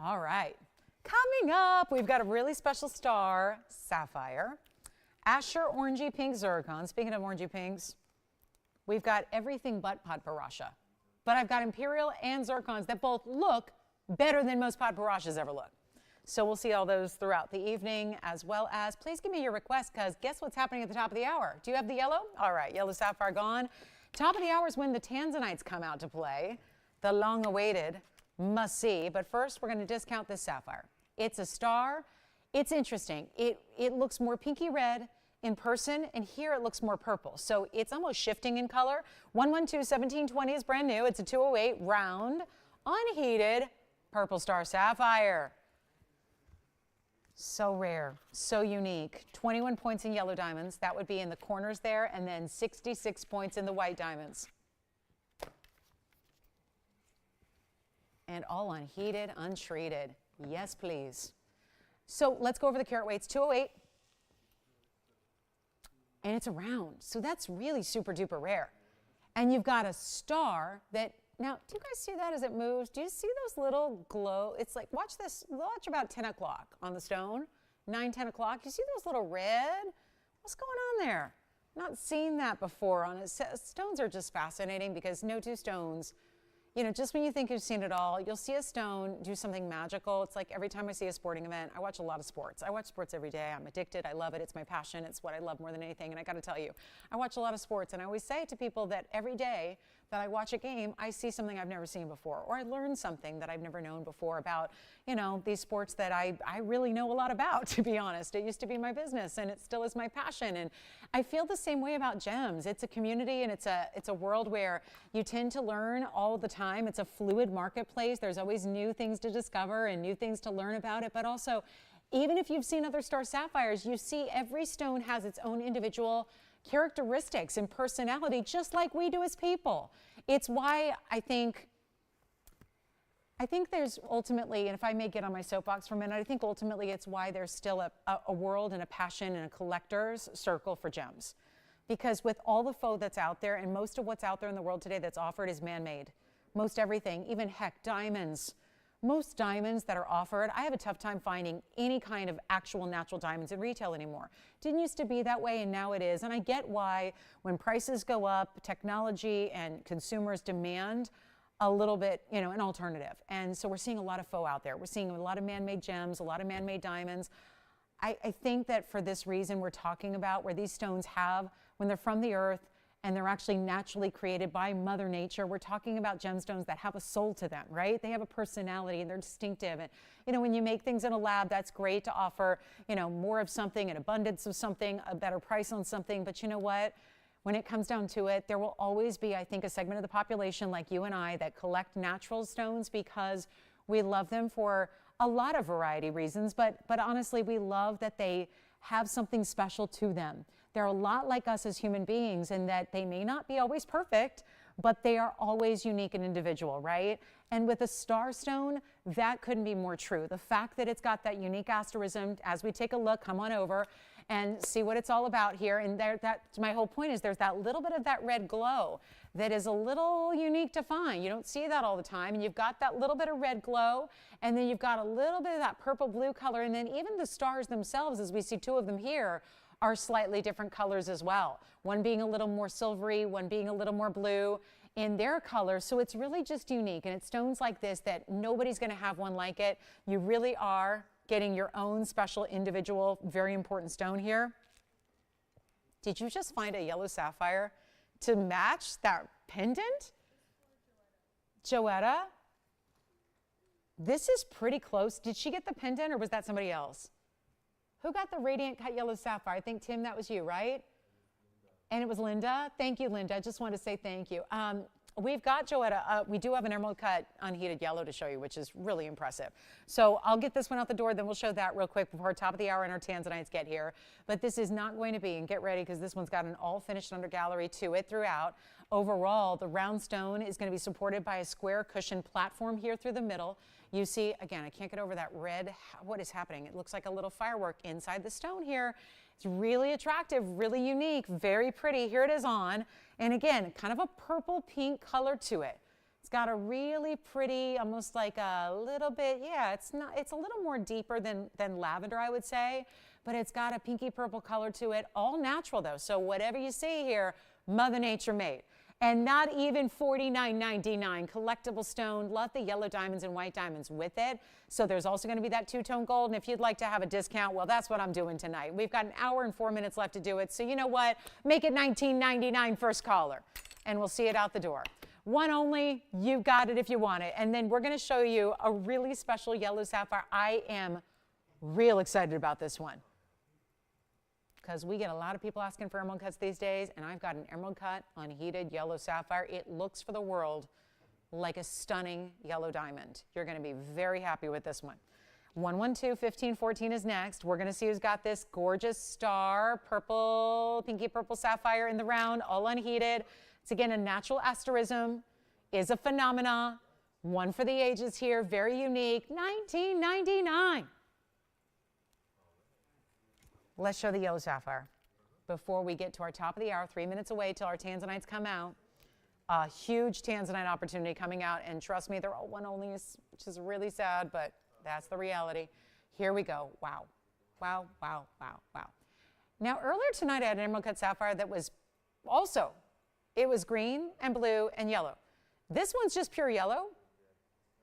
All right, coming up, we've got a really special star sapphire, Asher orangey pink zircon. Speaking of orangey pinks, we've got everything but Padparasha. But I've got imperial and zircons that both look better than most Padparashas ever look. So we'll see all those throughout the evening, as well as please give me your request, because guess what's happening at the top of the hour? Do you have the yellow? All right, yellow sapphire gone. Top of the hour is when the tanzanites come out to play, the long-awaited must see. But first, we're going to discount this sapphire. It's a star. It's interesting. It looks more pinky red in person, and here it looks more purple. So it's almost shifting in color. 112-1720 is brand new. It's a 208 round, unheated purple star sapphire. So rare, so unique. 21 points in yellow diamonds. That would be in the corners there, and then 66 points in the white diamonds. And all unheated, untreated. Yes, please. So let's go over the carat weights. 208. And it's a round. So that's really super duper rare. And you've got a star that, now, do you guys see that as it moves? Do you see those little glow? It's like, watch this, watch about 10 o'clock on the stone. 9, 10 o'clock. You see those little red? What's going on there? Not seen that before on it. Stones are just fascinating because no two stones You know, just when you think you've seen it all, you'll see a stone do something magical. It's like every time I see a sporting event, I watch a lot of sports. I watch sports every day. I'm addicted. I love it. It's my passion. It's what I love more than anything. And I got to tell you, I watch a lot of sports. And I always say to people that every day that I watch a game, I see something I've never seen before, or I learn something that I've never known before about, you know, these sports that I really know a lot about, to be honest. It used to be my business, and it still is my passion. And I feel the same way about gems. It's a community, and it's a world where you tend to learn all the time. It's a fluid marketplace. There's always new things to discover and new things to learn about it. But also, even if you've seen other star sapphires, you see every stone has its own individual characteristics and personality, just like we do as people. It's why I think there's ultimately, and if I may get on my soapbox for a minute, I think ultimately it's why there's still a world and a passion and a collector's circle for gems. Because with all the faux that's out there, and most of what's out there in the world today that's offered is man-made. Most everything, even heck, diamonds. Most diamonds that are offered, I have a tough time finding any kind of actual natural diamonds in retail anymore. Didn't used to be that way, and now it is. And I get why when prices go up, technology and consumers demand a little bit, you know, an alternative. And so we're seeing a lot of faux out there. We're seeing a lot of man-made gems, a lot of man-made diamonds. I think that for this reason we're talking about where these stones have, when they're from the earth, and they're actually naturally created by Mother Nature. We're talking about gemstones that have a soul to them, right? They have a personality and they're distinctive. And, you know, when you make things in a lab, that's great to offer, you know, more of something, an abundance of something, a better price on something. But you know what? When it comes down to it, there will always be, I think, a segment of the population like you and I that collect natural stones because we love them for a lot of variety reasons. But honestly, we love that they have something special to them. They're a lot like us as human beings in that they may not be always perfect, but they are always unique and individual, right? And with a star stone, that couldn't be more true. The fact that it's got that unique asterism, as we take a look, come on over and see what it's all about here. And that's my whole point is there's that little bit of that red glow that is a little unique to find. You don't see that all the time. And you've got that little bit of red glow, and then you've got a little bit of that purple blue color. And then even the stars themselves, as we see two of them here, are slightly different colors as well. One being a little more silvery, one being a little more blue in their color. So it's really just unique. And it's stones like this that nobody's going to have one like it. You really are getting your own special, individual, very important stone here. Did you just find a yellow sapphire to match that pendant? Joetta? This is pretty close. Did she get the pendant or was that somebody else? Who got the radiant cut yellow sapphire? I think, Tim, that was you, right? And it was Linda. Thank you, Linda. I just wanted to say thank you. We've got, Joetta, we do have an emerald cut unheated yellow to show you, which is really impressive. So I'll get this one out the door, then we'll show that real quick before top of the hour and our Tanzanites get here. But this is not going to be, and get ready because this one's got an all finished under gallery to it throughout. Overall, the round stone is going to be supported by a square cushion platform here through the middle. You see, again, I can't get over that red. What is happening? It looks like a little firework inside the stone here. It's really attractive, really unique, very pretty. Here it is on. And again, kind of a purple pink color to it. It's got a really pretty, almost like a little bit, yeah, it's a little more deeper than lavender, I would say. But it's got a pinky purple color to it, all natural though. So whatever you see here, Mother Nature made. And not even $49.99 collectible stone. Love the yellow diamonds and white diamonds with it. So there's also going to be that two-tone gold. And if you'd like to have a discount, well, that's what I'm doing tonight. We've got an hour and 4 minutes left to do it. So you know what? Make it $19.99 first caller. And we'll see it out the door. One only, you've got it if you want it. And then we're going to show you a really special yellow sapphire. I am real excited about this one, because we get a lot of people asking for emerald cuts these days, and I've got an emerald cut unheated yellow sapphire. It looks for the world like a stunning yellow diamond. You're going to be very happy with this one. 112-1514 is next. We're going to see who's got this gorgeous star purple, pinky purple sapphire in the round, all unheated. It's again a natural asterism, is a phenomena. One for the ages here, very unique, $19.99. Let's show the yellow sapphire before we get to our top of the hour, 3 minutes away till our Tanzanites come out. A huge Tanzanite opportunity coming out, and trust me, they're all one-onlys, which is really sad, but that's the reality. Here we go. Wow. Wow, wow, wow, wow. Now, earlier tonight, I had an emerald cut sapphire that was also, it was green and blue and yellow. This one's just pure yellow.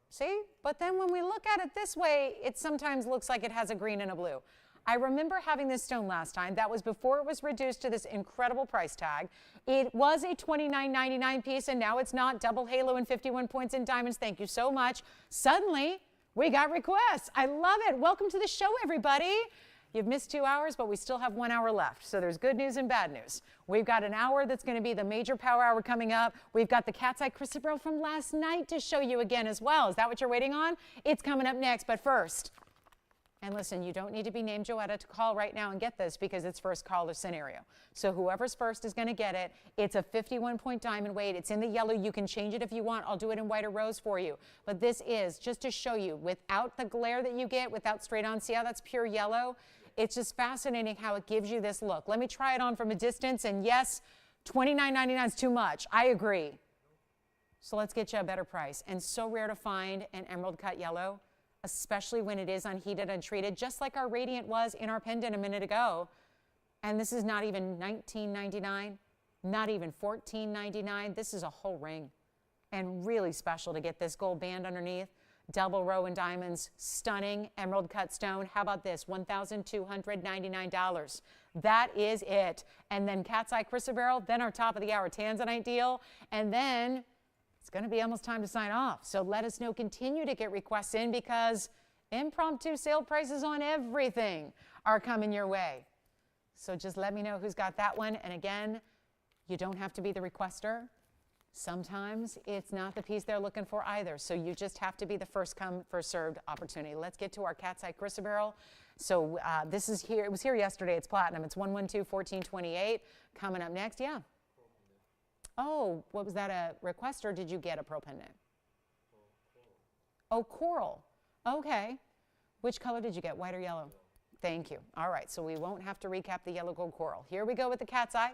See? But then when we look at it this way, it sometimes looks like it has a green and a blue. I remember having this stone last time. That was before it was reduced to this incredible price tag. It was a $29.99 piece, and now it's not. Double halo and 51 points in diamonds. Thank you so much. Suddenly, we got requests. I love it. Welcome to the show, everybody. You've missed 2 hours, but we still have 1 hour left. So there's good news and bad news. We've got an hour that's going to be the major power hour coming up. We've got the cat's eye chrysoberyl from last night to show you again as well. Is that what you're waiting on? It's coming up next, but first. And listen, you don't need to be named Joetta to call right now and get this because it's first caller scenario. So whoever's first is going to get it. It's a 51-point diamond weight. It's in the yellow. You can change it if you want. I'll do it in white or rose for you. But this is just to show you without the glare that you get, without straight on. See how that's pure yellow? It's just fascinating how it gives you this look. Let me try it on from a distance. And yes, $29.99 is too much. I agree. So let's get you a better price. And so rare to find an emerald cut yellow, especially when it is unheated, untreated, just like our radiant was in our pendant a minute ago. And this is not even $19.99, not even $14.99. This is a whole ring. And really special to get this gold band underneath. Double row in diamonds, stunning emerald cut stone. How about this? $1,299. That is it. And then cat's eye chrysoberyl, then our top of the hour tanzanite deal, and then it's going to be almost time to sign off. So let us know. Continue to get requests in because impromptu sale prices on everything are coming your way. So just let me know who's got that one. And again, you don't have to be the requester. Sometimes it's not the piece they're looking for either. So you just have to be the first come, first served opportunity. Let's get to our cat's eye chrysoberyl. So this is here. It was here yesterday. It's platinum. It's 112-1428. Coming up next. Yeah. Oh, what was that, a request, or did you get a pro pendant? Oh, coral. Okay. Which color did you get, white or yellow? Thank you. All right, so we won't have to recap the yellow gold coral. Here we go with the cat's eye.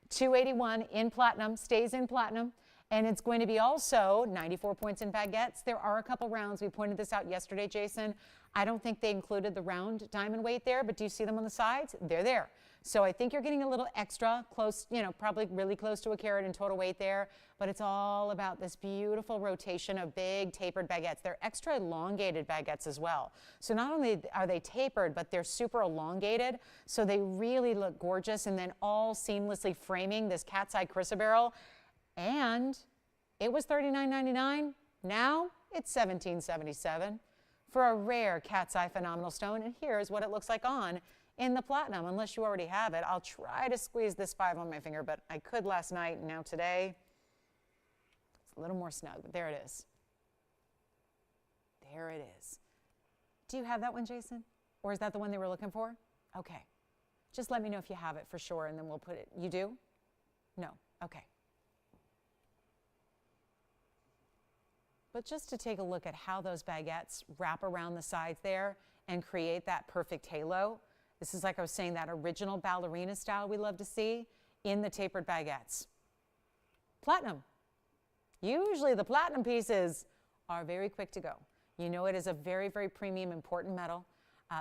281 in platinum, stays in platinum. And it's going to be also 94 points in baguettes. There are a couple rounds. We pointed this out yesterday, Jason. I don't think they included the round diamond weight there, but do you see them on the sides? They're there. So I think you're getting a little extra close, you know, probably really close to a carat in total weight there, but it's all about this beautiful rotation of big tapered baguettes. They're extra elongated baguettes as well. So not only are they tapered, but they're super elongated, so they really look gorgeous, and then all seamlessly framing this cat's eye chrysoberyl. And it was $39.99. Now it's $17.77 for a rare cat's eye phenomenal stone. And here's what it looks like on in the platinum. Unless you already have it, I'll try to squeeze this 5 on my finger, but I could last night, and now today it's a little more snug. But there it is. There it is. Do you have that one, Jason? Or is that the one they were looking for? Okay. Just let me know if you have it for sure, and then we'll put it. You do? No. Okay. But just to take a look at how those baguettes wrap around the sides there and create that perfect halo. This is, like I was saying, that original ballerina style we love to see in the tapered baguettes. Platinum. Usually the platinum pieces are very quick to go. You know it is a very, very premium, important metal,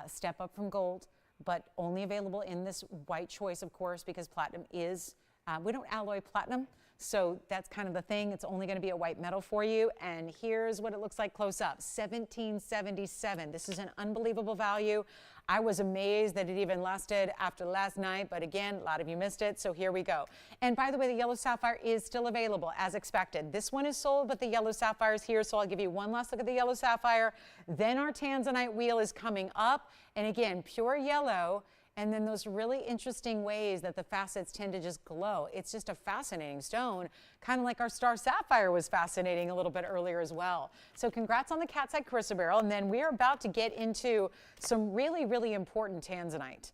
step up from gold, but only available in this white choice, of course, because platinum is, we don't alloy platinum. So that's kind of the thing. It's only going to be a white metal for you. And here's what it looks like close up. $17.77. This is an unbelievable value. I was amazed that it even lasted after last night. But again, a lot of you missed it. So here we go. And by the way, the yellow sapphire is still available as expected. This one is sold, but the yellow sapphire is here. So I'll give you one last look at the yellow sapphire. Then our tanzanite wheel is coming up. And again, pure yellow. And then those really interesting ways that the facets tend to just glow. It's just a fascinating stone, kind of like our star sapphire was fascinating a little bit earlier as well. So congrats on the cat's eye chrysoberyl. And then we are about to get into some really, really important tanzanite.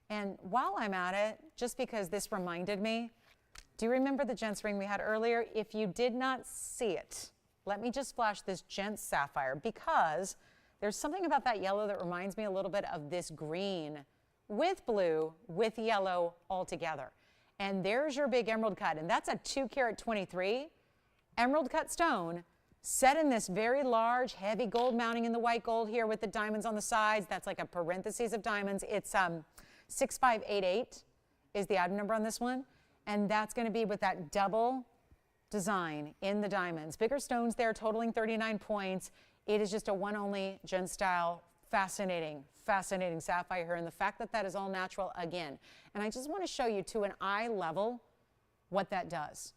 And while I'm at it, just because this reminded me, do you remember the gents ring we had earlier? If you did not see it, let me just flash this gents sapphire, because there's something about that yellow that reminds me a little bit of this green with blue, with yellow all together. And there's your big emerald cut, and that's a 2 carat 23 emerald cut stone set in this very large, heavy gold mounting in the white gold here with the diamonds on the sides. That's like a parentheses of diamonds. It's 6588 is the item number on this one, and that's going to be with that double design in the diamonds. Bigger stones there totaling 39 points. It is just a one only gem style. Fascinating, fascinating sapphire here. And the fact that that is all natural again. And I just want to show you to an eye level what that does.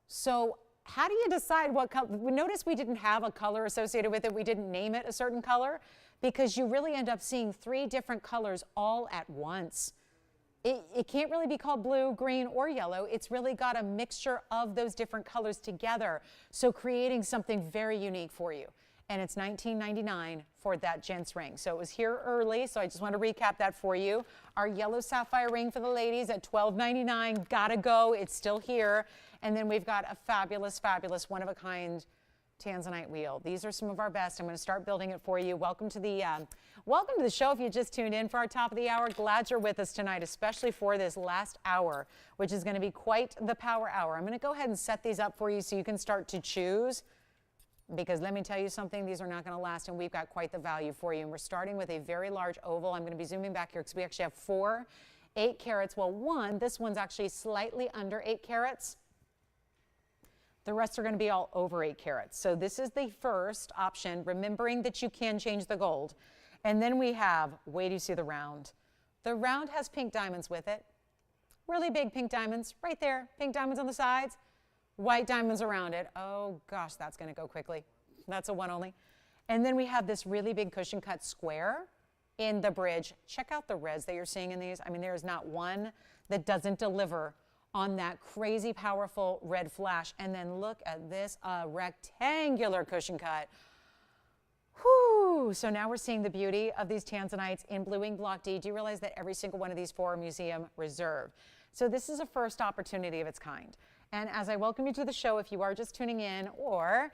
So how do you decide what color? Notice we didn't have a color associated with it. We didn't name it a certain color because you really end up seeing 3 different colors all at once. It can't really be called blue, green, or yellow. It's really got a mixture of those different colors together. So creating something very unique for you. And it's $19.99 for that gents ring. So it was here early, so I just want to recap that for you. Our yellow sapphire ring for the ladies at $12.99. Gotta go, it's still here. And then we've got a fabulous, fabulous, one-of-a-kind tanzanite wheel. These are some of our best. I'm going to start building it for you. Welcome to the show. If you just tuned in for our top of the hour, glad you're with us tonight, especially for this last hour, which is going to be quite the power hour. I'm going to go ahead and set these up for you so you can start to choose. Because let me tell you something, these are not going to last, and we've got quite the value for you. And we're starting with a very large oval. I'm going to be zooming back here because we actually have 4 8 carats. Well, this one's actually slightly under 8 carats. The rest are going to be all over 8 carats. So this is the first option, remembering that you can change the gold. And then we have, wait till you see the round. The round has pink diamonds with it. Really big pink diamonds right there. Pink diamonds on the sides. White diamonds around it. Oh gosh, that's going to go quickly. That's a one only. And then we have this really big cushion cut square in the bridge. Check out the reds that you're seeing in these. I mean, there is not one that doesn't deliver on that crazy powerful red flash. And then look at this rectangular cushion cut. Whew. So now we're seeing the beauty of these tanzanites in Blue Wing Block D. Do you realize that every single one of these 4 are museum reserved? So this is a first opportunity of its kind. And as I welcome you to the show, if you are just tuning in, or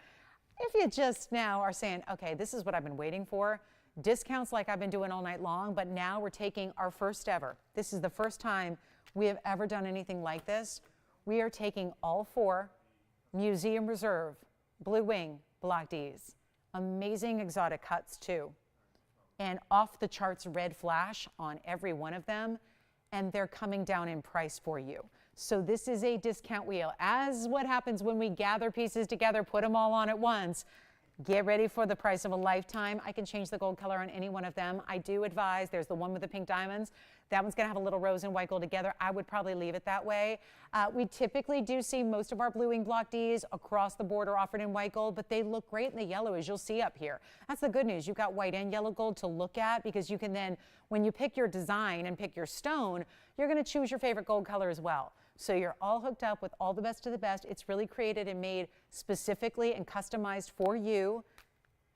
if you just now are saying, okay, this is what I've been waiting for, discounts like I've been doing all night long, but now we're taking our first ever. This is the first time we have ever done anything like this. We are taking all 4 museum reserve Blue Wing Block Ds. Amazing exotic cuts too. And off the charts red flash on every one of them. And they're coming down in price for you. So this is a discount wheel. As what happens when we gather pieces together, put them all on at once, get ready for the price of a lifetime. I can change the gold color on any one of them. I do advise, there's the one with the pink diamonds. That one's going to have a little rose and white gold together. I would probably leave it that way. We typically do see most of our Blue Wing Block Ds across the board are offered in white gold, but they look great in the yellow, as you'll see up here. That's the good news. You've got white and yellow gold to look at, because you can then, when you pick your design and pick your stone, you're going to choose your favorite gold color as well. So you're all hooked up with all the best of the best. It's really created and made specifically and customized for you.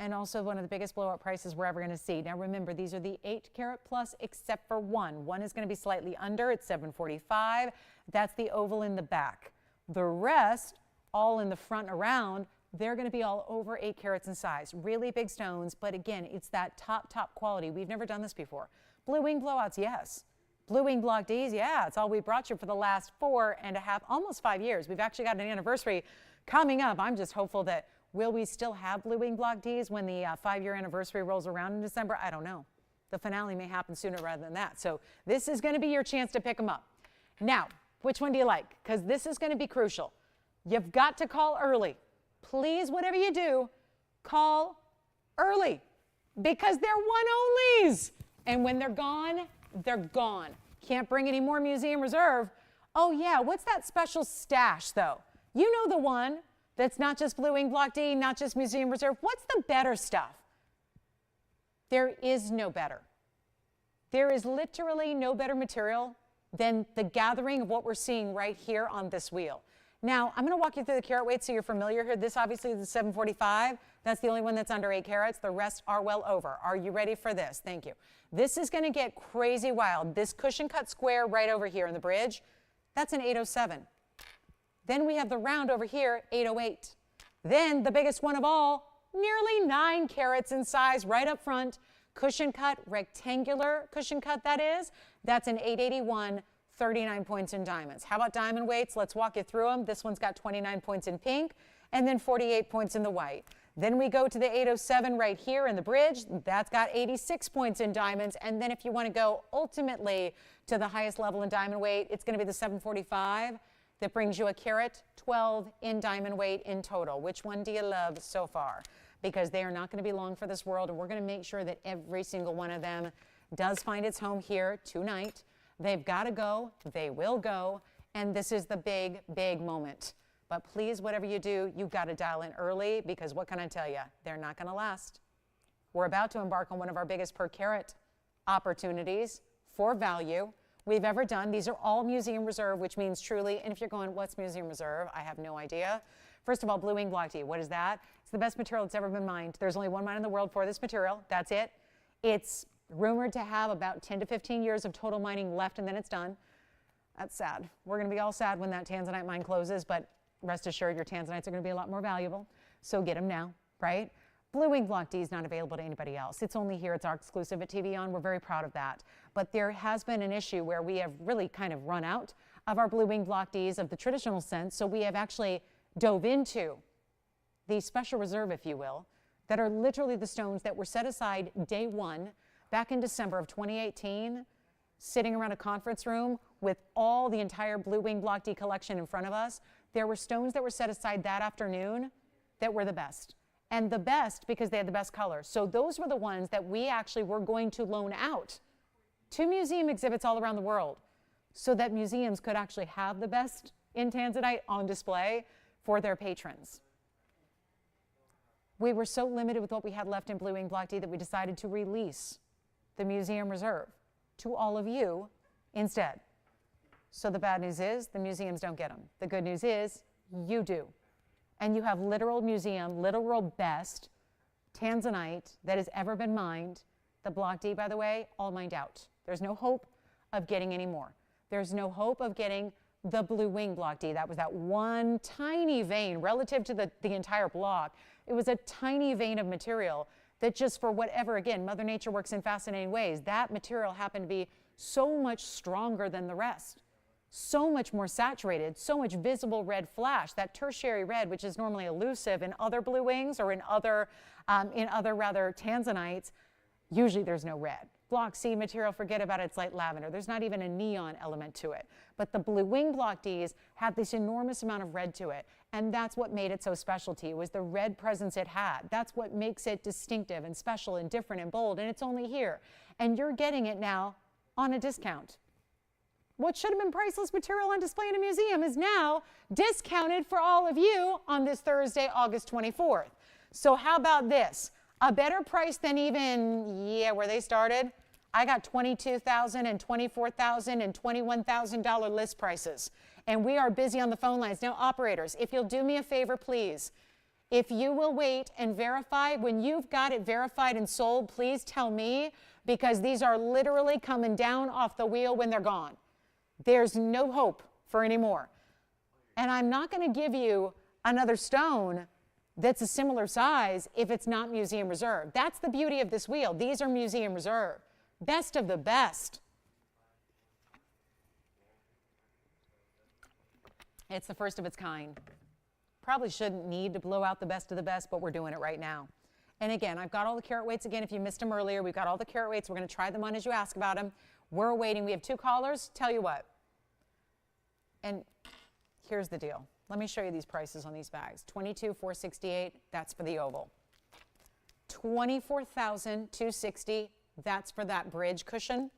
And also one of the biggest blowout prices we're ever going to see. Now remember, these are the 8 carat plus except for one. One is going to be slightly under. It's $745. That's the oval in the back. The rest, all in the front around, they're going to be all over 8 carats in size. Really big stones, but again, it's that top quality. We've never done this before. Blue Wing blowouts, yes. Blue Wing Block Ds, yeah, it's all we brought you for the last 4.5, almost 5 years. We've actually got an anniversary coming up. I'm just hopeful that will we still have Blue Wing Block Ds when the 5-year anniversary rolls around in December? I don't know. The finale may happen sooner rather than that. So this is going to be your chance to pick them up. Now, which one do you like? Because this is going to be crucial. You've got to call early. Please, whatever you do, call early, because they're one-onlys. And when they're gone, they're gone. Can't bring any more museum reserve. Oh yeah, what's that special stash though? You know the one that's not just Blue Wing Block D, not just museum reserve. What's the better stuff? There is no better. There is literally no better material than the gathering of what we're seeing right here on this wheel. Now, I'm going to walk you through the carat weight so you're familiar here. This obviously is the 745. That's the only one that's under 8 carats. The rest are well over. Are you ready for this? Thank you. This is going to get crazy wild. This cushion cut square right over here in the bridge, that's an 807. Then we have the round over here, 808. Then the biggest one of all, nearly 9 carats in size right up front. Cushion cut, rectangular cushion cut that is. That's an 881. 39 points in diamonds. How about diamond weights? Let's walk you through them. This one's got 29 points in pink and then 48 points in the white. Then we go to the 807 right here in the bridge. That's got 86 points in diamonds. And then if you want to go ultimately to the highest level in diamond weight, it's going to be the 745. that brings you a carat 12 in diamond weight in total. Which one do you love so far? Because they are not going to be long for this world, and we're going to make sure that every single one of them does find its home here tonight. They've got to go. They will go. And this is the big, big moment. But please, whatever you do, you've got to dial in early, because what can I tell you? They're not going to last. We're about to embark on one of our biggest per carat opportunities for value we've ever done. These are all museum reserve, which means truly, and if you're going, what's museum reserve? I have no idea. First of all, blue wing block D, what is that? It's the best material that's ever been mined. There's only one mine in the world for this material. That's it. It's rumored to have about 10 to 15 years of total mining left, and then it's done. That's sad. We're going to be all sad when that tanzanite mine closes, but rest assured your tanzanites are going to be a lot more valuable. So get them now, right? Blue wing block D is not available to anybody else. It's only here. It's our exclusive at TVON. We're very proud of that. But there has been an issue where we have really kind of run out of our blue wing block Ds of the traditional sense. So we have actually dove into the special reserve, if you will, that are literally the stones that were set aside day one back in December of 2018, sitting around a conference room with all the entire blue wing block D collection in front of us. There were stones that were set aside that afternoon that were the best. And the best because they had the best color. So those were the ones that we actually were going to loan out to museum exhibits all around the world so that museums could actually have the best in tanzanite on display for their patrons. We were so limited with what we had left in blue wing block D that we decided to release the museum reserve to all of you instead. So the bad news is the museums don't get them. The good news is you do. And you have literal museum, literal best tanzanite that has ever been mined. The block D, by the way, all mined out. There's no hope of getting any more. There's no hope of getting the blue wing block D. That was that one tiny vein relative to the entire block. It was a tiny vein of material that just for whatever, again, Mother Nature works in fascinating ways. That material happened to be so much stronger than the rest. So much more saturated, so much visible red flash, that tertiary red, which is normally elusive in other blue wings or in other tanzanites. Usually there's no red. Block C material, forget about it, it's light lavender. There's not even a neon element to it. But the blue wing block Ds have this enormous amount of red to it. And that's what made it so specialty, was the red presence it had. That's what makes it distinctive and special and different and bold. And it's only here. And you're getting it now on a discount. What should have been priceless material on display in a museum is now discounted for all of you on this Thursday, August 24th. So how about this? A better price than even, where they started? I got $22,000 and $24,000 and $21,000 list prices. And we are busy on the phone lines. Now, operators, if you'll do me a favor, please. If you will wait and verify, when you've got it verified and sold, please tell me, because these are literally coming down off the wheel when they're gone. There's no hope for any more. And I'm not going to give you another stone that's a similar size if it's not museum reserve. That's the beauty of this wheel. These are museum reserve. Best of the best. It's the first of its kind. Probably shouldn't need to blow out the best of the best, but we're doing it right now. And again, I've got all the carat weights again. If you missed them earlier, we've got all the carat weights. We're going to try them on as you ask about them. We're waiting. We have 2 callers. Tell you what. And here's the deal. Let me show you these prices on these bags. $22,468, that's for the oval. $24,260, that's for that bridge cushion.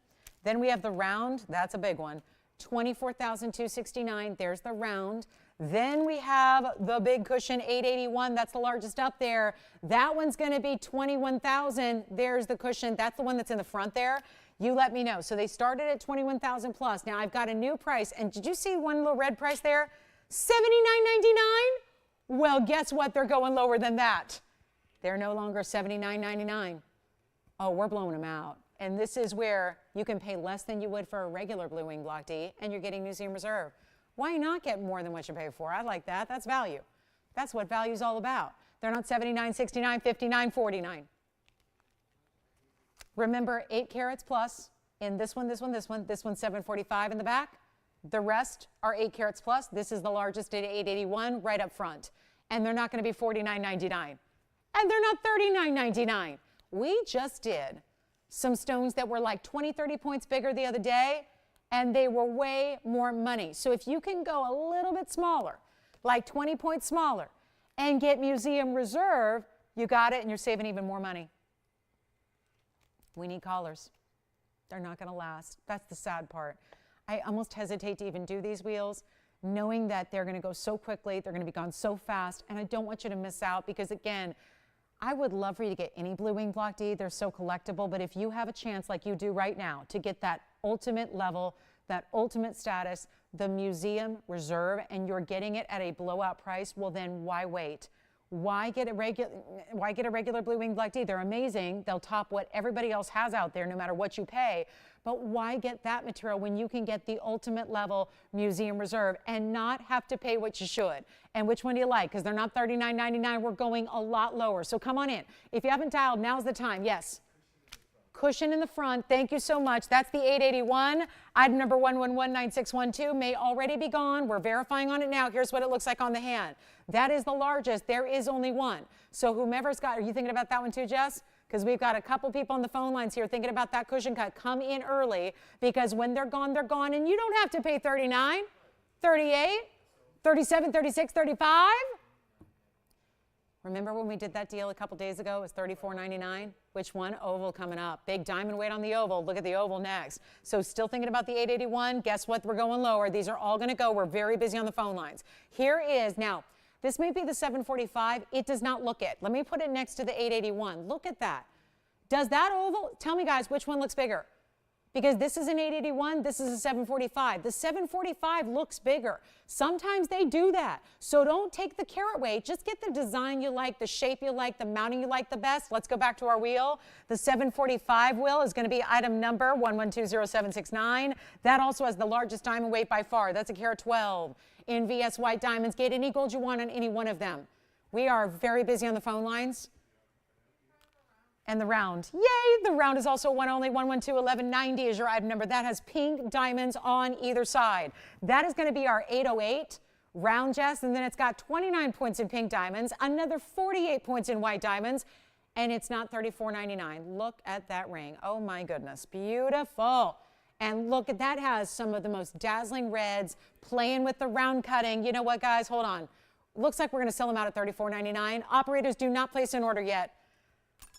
Then we have the round, that's a big one. $24,269, there's the round. Then we have the big cushion, $881, that's the largest up there. That one's going to be $21,000. There's the cushion. That's the one that's in the front there. You let me know. So they started at $21,000 plus. Now I've got a new price. And did you see one little red price there? $79.99? Well, guess what? They're going lower than that. They're no longer $79.99. Oh, we're blowing them out. And this is where you can pay less than you would for a regular blue wing block D, and you're getting museum reserve. Why not get more than what you pay for? I like that. That's value. That's what value is all about. They're not $79.69, $59, $49. Remember, 8 carats plus in this one, this one, this one. This one's $745 in the back. The rest are 8 carats plus. This is the largest at $881 right up front. And they're not going to be $49.99. And they're not $39.99. We just did some stones that were like 20, 30 points bigger the other day, and they were way more money. So if you can go a little bit smaller, like 20 points smaller, and get Museum Reserve, you got it, and you're saving even more money. We need callers. They're not going to last. That's the sad part. I almost hesitate to even do these wheels, knowing that they're going to go so quickly, they're going to be gone so fast, and I don't want you to miss out because, again, I would love for you to get any Blue Wing Block D. They're so collectible, but if you have a chance like you do right now to get that ultimate level, that ultimate status, the Museum Reserve, and you're getting it at a blowout price, well then why wait? Why get a regular Blue Wing Black D? They're amazing. They'll top what everybody else has out there no matter what you pay. But why get that material when you can get the ultimate level Museum Reserve and not have to pay what you should? And which one do you like? Because they're not $39.99. We're going a lot lower. So come on in. If you haven't dialed, now's the time. Yes. Cushion in the front. Thank you so much. That's the 881. Item number 1119612 may already be gone. We're verifying on it now. Here's what it looks like on the hand. That is the largest. There is only one. So whomever's got, are you thinking about that one too, Jess? Because we've got a couple people on the phone lines here thinking about that cushion cut. Come in early because when they're gone, and you don't have to pay $39, $38, $37, $36, $35. Remember when we did that deal a couple days ago? It was $34.99. Which one? Oval coming up. Big diamond weight on the oval. Look at the oval next. So still thinking about the 881. Guess what? We're going lower. These are all going to go. We're very busy on the phone lines. Here is, now, this may be the 745. It does not look it. Let me put it next to the 881. Look at that. Does that oval, tell me guys, which one looks bigger? Because this is an 881, this is a 745. The 745 looks bigger. Sometimes they do that. So don't take the carat weight. Just get the design you like, the shape you like, the mounting you like the best. Let's go back to our wheel. The 745 wheel is going to be item number 1120769. That also has the largest diamond weight by far. That's a carat 12 in VS white diamonds. Get any gold you want on any one of them. We are very busy on the phone lines. And the round, yay, the round is also one only. 1121190 is your item number. That has pink diamonds on either side. That is going to be our 808 round, Jess, and then it's got 29 points in pink diamonds, another 48 points in white diamonds, and it's not $34.99. Look at that ring. Oh my goodness, beautiful. And look, that has some of the most dazzling reds, playing with the round cutting. You know what, guys, hold on. Looks like we're going to sell them out at $34.99. Operators, do not place an order yet.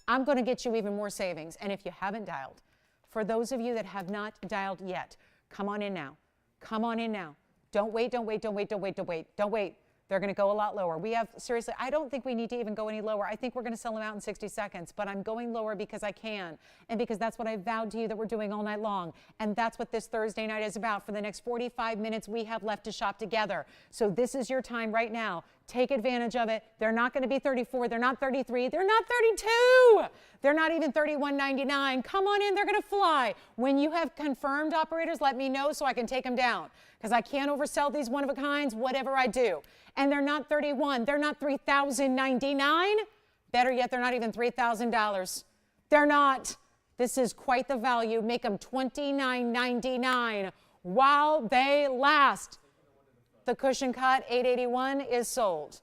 I'm going to get you even more savings. And if you haven't dialed, for those of you that have not dialed yet, come on in now. Come on in now. Don't wait, don't wait, don't wait, don't wait, don't wait, don't wait. They're going to go a lot lower. We have, seriously, I don't think we need to even go any lower. I think we're going to sell them out in 60 seconds, but I'm going lower because I can, and because that's what I vowed to you that we're doing all night long, and that's what this Thursday night is about. For the next 45 minutes we have left to shop together. So this is your time right now. Take advantage of it. They're not going to be 34. They're not 33. They're not 32. They're not even $31.99. Come on in. They're going to fly. When you have confirmed, operators, let me know so I can take them down, because I can't oversell these one-of-a-kinds, whatever I do. And they're not 31. They're not $3,099. Better yet, they're not even $3,000. They're not. This is quite the value. Make them $29.99 while they last. The cushion cut 881 is sold.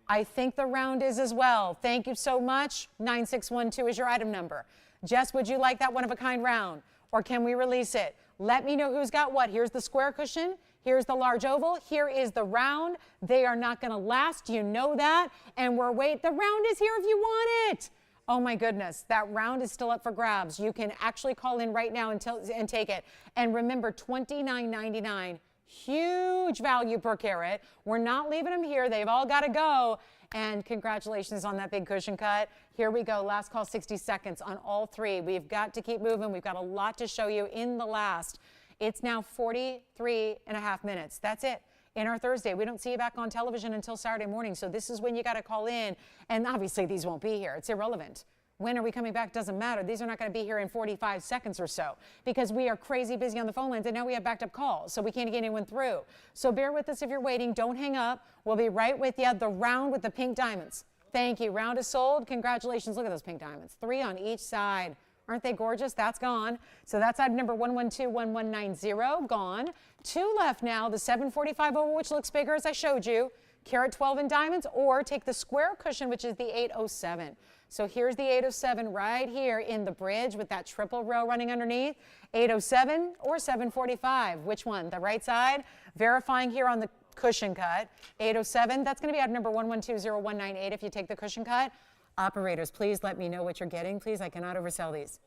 I think the round is as well. Thank you so much. 9612 is your item number. Jess, would you like that one-of-a-kind round? Or can we release it? Let me know who's got what. Here's the square cushion. Here's the large oval. Here is the round. They are not going to last. You know that. And the round is here if you want it. Oh my goodness, that round is still up for grabs. You can actually call in right now and take it. And remember, $29.99. Huge value per carat. We're not leaving them here. They've all got to go. And congratulations on that big cushion cut. Here we go. Last call, 60 seconds on all three. We've got to keep moving. We've got a lot to show you in the last. It's now 43 and a half minutes. That's it. In our Thursday, we don't see you back on television until Saturday morning. So this is when you got to call in. And obviously these won't be here. It's irrelevant. When are we coming back? Doesn't matter. These are not going to be here in 45 seconds or so because we are crazy busy on the phone lines, and now we have backed up calls, so we can't get anyone through. So bear with us if you're waiting. Don't hang up. We'll be right with you. The round with the pink diamonds. Thank you. Round is sold. Congratulations. Look at those pink diamonds. 3 on each side. Aren't they gorgeous? That's gone. So that's item number 1121190. Gone. 2 left now. The 745 oval, which looks bigger as I showed you. carat 12 in diamonds, or take the square cushion, which is the 807. So here's the 807 right here in the bridge with that triple row running underneath. 807 or 745. Which one? The right side. Verifying here on the cushion cut. 807, that's going to be item number 11200198 if you take the cushion cut. Operators, please let me know what you're getting, please. I cannot oversell these.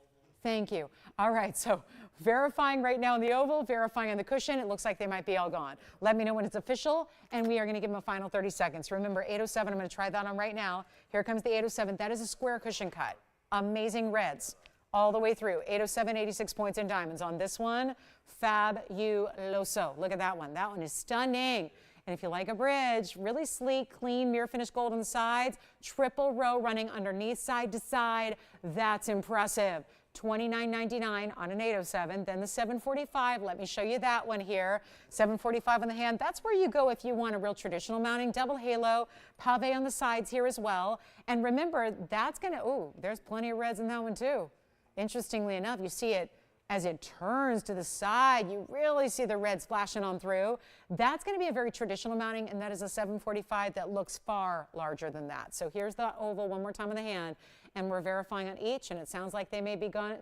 Thank you. All right, so verifying right now in the oval, verifying on the cushion. It looks like they might be all gone. Let me know when it's official, and we are going to give them a final 30 seconds. Remember, 807, I'm going to try that on right now. Here comes the 807. That is a square cushion cut. Amazing reds all the way through. 807, 86 points in diamonds. On this one, fabuloso. Look at that one. That one is stunning. And if you like a bridge, really sleek, clean, mirror finished gold on the sides, triple row running underneath side to side. That's impressive. $29.99 on an 807. Then the 745, let me show you that one here. 745 on the hand. That's where you go if you want a real traditional mounting, double halo, pave on the sides here as well. And remember, that's going to, oh, there's plenty of reds in that one too. Interestingly enough, you see it as it turns to the side, you really see the reds flashing on through. That's going to be a very traditional mounting, and that is a 745 that looks far larger than that. So here's the oval one more time on the hand, and we're verifying on each, and it sounds like they may be done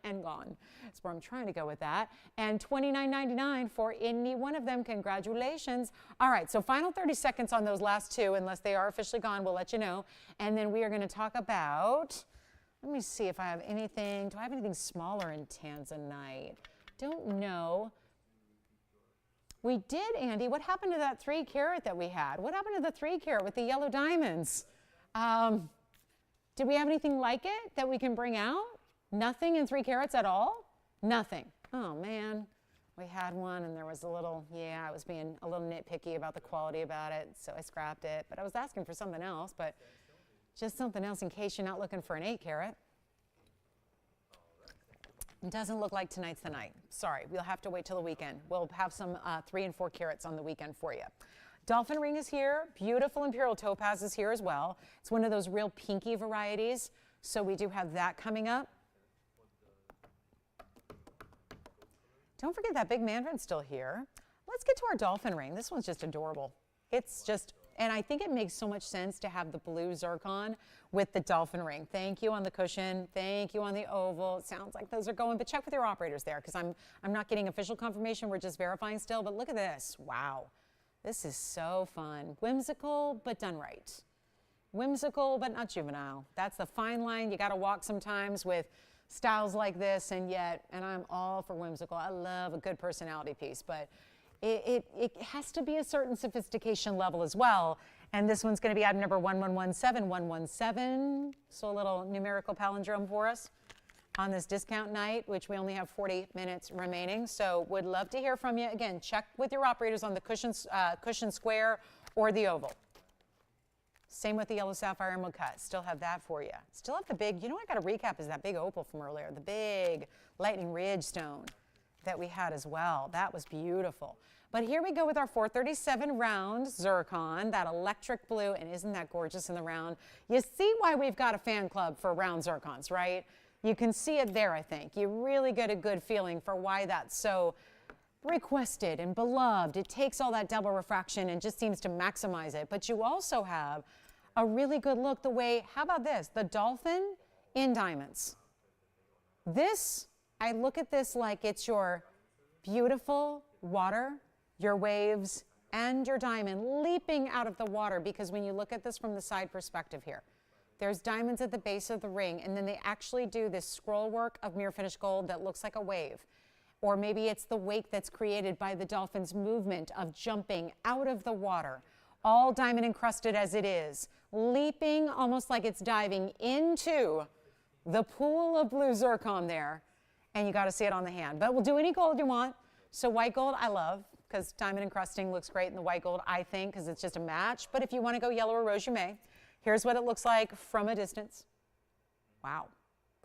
and gone. That's where I'm trying to go with that. And $29.99 for any one of them. Congratulations. All right, so final 30 seconds on those last two, unless they are officially gone, we'll let you know. And then we are going to talk about, let me see if I have anything. Do I have anything smaller in Tanzanite? Don't know. We did, Andy. What happened to that 3 carat that we had? What happened to the 3 carat with the yellow diamonds? Did we have anything like it that we can bring out? Nothing in 3 carats at all? Nothing. Oh, man. We had one, and there was a little, yeah, I was being a little nitpicky about the quality about it, so I scrapped it. But I was asking for something else, but just something else in case you're not looking for an 8 carat. It doesn't look like tonight's the night. Sorry, we'll have to wait till the weekend. We'll have some 3 and 4 carats on the weekend for you. Dolphin ring is here. Beautiful imperial topaz is here as well. It's one of those real pinky varieties, so we do have that coming up. Don't forget that big mandarin's still here. Let's get to our dolphin ring. This one's just adorable. It's just, and I think it makes so much sense to have the blue zircon with the dolphin ring. Thank you on the cushion. Thank you on the oval. It sounds like those are going, but check with your operators there because I'm not getting official confirmation. We're just verifying still, but look at this. Wow. This is so fun. Whimsical, but done right. Whimsical, but not juvenile. That's the fine line you got to walk sometimes with styles like this, and yet, and I'm all for whimsical. I love a good personality piece, but it has to be a certain sophistication level as well. And this one's going to be item number 1117. So a little numerical palindrome for us on this discount night, which we only have 40 minutes remaining. So would love to hear from you. Again, check with your operators on the cushion square or the oval. Same with the yellow sapphire emerald cut. Still have that for you. Still have the big, you know what I got to recap is that big opal from earlier, the big lightning ridge stone that we had as well. That was beautiful. But here we go with our 437 round zircon, that electric blue, and isn't that gorgeous in the round? You see why we've got a fan club for round zircons, right? You can see it there, I think. You really get a good feeling for why that's so requested and beloved. It takes all that double refraction and just seems to maximize it. But you also have a really good look the way, how about this? The dolphin in diamonds. This, I look at this like it's your beautiful water, your waves, and your diamond leaping out of the water, because when you look at this from the side perspective here, there's diamonds at the base of the ring, and then they actually do this scroll work of mirror finished gold that looks like a wave. Or maybe it's the wake that's created by the dolphin's movement of jumping out of the water, all diamond encrusted as it is, leaping almost like it's diving into the pool of blue zircon there. And you got to see it on the hand. But we'll do any gold you want. So white gold I love because diamond encrusting looks great in the white gold, I think, because it's just a match. But if you want to go yellow or rose, you may. Here's what it looks like from a distance. Wow,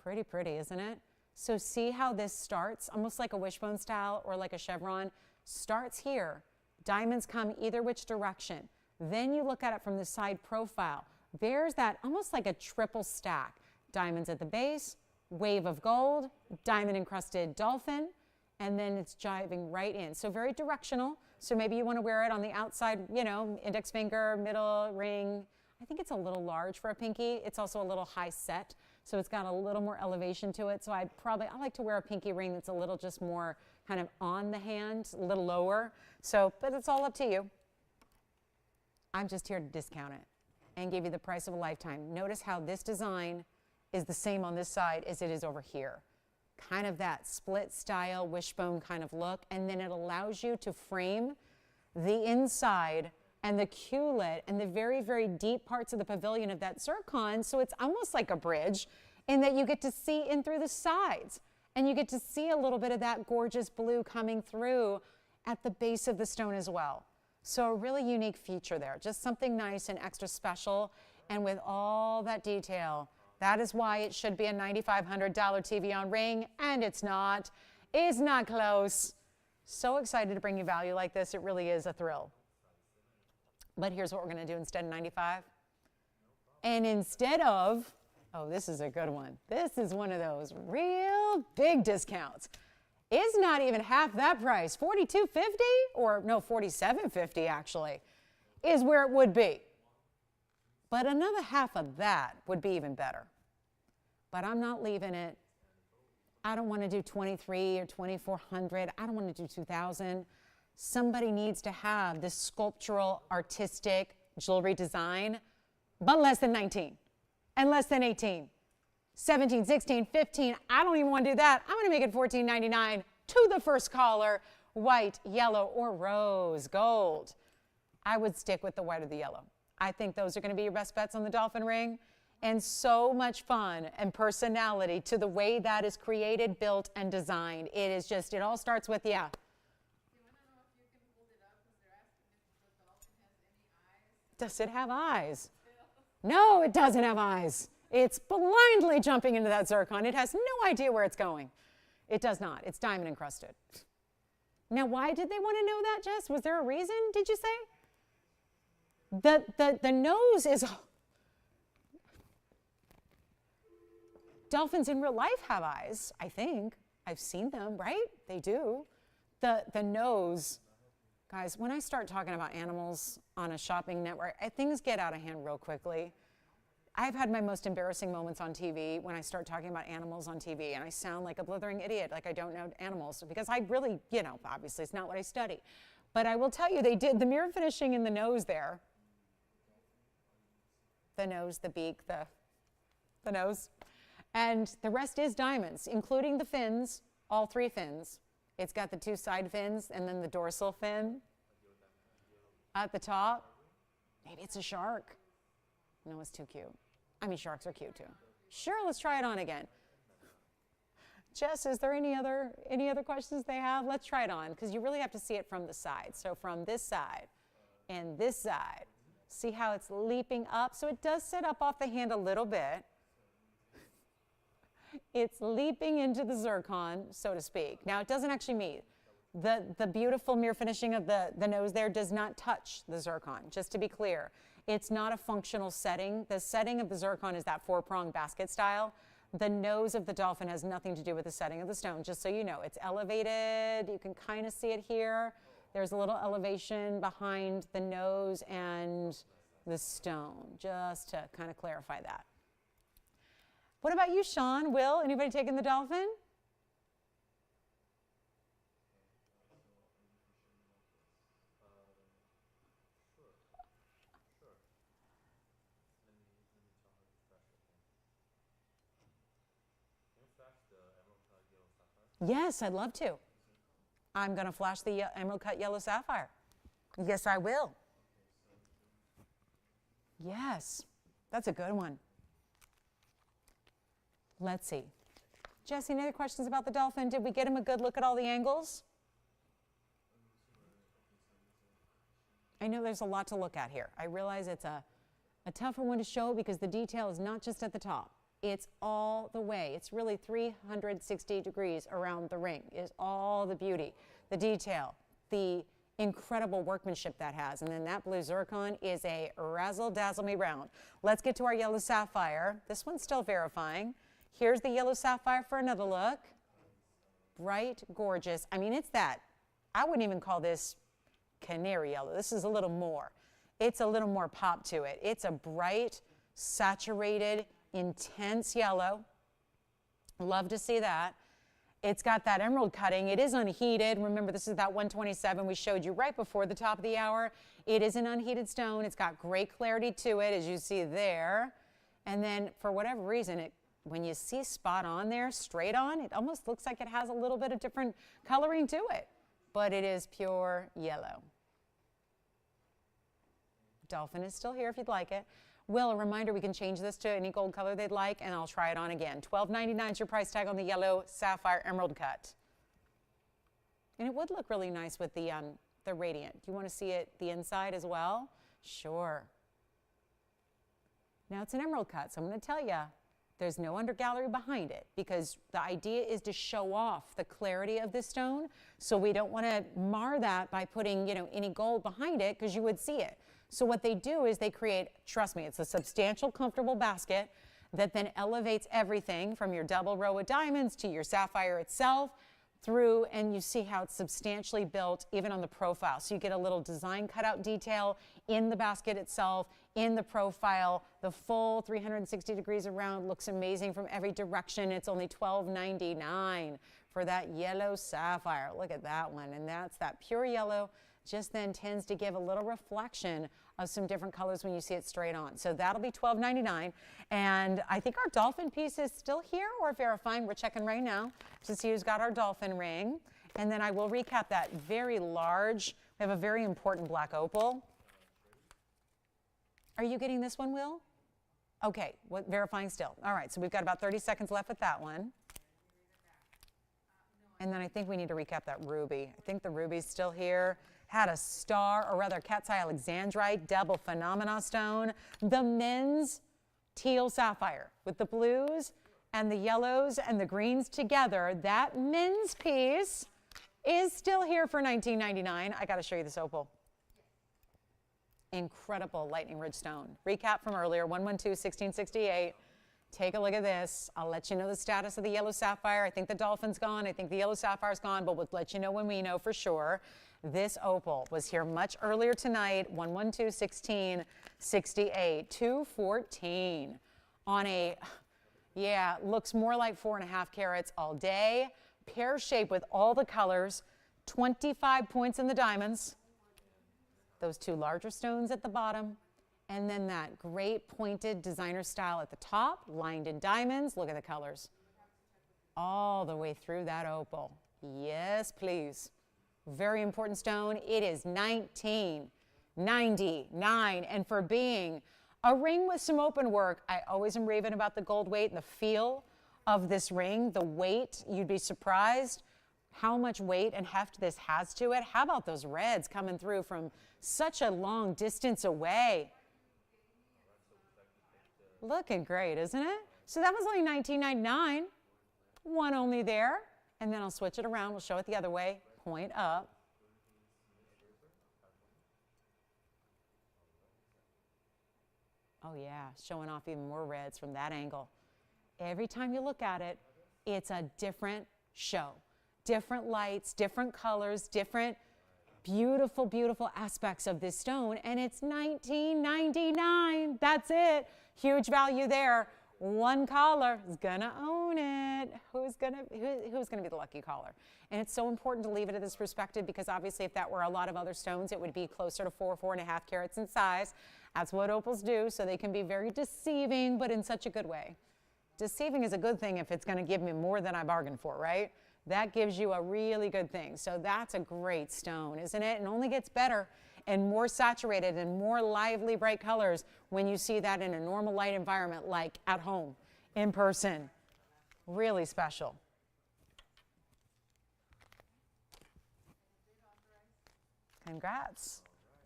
pretty, isn't it? So see how this starts, almost like a wishbone style or like a chevron, starts here. Diamonds come either which direction. Then you look at it from the side profile. There's that almost like a triple stack. Diamonds at the base, wave of gold, diamond encrusted dolphin, and then it's jiving right in. So very directional. So maybe you want to wear it on the outside, you know, index finger, middle, ring. I think it's a little large for a pinky. It's also a little high set, so it's got a little more elevation to it. So I like to wear a pinky ring that's a little just more kind of on the hand, a little lower. So, but it's all up to you. I'm just here to discount it and give you the price of a lifetime. Notice how this design is the same on this side as it is over here. Kind of that split style wishbone kind of look, and then it allows you to frame the inside and the culet and the very, very deep parts of the pavilion of that zircon, so it's almost like a bridge in that you get to see in through the sides, and you get to see a little bit of that gorgeous blue coming through at the base of the stone as well. So a really unique feature there, just something nice and extra special, and with all that detail. That is why it should be a $9,500 TVON ring, and it's not. It's not close. So excited to bring you value like this. It really is a thrill. But here's what we're going to do instead of 95. And instead of, oh, this is a good one. This is one of those real big discounts. It's not even half that price. $42.50, or no, $47.50 actually, is where it would be. But another half of that would be even better. But I'm not leaving it. I don't want to do $2,300 or $2,400. I don't want to do $2,000. Somebody needs to have this sculptural, artistic jewelry design, but less than 19 and less than 18, 17, 16, 15. I don't even want to do that. I'm going to make it $14.99 to the first caller, white, yellow, or rose gold. I would stick with the white or the yellow. I think those are going to be your best bets on the dolphin ring. And so much fun and personality to the way that is created, built, and designed. It is just, it all starts with, yeah. Does it have eyes? No, it doesn't have eyes. It's blindly jumping into that zircon. It has no idea where it's going. It does not. It's diamond encrusted. Now, why did they want to know that, Jess? Was there a reason, did you say? The nose is... Dolphins in real life have eyes, I think. I've seen them, right? They do. The nose, guys, when I start talking about animals on a shopping network, things get out of hand real quickly. I've had my most embarrassing moments on TV when I start talking about animals on TV, and I sound like a blithering idiot, like I don't know animals, because I really, you know, obviously it's not what I study. But I will tell you, they did the mirror finishing in the nose there. The nose, the beak, the nose. And the rest is diamonds, including the fins, all three fins. It's got the two side fins and then the dorsal fin at the top. Maybe it's a shark. No, it's too cute. I mean, sharks are cute too. Sure, let's try it on again. Jess, is there any other questions they have? Let's try it on, because you really have to see it from the side. So from this side and this side, see how it's leaping up? So it does sit up off the hand a little bit. It's leaping into the zircon, so to speak. Now, it doesn't actually meet. The beautiful mirror finishing of the nose there does not touch the zircon, just to be clear. It's not a functional setting. The setting of the zircon is that four-pronged basket style. The nose of the dolphin has nothing to do with the setting of the stone, just so you know. It's elevated. You can kind of see it here. There's a little elevation behind the nose and the stone, just to kind of clarify that. What about you, Sean? Will, anybody taking the dolphin? Yes, I'd love to. I'm going to flash the emerald cut yellow sapphire. Yes, I will. Yes, that's a good one. Let's see. Jesse, any other questions about the dolphin? Did we get him a good look at all the angles? I know there's a lot to look at here. I realize it's a tougher one to show because the detail is not just at the top. It's all the way. It's really 360 degrees around the ring. It's all the beauty, the detail, the incredible workmanship that has. And then that blue zircon is a razzle-dazzle-me round. Let's get to our yellow sapphire. This one's still verifying. Here's the yellow sapphire for another look. bright, gorgeous. I mean, it's that, I wouldn't even call this canary yellow. This is a little more. It's a little more pop to it. It's a bright, saturated, intense yellow. Love to see that. It's got that emerald cutting. It is unheated. Remember, this is that 127 we showed you right before the top of the hour. It is an unheated stone. It's got great clarity to it, as you see there. And then, for whatever reason, when you see spot on there, straight on, it almost looks like it has a little bit of different coloring to it. But it is pure yellow. Dolphin is still here if you'd like it. Will, a reminder, we can change this to any gold color they'd like, and I'll try it on again. $12.99 is your price tag on the yellow sapphire emerald cut. And it would look really nice with the radiant. Do you want to see it the inside as well? Sure. Now it's an emerald cut, so I'm going to tell you, there's no undergallery behind it because the idea is to show off the clarity of this stone. So we don't want to mar that by putting, any gold behind it because you would see it. So what they do is they create, trust me, it's a substantial, comfortable basket that then elevates everything from your double row of diamonds to your sapphire itself through, and you see how it's substantially built even on the profile. So you get a little design cutout detail in the basket itself, in the profile. The full 360 degrees around looks amazing from every direction. It's only $12.99 for that yellow sapphire. Look at that one, and that's that pure yellow. Just then tends to give a little reflection of some different colors when you see it straight on. So that'll be $12.99. And I think our dolphin piece is still here or verifying. We're checking right now to see who's got our dolphin ring. And then I will recap that very large. We have a very important black opal. Are you getting this one, Will? Okay, verifying still. All right, so we've got about 30 seconds left with that one. And then I think we need to recap that ruby. I think the ruby's still here. Had a star, or rather cat's eye alexandrite, double phenomena stone. The men's teal sapphire with the blues and the yellows and the greens together. That men's piece is still here for $19.99. I got to show you this opal. Incredible lightning ridge stone. Recap from earlier, 112-1668. Take a look at this. I'll let you know the status of the yellow sapphire. I think the dolphin's gone. I think the yellow sapphire's gone, but we'll let you know when we know for sure. This opal was here much earlier tonight, 112-1668, 214 on a, looks more like 4.5 carats all day. Pear shape with all the colors, 25 points in the diamonds. Those two larger stones at the bottom. And then that great pointed designer style at the top, lined in diamonds. Look at the colors. All the way through that opal. Yes, please. Very important stone. It is $19.99. And for being a ring with some open work, I always am raving about the gold weight and the feel of this ring. The weight, you'd be surprised how much weight and heft this has to it. How about those reds coming through from such a long distance away? Looking great, isn't it? So that was only $19.99. One only there. And then I'll switch it around. We'll show it the other way. Point up. Oh yeah, showing off even more reds from that angle. Every time you look at it, it's a different show. Different lights, different colors, different beautiful, beautiful aspects of this stone. And it's $19.99. That's it. Huge value there. One caller is gonna own it. Who's gonna be the lucky caller? And it's so important to leave it at this perspective because obviously if that were a lot of other stones, it would be closer to 4.5 carats in size. That's what opals do, so they can be very deceiving, but in such a good way. Deceiving is a good thing if it's gonna give me more than I bargained for, right? That gives you a really good thing. So that's a great stone, isn't it? And only gets better and more saturated and more lively, bright colors when you see that in a normal light environment like at home, in person. Really special. Congrats.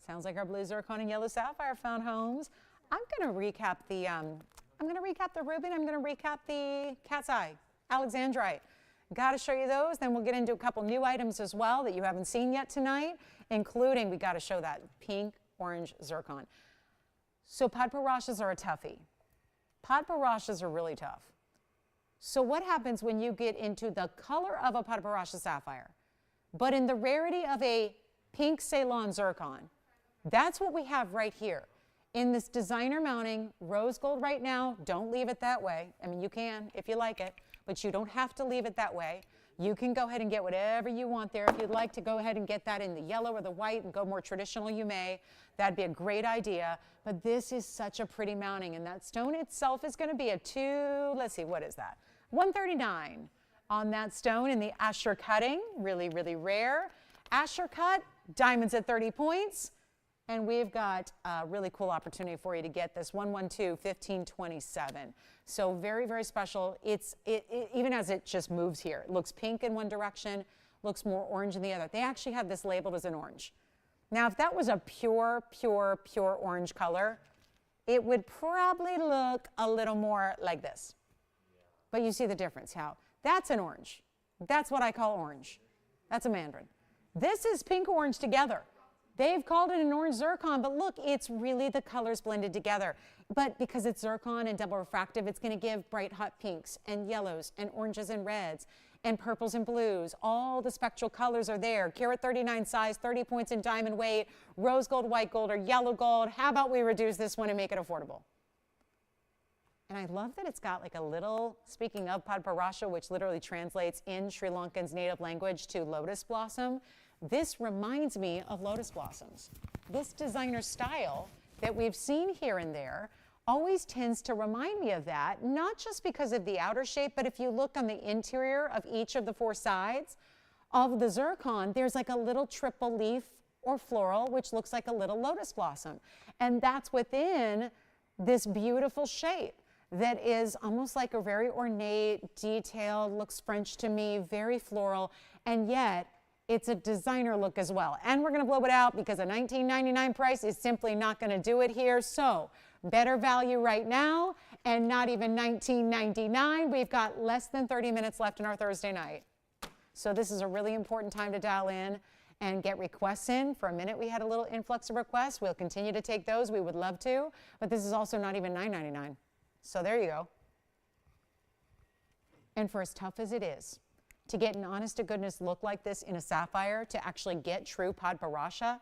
Sounds like our blue zircon and yellow sapphire found homes. I'm going to recap the ruby, and I'm going to recap the cat's eye, alexandrite. Got to show you those. Then we'll get into a couple new items as well that you haven't seen yet tonight, including we got to show that pink orange zircon. So padparashas are a toughie. Padparashas are really tough. So what happens when you get into the color of a Padbarasha sapphire, but in the rarity of a pink Ceylon zircon? That's what we have right here. In this designer mounting, rose gold right now, don't leave it that way. I mean, you can if you like it, but you don't have to leave it that way. You can go ahead and get whatever you want there. If you'd like to go ahead and get that in the yellow or the white and go more traditional, you may. That'd be a great idea. But this is such a pretty mounting, and that stone itself is going to be a let's see, what is that? 139 on that stone in the Asher cutting. Really, really rare. Asher cut, diamonds at 30 points. And we've got a really cool opportunity for you to get this 112-1527. So very, very special. Even as it just moves here, it looks pink in one direction, looks more orange in the other. They actually have this labeled as an orange. Now, if that was a pure orange color, it would probably look a little more like this. But you see the difference, how that's an orange. That's what I call orange. That's a mandarin. This is pink orange together. They've called it an orange zircon, but look, it's really the colors blended together. But because it's zircon and double refractive, it's going to give bright hot pinks and yellows and oranges and reds and purples and blues. All the spectral colors are there. Carat 39 size, 30 points in diamond weight, rose gold, white gold, or yellow gold. How about we reduce this one and make it affordable? And I love that it's got like a little, speaking of Padbarasha, which literally translates in Sri Lankan's native language to lotus blossom. This reminds me of lotus blossoms. This designer style that we've seen here and there always tends to remind me of that, not just because of the outer shape, but if you look on the interior of each of the four sides of the zircon, there's like a little triple leaf or floral, which looks like a little lotus blossom. And that's within this beautiful shape that is almost like a very ornate, detailed, looks French to me, very floral, and yet it's a designer look as well. And we're going to blow it out because a $19.99 price is simply not going to do it here. So better value right now, and not even $19.99. We've got less than 30 minutes left in our Thursday night. So this is a really important time to dial in and get requests in. For a minute, we had a little influx of requests. We'll continue to take those. We would love to. But this is also not even $9.99. So there you go. And for as tough as it is to get an honest-to-goodness look like this in a sapphire, to actually get true Padbarasha,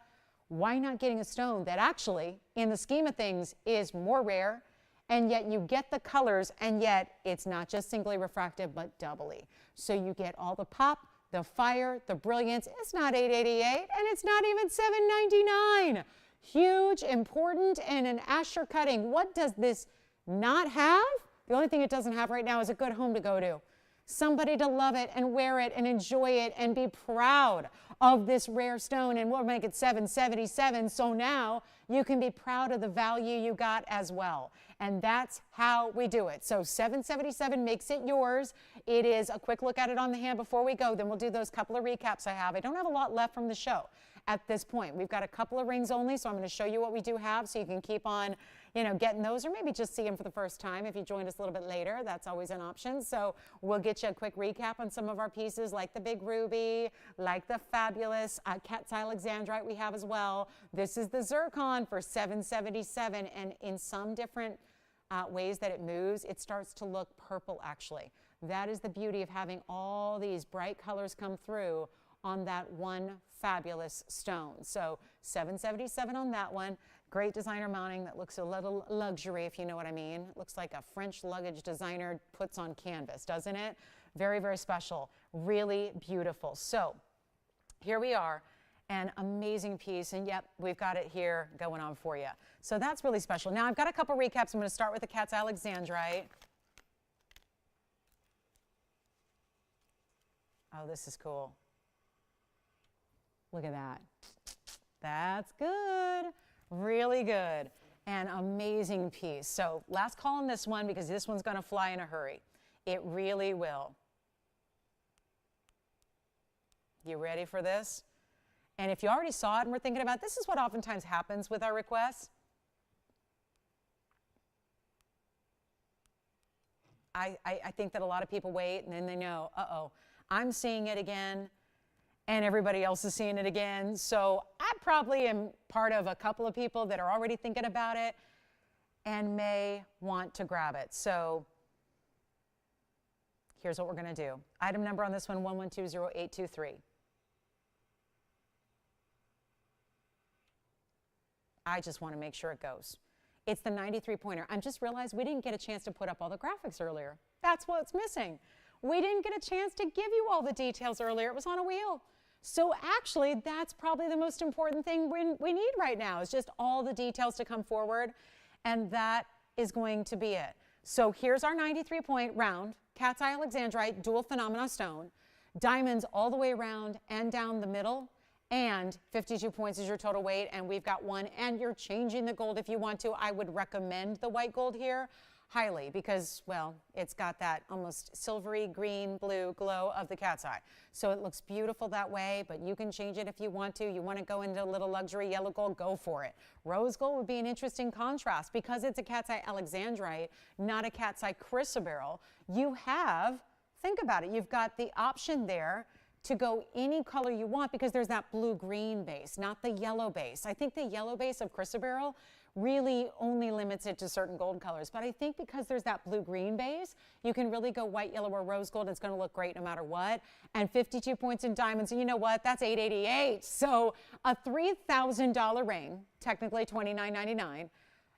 why not getting a stone that actually, in the scheme of things, is more rare, and yet you get the colors, and yet it's not just singly refractive, but doubly. So you get all the pop, the fire, the brilliance. It's not $888, and it's not even $799. Huge, important, and an Asher cutting. What does this not have? The only thing it doesn't have right now is a good home to go to. Somebody to love it and wear it and enjoy it and be proud of this rare stone, and we'll make it $777, so now you can be proud of the value you got as well. And that's how we do it. So $777 makes it yours. It is a quick look at it on the hand before we go. Then we'll do those couple of recaps I have. I don't have a lot left from the show at this point. We've got a couple of rings only, so I'm going to show you what we do have so you can keep on, getting those, or maybe just see them for the first time if you joined us a little bit later. That's always an option. So we'll get you a quick recap on some of our pieces, like the big ruby, like the fabulous cat's eye alexandrite we have as well. This is the zircon for $777, and in some different ways that it moves, it starts to look purple actually. That is the beauty of having all these bright colors come through on that one fabulous stone. So $777 on that one. Great designer mounting that looks a little luxury, if you know what I mean. It looks like a French luggage designer puts on canvas, doesn't it? Very, very special. Really beautiful. So here we are. An amazing piece, and yep, we've got it here going on for you. So that's really special. Now I've got a couple recaps. I'm going to start with the cat's eye alexandrite. Oh, this is cool. Look at that. That's good. Really good. An amazing piece. So last call on this one because this one's going to fly in a hurry. It really will. You ready for this? And if you already saw it and we're thinking about, this is what oftentimes happens with our requests. I think that a lot of people wait and then they know, uh-oh, I'm seeing it again and everybody else is seeing it again. So I probably am part of a couple of people that are already thinking about it and may want to grab it. So here's what we're going to do. Item number on this one, 1120-823. I just want to make sure it goes. It's the 93-pointer. I just realized we didn't get a chance to put up all the graphics earlier. That's what's missing. We didn't get a chance to give you all the details earlier. It was on a wheel. So actually, that's probably the most important thing we need right now is just all the details to come forward, and that is going to be it. So here's our 93-point round, cat's eye alexandrite, dual phenomena stone, diamonds all the way around and down the middle, and 52 points is your total weight, and we've got one, and you're changing the gold if you want to. I would recommend the white gold here highly because, well, it's got that almost silvery green blue glow of the cat's eye. So it looks beautiful that way, but you can change it if you want to. You want to go into a little luxury yellow gold, go for it. Rose gold would be an interesting contrast because it's a cat's eye alexandrite, not a cat's eye chrysoberyl. You have, think about it, you've got the option there to go any color you want because there's that blue-green base, not the yellow base. I think the yellow base of chrysoberyl really only limits it to certain gold colors. But I think because there's that blue-green base, you can really go white, yellow, or rose gold. It's going to look great no matter what. And 52 points in diamonds, and you know what? That's $888. So a $3,000 ring, technically $29.99,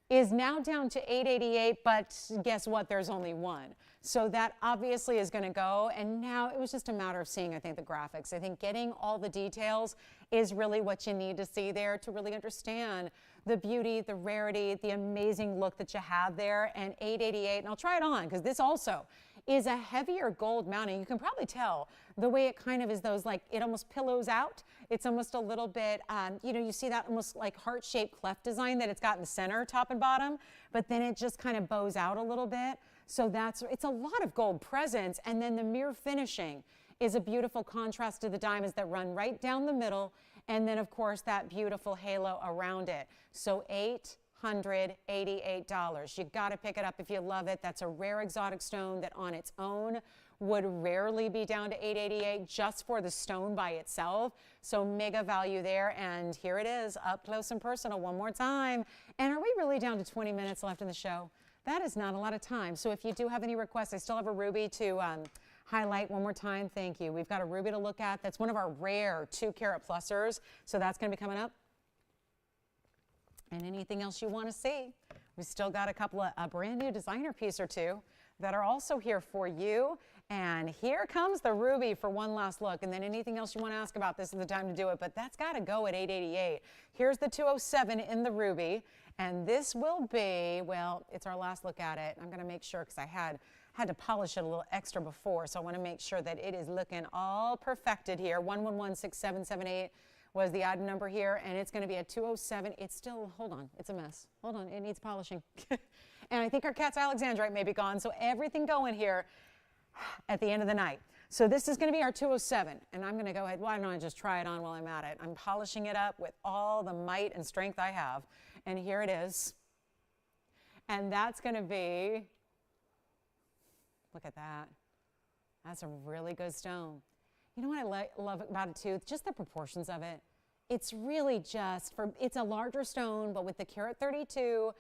is now down to $888, but guess what? There's only one. So that obviously is going to go, and now it was just a matter of seeing, I think, the graphics. I think getting all the details is really what you need to see there to really understand the beauty, the rarity, the amazing look that you have there, and $888, and I'll try it on because this also is a heavier gold mounting. You can probably tell the way it kind of is those, like, it almost pillows out. It's almost a little bit, you know, you see that almost like heart-shaped cleft design that it's got in the center, top and bottom, but then it just kind of bows out a little bit. So it's a lot of gold presence, and then the mirror finishing is a beautiful contrast to the diamonds that run right down the middle, and then, of course, that beautiful halo around it. So $888. You got to pick it up if you love it. That's a rare exotic stone that on its own would rarely be down to $888 just for the stone by itself. So mega value there. And here it is, up close and personal one more time. And are we really down to 20 minutes left in the show? That is not a lot of time. So if you do have any requests, I still have a ruby to highlight one more time. Thank you. We've got a ruby to look at. That's one of our rare 2-carat plusers. So that's going to be coming up. And anything else you want to see. We've still got a couple of a brand new designer piece or two that are also here for you. And here comes the ruby for one last look. And then anything else you want to ask about, this is the time to do it. But that's got to go at $888. Here's the 207 in the ruby. And this will be, well, it's our last look at it. I'm going to make sure because I had to polish it a little extra before. So I want to make sure that it is looking all perfected here. 1116-778 was the item number here, and it's going to be a 207. It's still, hold on, it's a mess. Hold on, it needs polishing. And I think our cat's alexandrite may be gone, so everything going here at the end of the night. So this is going to be our 207, and I'm going to go ahead. Why don't I just try it on while I'm at it? I'm polishing it up with all the might and strength I have, and here it is. And that's going to be, look at that. That's a really good stone. You know what I love about it too? Just the proportions of it. It's really just, it's a larger stone, but with the carat 32,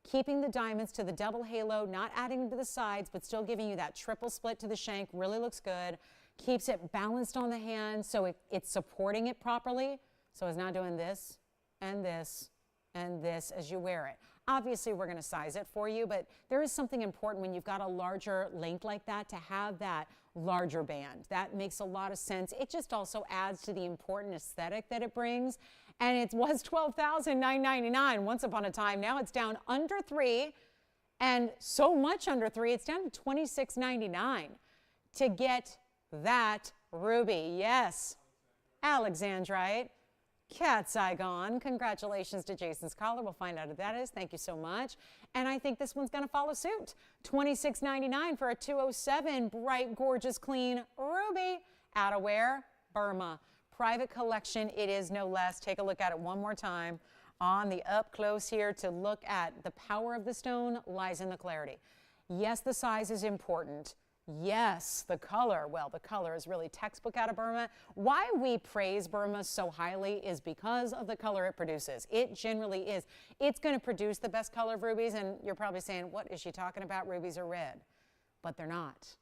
keeping the diamonds to the double halo, not adding to the sides, but still giving you that triple split to the shank. Really looks good. Keeps it balanced on the hand, so it's supporting it properly. So it's not doing this and this and this as you wear it. Obviously, we're going to size it for you, but there is something important when you've got a larger length like that to have that larger band. That makes a lot of sense. It just also adds to the important aesthetic that it brings. And it was $12,999 once upon a time. Now it's down under $3, and so much under $3, it's down to $26.99 to get that ruby. Yes, alexandrite. Cat's eye gone. Congratulations to Jason's caller. We'll find out who that is. Thank you so much. And I think this one's going to follow suit. $26.99 for a 207 bright, gorgeous, clean ruby. Outerwear, Burma. Private collection, it is no less. Take a look at it one more time on the up close here to look at the power of the stone lies in the clarity. Yes, the size is important. Yes, the color, well, the color is really textbook out of Burma. Why we praise Burma so highly is because of the color it produces. It generally is. It's going to produce the best color of rubies, and you're probably saying, what is she talking about? Rubies are red. But they're not.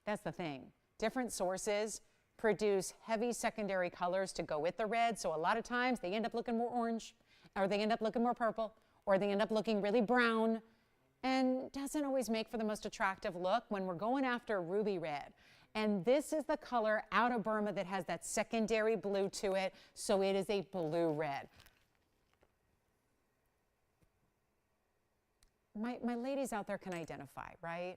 That's the thing. Different sources produce heavy secondary colors to go with the red. So a lot of times they end up looking more orange, or they end up looking more purple, or they end up looking really brown, and doesn't always make for the most attractive look when we're going after ruby red. And this is the color out of Burma that has that secondary blue to it, so it is a blue red. My ladies out there can identify, right?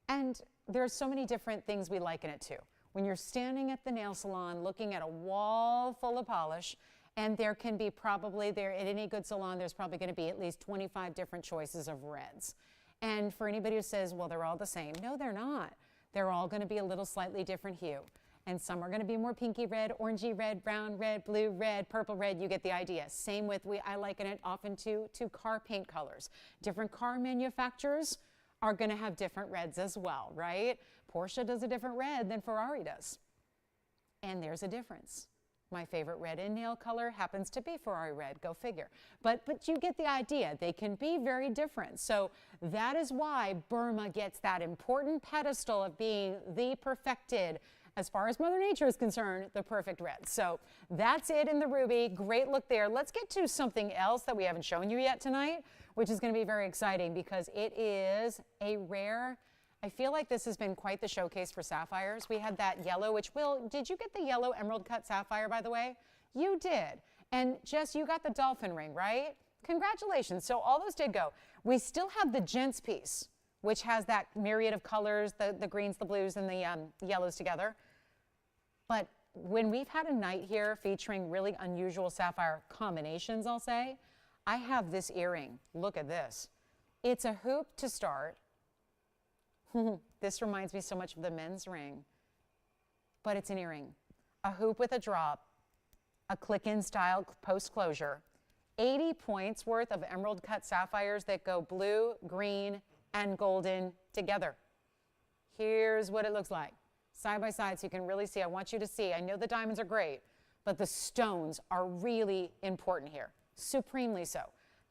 And there's so many different things we liken it to. When you're standing at the nail salon looking at a wall full of polish, and there can be probably, at any good salon, there's probably going to be at least 25 different choices of reds. And for anybody who says, well, they're all the same, no, they're not. They're all going to be a little slightly different hue. And some are going to be more pinky red, orangey red, brown red, blue red, purple red. You get the idea. Same with, I liken it often to car paint colors. Different car manufacturers are going to have different reds as well, right? Porsche does a different red than Ferrari does. And there's a difference. My favorite red in nail color happens to be Ferrari red, go figure. But you get the idea. They can be very different. So that is why Burma gets that important pedestal of being the perfected, as far as Mother Nature is concerned, the perfect red. So that's it in the ruby. Great look there. Let's get to something else that we haven't shown you yet tonight, which is going to be very exciting because it is a rare. I feel like this has been quite the showcase for sapphires. We had that yellow, which did you get the yellow emerald cut sapphire, by the way? You did. And Jess, you got the dolphin ring, right? Congratulations. So all those did go. We still have the gents piece, which has that myriad of colors, the greens, the blues, and the yellows together. But when we've had a night here featuring really unusual sapphire combinations, I'll say, I have this earring. Look at this. It's a hoop to start. This reminds me so much of the men's ring, but it's an earring. A hoop with a drop, a click-in style post-closure, 80 points worth of emerald cut sapphires that go blue, green, and golden together. Here's what it looks like. Side by side so you can really see. I want you to see. I know the diamonds are great, but the stones are really important here, supremely so,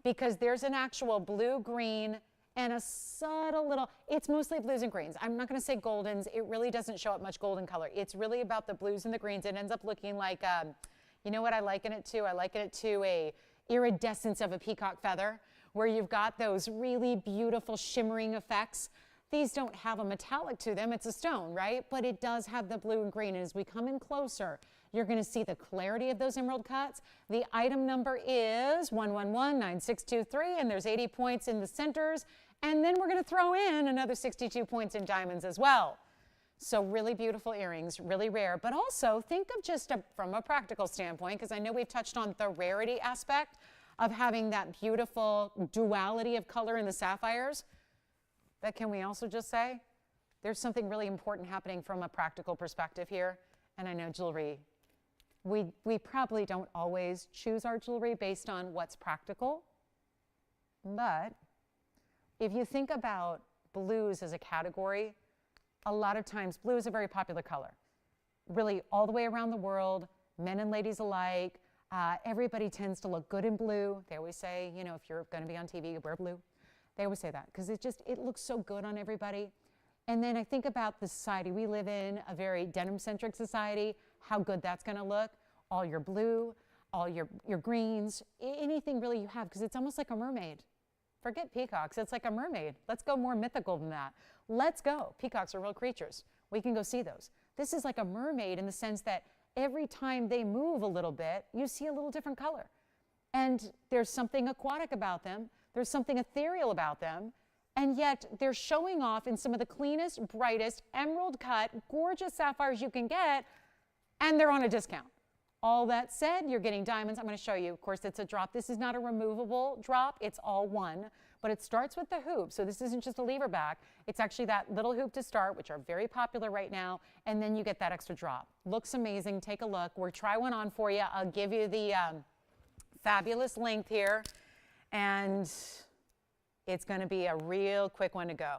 because there's an actual blue-green and a subtle little, it's mostly blues and greens. I'm not going to say goldens. It really doesn't show up much golden color. It's really about the blues and the greens. It ends up looking like, you know what I liken it to? I liken it to a iridescence of a peacock feather, where you've got those really beautiful shimmering effects. These don't have a metallic to them. It's a stone, right? But it does have the blue and green. And as we come in closer, you're going to see the clarity of those emerald cuts. The item number is 1119623, and there's 80 points in the centers. And then we're going to throw in another 62 points in diamonds as well. So really beautiful earrings, really rare. But also think of just from a practical standpoint, because I know we've touched on the rarity aspect of having that beautiful duality of color in the sapphires. But can we also just say there's something really important happening from a practical perspective here? And I know jewelry, we probably don't always choose our jewelry based on what's practical. But if you think about blues as a category, a lot of times blue is a very popular color. Really all the way around the world, men and ladies alike, everybody tends to look good in blue. They always say, you know, if you're going to be on TV, wear blue. They always say that because it looks so good on everybody. And then I think about the society we live in, a very denim-centric society, how good that's going to look. All your blue, all your greens, anything really you have, because it's almost like a mermaid. Forget peacocks, it's like a mermaid. Let's go more mythical than that. Let's go. Peacocks are real creatures. We can go see those. This is like a mermaid in the sense that every time they move a little bit, you see a little different color. And there's something aquatic about them. There's something ethereal about them. And yet they're showing off in some of the cleanest, brightest, emerald cut, gorgeous sapphires you can get, and they're on a discount. All that said, you're getting diamonds. I'm going to show you. Of course, it's a drop. This is not a removable drop. It's all one. But it starts with the hoop. So this isn't just a lever back. It's actually that little hoop to start, which are very popular right now. And then you get that extra drop. Looks amazing. Take a look. We'll try one on for you. I'll give you the fabulous length here. And it's going to be a real quick one to go.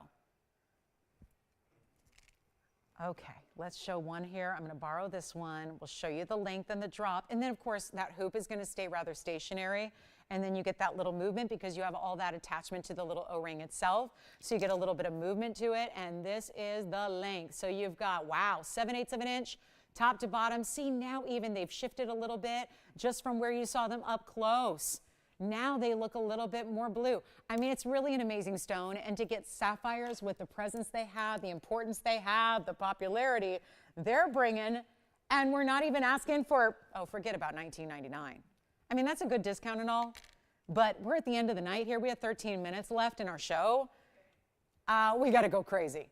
Okay, let's show one here. I'm going to borrow this one. We'll show you the length and the drop. And then, of course, that hoop is going to stay rather stationary and then you get that little movement because you have all that attachment to the little O-ring itself. So you get a little bit of movement to it, and this is the length. So you've got, wow, 7/8 of an inch, top to bottom. See, now even they've shifted a little bit just from where you saw them up close. Now they look a little bit more blue. I mean, it's really an amazing stone, and to get sapphires with the presence they have, the importance they have, the popularity they're bringing, and we're not even asking for, oh, forget about $19.99. I mean, that's a good discount and all, but we're at the end of the night here. We have 13 minutes left in our show. We got to go crazy.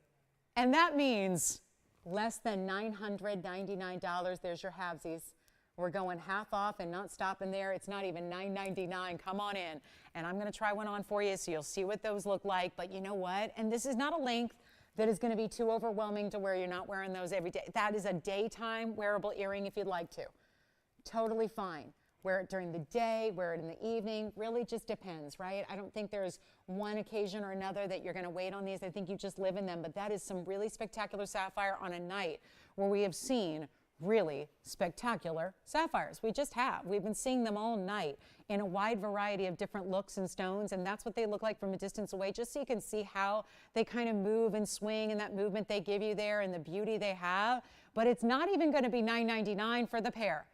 And that means less than $999. There's your halvesies. We're going half off and not stopping there. It's not even $9.99. Come on in. And I'm going to try one on for you so you'll see what those look like. But you know what? And this is not a length that is going to be too overwhelming to where you're not wearing those every day. That is a daytime wearable earring if you'd like to. Totally fine. Wear it during the day, wear it in the evening, really just depends, right? I don't think there's one occasion or another that you're gonna wait on these. I think you just live in them, but that is some really spectacular sapphire on a night where we have seen really spectacular sapphires. We just have. We've been seeing them all night in a wide variety of different looks and stones, and that's what they look like from a distance away, just so you can see how they kind of move and swing and that movement they give you there and the beauty they have. But it's not even gonna be $9.99 for the pair.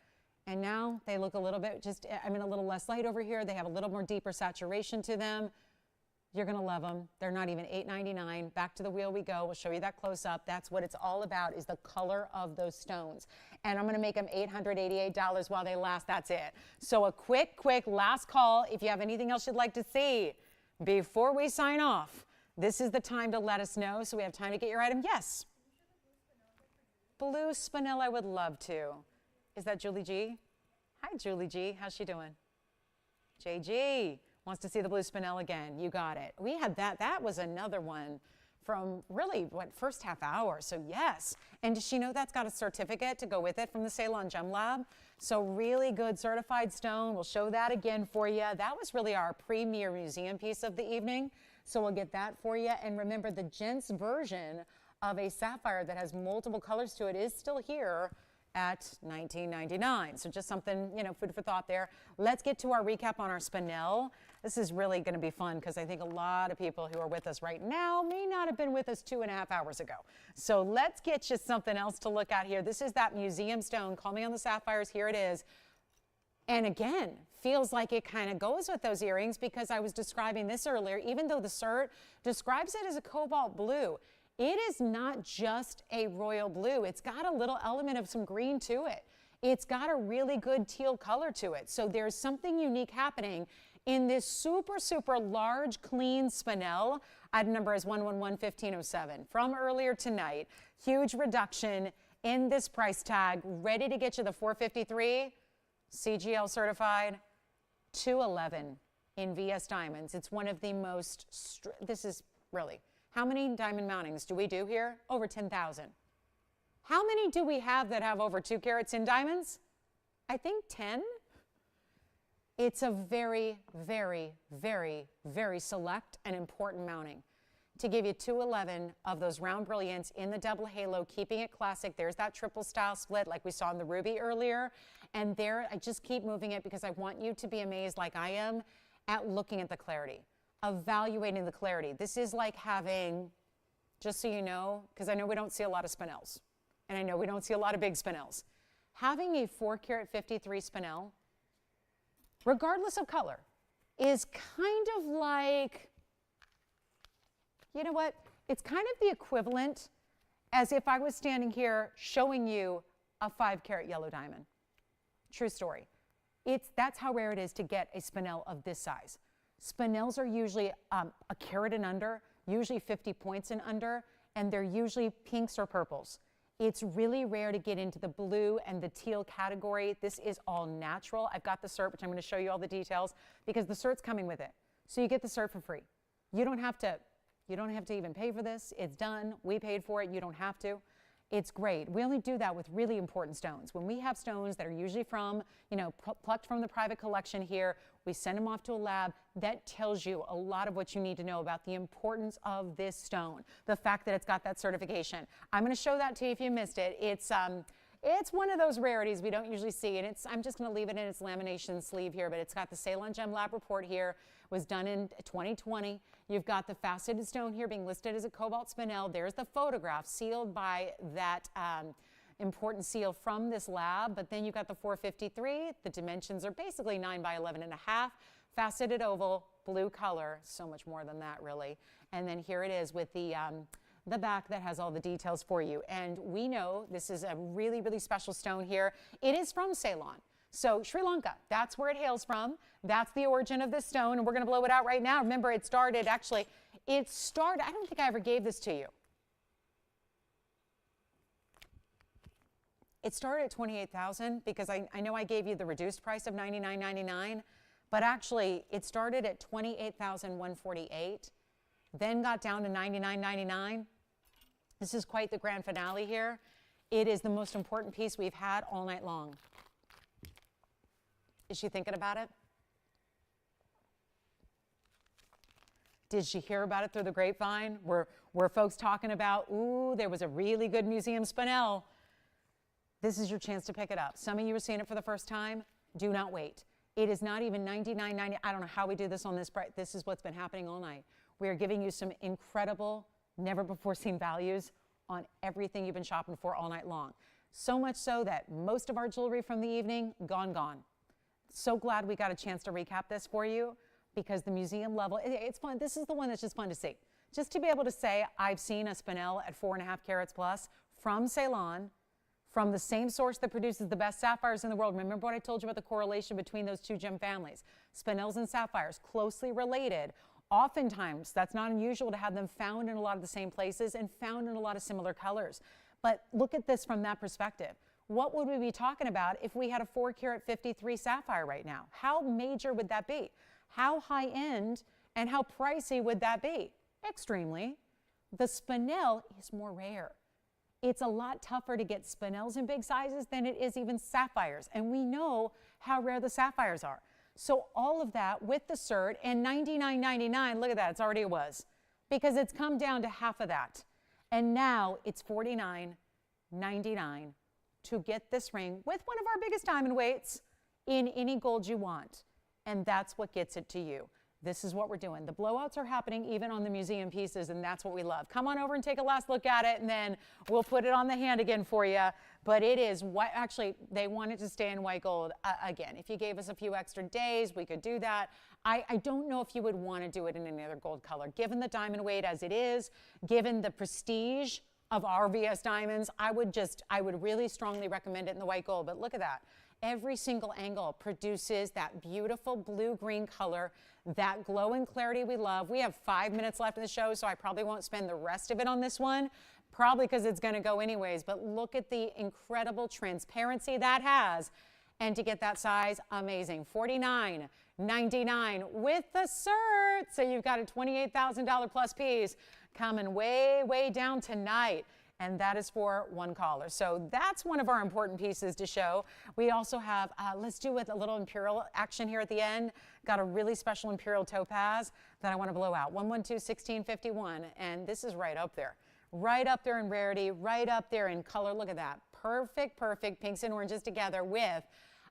And now they look a little bit a little less light over here. They have a little more deeper saturation to them. You're going to love them. They're not even $8.99. Back to the wheel we go. We'll show you that close up. That's what it's all about, is the color of those stones. And I'm going to make them $888 while they last. That's it. So a quick last call. If you have anything else you'd like to see before we sign off, this is the time to let us know so we have time to get your item. Yes. Blue spinel, I would love to. Is that Julie G? Hi, Julie G. How's she doing? JG wants to see the blue spinel again. You got it. We had that. That was another one from really, first half hour. So yes. And does she know that's got a certificate to go with it from the Ceylon Gem Lab? So really good certified stone. We'll show that again for you. That was really our premier museum piece of the evening. So we'll get that for you. And remember, the gents version of a sapphire that has multiple colors to it is still here at $19.99. So just something, food for thought there. Let's get to our recap on our spinel. This is really going to be fun because I think a lot of people who are with us right now may not have been with us 2.5 hours ago. So let's get you something else to look at here. This is that museum stone. Call me on the sapphires. Here it is. And again, feels like it kind of goes with those earrings because I was describing this earlier. Even though the cert describes it as a cobalt blue, it is not just a royal blue. It's got a little element of some green to it. It's got a really good teal color to it. So there's something unique happening in this super large, clean spinel. Item number is 111-1507. From earlier tonight, huge reduction in this price tag, ready to get you the 453, CGL certified, 211 in VS Diamonds. It's one of the most, this is really, how many diamond mountings do we do here? Over 10,000. How many do we have that have over 2 carats in diamonds? I think 10. It's a very select and important mounting to give you 211 of those round brilliants in the double halo, keeping it classic. There's that triple style split like we saw in the ruby earlier. And there, I just keep moving it because I want you to be amazed like I am at looking at the clarity. Evaluating the clarity. This is like having, just so you know, because I know we don't see a lot of spinels, and I know we don't see a lot of big spinels. Having a 4 carat 53 spinel, regardless of color, is kind of like, you know what? It's kind of the equivalent as if I was standing here showing you a 5 carat yellow diamond. True story. That's how rare it is to get a spinel of this size. Spinels are usually a carat and under, usually 50 points and under, and they're usually pinks or purples. It's really rare to get into the blue and the teal category. This is all natural. I've got the cert, which I'm going to show you all the details, because the cert's coming with it. So you get the cert for free. You don't have to even pay for this. It's done. We paid for it. You don't have to. It's great. We only do that with really important stones. When we have stones that are usually from, plucked from the private collection here, we send them off to a lab. That tells you a lot of what you need to know about the importance of this stone, the fact that it's got that certification. I'm going to show that to you if you missed it. It's one of those rarities we don't usually see, and I'm just going to leave it in its lamination sleeve here, but it's got the Ceylon Gem Lab report here. It was done in 2020. You've got the faceted stone here being listed as a cobalt spinel. There's the photograph sealed by that important seal from this lab, but then you've got the 453. The dimensions are basically 9 by 11.5, faceted oval, blue color, so much more than that really. And then here it is with the back that has all the details for you. And we know this is a really, really special stone here. It is from Ceylon. So Sri Lanka, that's where it hails from. That's the origin of this stone, and we're going to blow it out right now. Remember, it started, I don't think I ever gave this to you. It started at $28,000 because I know I gave you the reduced price of $99.99, but actually it started at $28,148, then got down to $99.99. This is quite the grand finale here. It is the most important piece we've had all night long. Is she thinking about it? Did she hear about it through the grapevine? Were folks talking about, ooh, there was a really good museum spinel? This is your chance to pick it up. Some of you are seeing it for the first time. Do not wait. It is not even $99.90. I don't know how we do this on this price. This is what's been happening all night. We are giving you some incredible, never before seen values on everything you've been shopping for all night long. So much so that most of our jewelry from the evening, gone. So glad we got a chance to recap this for you because the museum level, it's fun. This is the one that's just fun to see. Just to be able to say, I've seen a spinel at 4.5 carats plus from Ceylon, from the same source that produces the best sapphires in the world. Remember what I told you about the correlation between those two gem families? Spinels and sapphires, closely related. Oftentimes, that's not unusual to have them found in a lot of the same places and found in a lot of similar colors. But look at this from that perspective. What would we be talking about if we had a 4 carat 53 sapphire right now? How major would that be? How high end and how pricey would that be? Extremely. The spinel is more rare. It's a lot tougher to get spinels in big sizes than it is even sapphires. And we know how rare the sapphires are. So all of that with the cert and $99.99, look at that, it's already was. Because it's come down to half of that. And now it's $49.99 to get this ring with one of our biggest diamond weights in any gold you want. And that's what gets it to you. This is what we're doing. The blowouts are happening even on the museum pieces, and that's what we love. Come on over and take a last look at it, and then we'll put it on the hand again for you. But it is white. Actually, they want it to stay in white gold. Again, if you gave us a few extra days, we could do that. I don't know if you would want to do it in any other gold color. Given the diamond weight as it is, given the prestige of RVS diamonds, I would really strongly recommend it in the white gold. But look at that. Every single angle produces that beautiful blue-green color, that glow and clarity we love. We have 5 minutes left in the show, so I probably won't spend the rest of it on this one, probably because it's going to go anyways. But look at the incredible transparency that has. And to get that size, amazing. $49.99 with the cert. So you've got a $28,000 plus piece coming way, way down tonight. And that is for one caller. So that's one of our important pieces to show. We also have, let's do with a little imperial action here at the end. Got a really special imperial topaz that I want to blow out. 112-1651. And this is right up there. Right up there in rarity, right up there in color. Look at that. Perfect, perfect pinks and oranges together with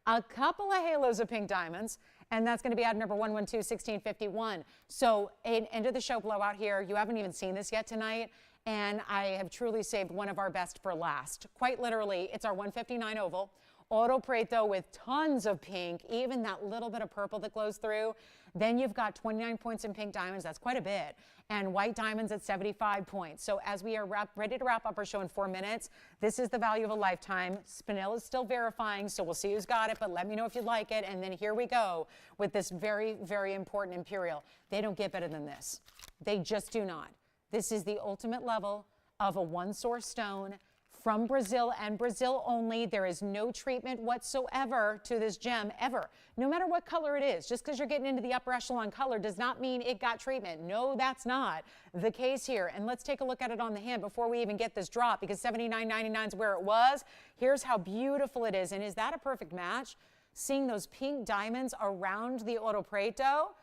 a couple of halos of pink diamonds. And that's going to be item number 112-1651. So end of the show blowout here. You haven't even seen this yet tonight. And I have truly saved one of our best for last. Quite literally, it's our 159 oval. Oro Preto with tons of pink, even that little bit of purple that glows through. Then you've got 29 points in pink diamonds. That's quite a bit. And white diamonds at 75 points. So as we are ready to wrap up our show in 4 minutes, this is the value of a lifetime. Spinel is still verifying, so we'll see who's got it, but let me know if you like it. And then here we go with this very, very important imperial. They don't get better than this. They just do not. This is the ultimate level of a one-source stone from Brazil and Brazil only. There is no treatment whatsoever to this gem ever, no matter what color it is. Just because you're getting into the upper echelon color does not mean it got treatment. No, that's not the case here. And let's take a look at it on the hand before we even get this drop, because $79.99 is where it was. Here's how beautiful it is. And is that a perfect match? Seeing those pink diamonds around the Oro Preto.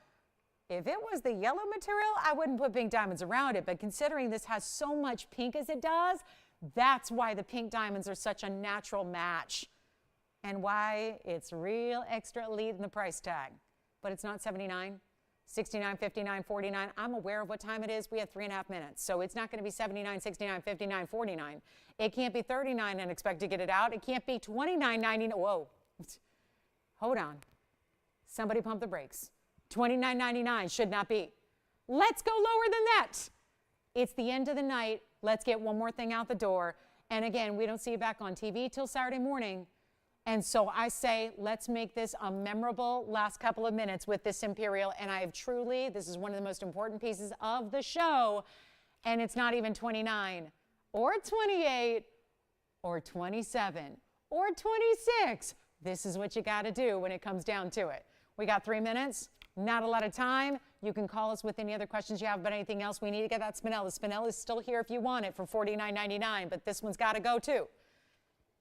If it was the yellow material, I wouldn't put pink diamonds around it, but considering this has so much pink as it does, That's why the pink diamonds are such a natural match and why it's real extra elite in the price tag. But it's not 79, 69, 59, 49. I'm aware of what time it is. We have 3.5 minutes. So it's not going to be 79, 69, 59, 49. It can't be 39 and expect to get it out. It can't be 29.99. Whoa. Hold on. Somebody pump the brakes. 29.99 should not be. Let's go lower than that. It's the end of the night. Let's get one more thing out the door. And again, we don't see you back on TV till Saturday morning. And so I say, let's make this a memorable last couple of minutes with this Imperial. And I have truly, this is one of the most important pieces of the show. And it's not even 29 or 28 or 27 or 26. This is what you got to do when it comes down to it. We got 3 minutes, not a lot of time. You can call us with any other questions you have about anything else. We need to get that spinel. The spinel is still here if you want it for $49.99, but this one's got to go too.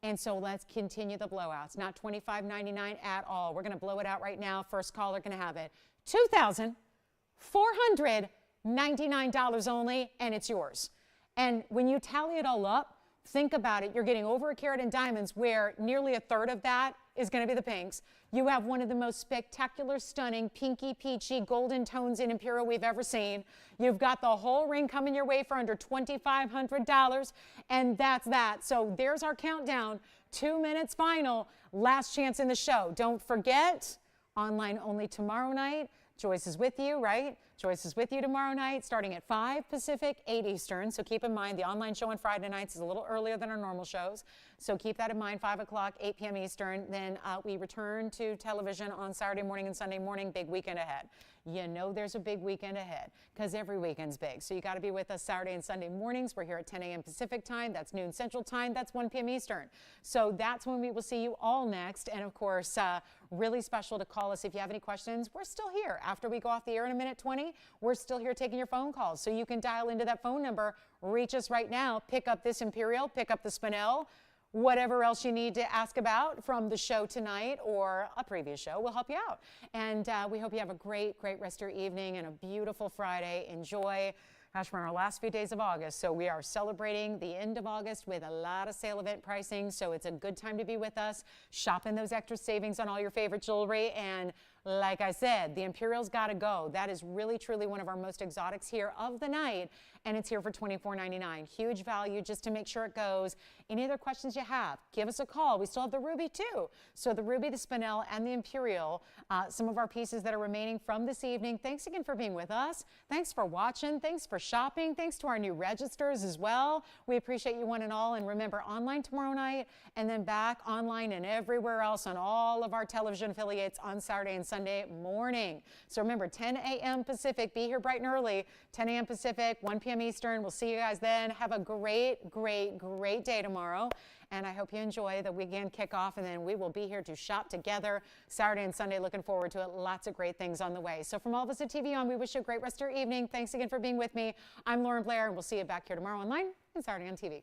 And so let's continue the blowouts. Not $25.99 at all. We're going to blow it out right now. First caller going to have it. $2,499 only, and it's yours. And when you tally it all up, think about it. You're getting over a carat in diamonds where nearly a third of that is going to be the pinks. You have one of the most spectacular, stunning, pinky, peachy, golden tones in Imperial we've ever seen. You've got the whole ring coming your way for under $2,500, and that's that. So there's our countdown. 2 minutes final. Last chance in the show. Don't forget, online only tomorrow night. Joyce is with you, right? Joyce is with you tomorrow night, starting at 5 Pacific, 8 Eastern. So keep in mind, the online show on Friday nights is a little earlier than our normal shows. So keep that in mind, 5 o'clock, 8 p.m. Eastern. Then we return to television on Saturday morning and Sunday morning. Big weekend ahead. You know there's a big weekend ahead because every weekend's big. So you got to be with us Saturday and Sunday mornings. We're here at 10 a.m. Pacific time. That's noon Central time. That's 1 p.m. Eastern. So that's when we will see you all next. And of course, really special to call us if you have any questions. We're still here. After we go off the air in a minute 20, we're still here taking your phone calls. So you can dial into that phone number, reach us right now, pick up this Imperial, pick up the spinel, whatever else you need to ask about from the show tonight or a previous show, we'll help you out. And we hope you have a great, great rest of your evening and a beautiful Friday. Enjoy. Gosh, we're in our last few days of August, so we are celebrating the end of August with a lot of sale event pricing, so it's a good time to be with us, shopping those extra savings on all your favorite jewelry, and like I said, the Imperial's got to go. That is really, truly one of our most exotics here of the night, and it's here for $24.99. Huge value just to make sure it goes. Any other questions you have, give us a call. We still have the ruby too. So the ruby, the spinel, and the Imperial, some of our pieces that are remaining from this evening. Thanks again for being with us. Thanks for watching. Thanks for shopping. Thanks to our new registers as well. We appreciate you one and all. And remember, online tomorrow night and then back online and everywhere else on all of our television affiliates on Saturday and Sunday morning. So remember, 10 a.m. Pacific, be here bright and early, 10 a.m. Pacific, 1 p.m. Eastern. We'll see you guys then. Have a great, great, great day tomorrow. And I hope you enjoy the weekend kickoff. And then we will be here to shop together Saturday and Sunday. Looking forward to it. Lots of great things on the way. So from all of us at TVON, we wish you a great rest of your evening. Thanks again for being with me. I'm Lauren Blair, and we'll see you back here tomorrow online and Saturday on TV.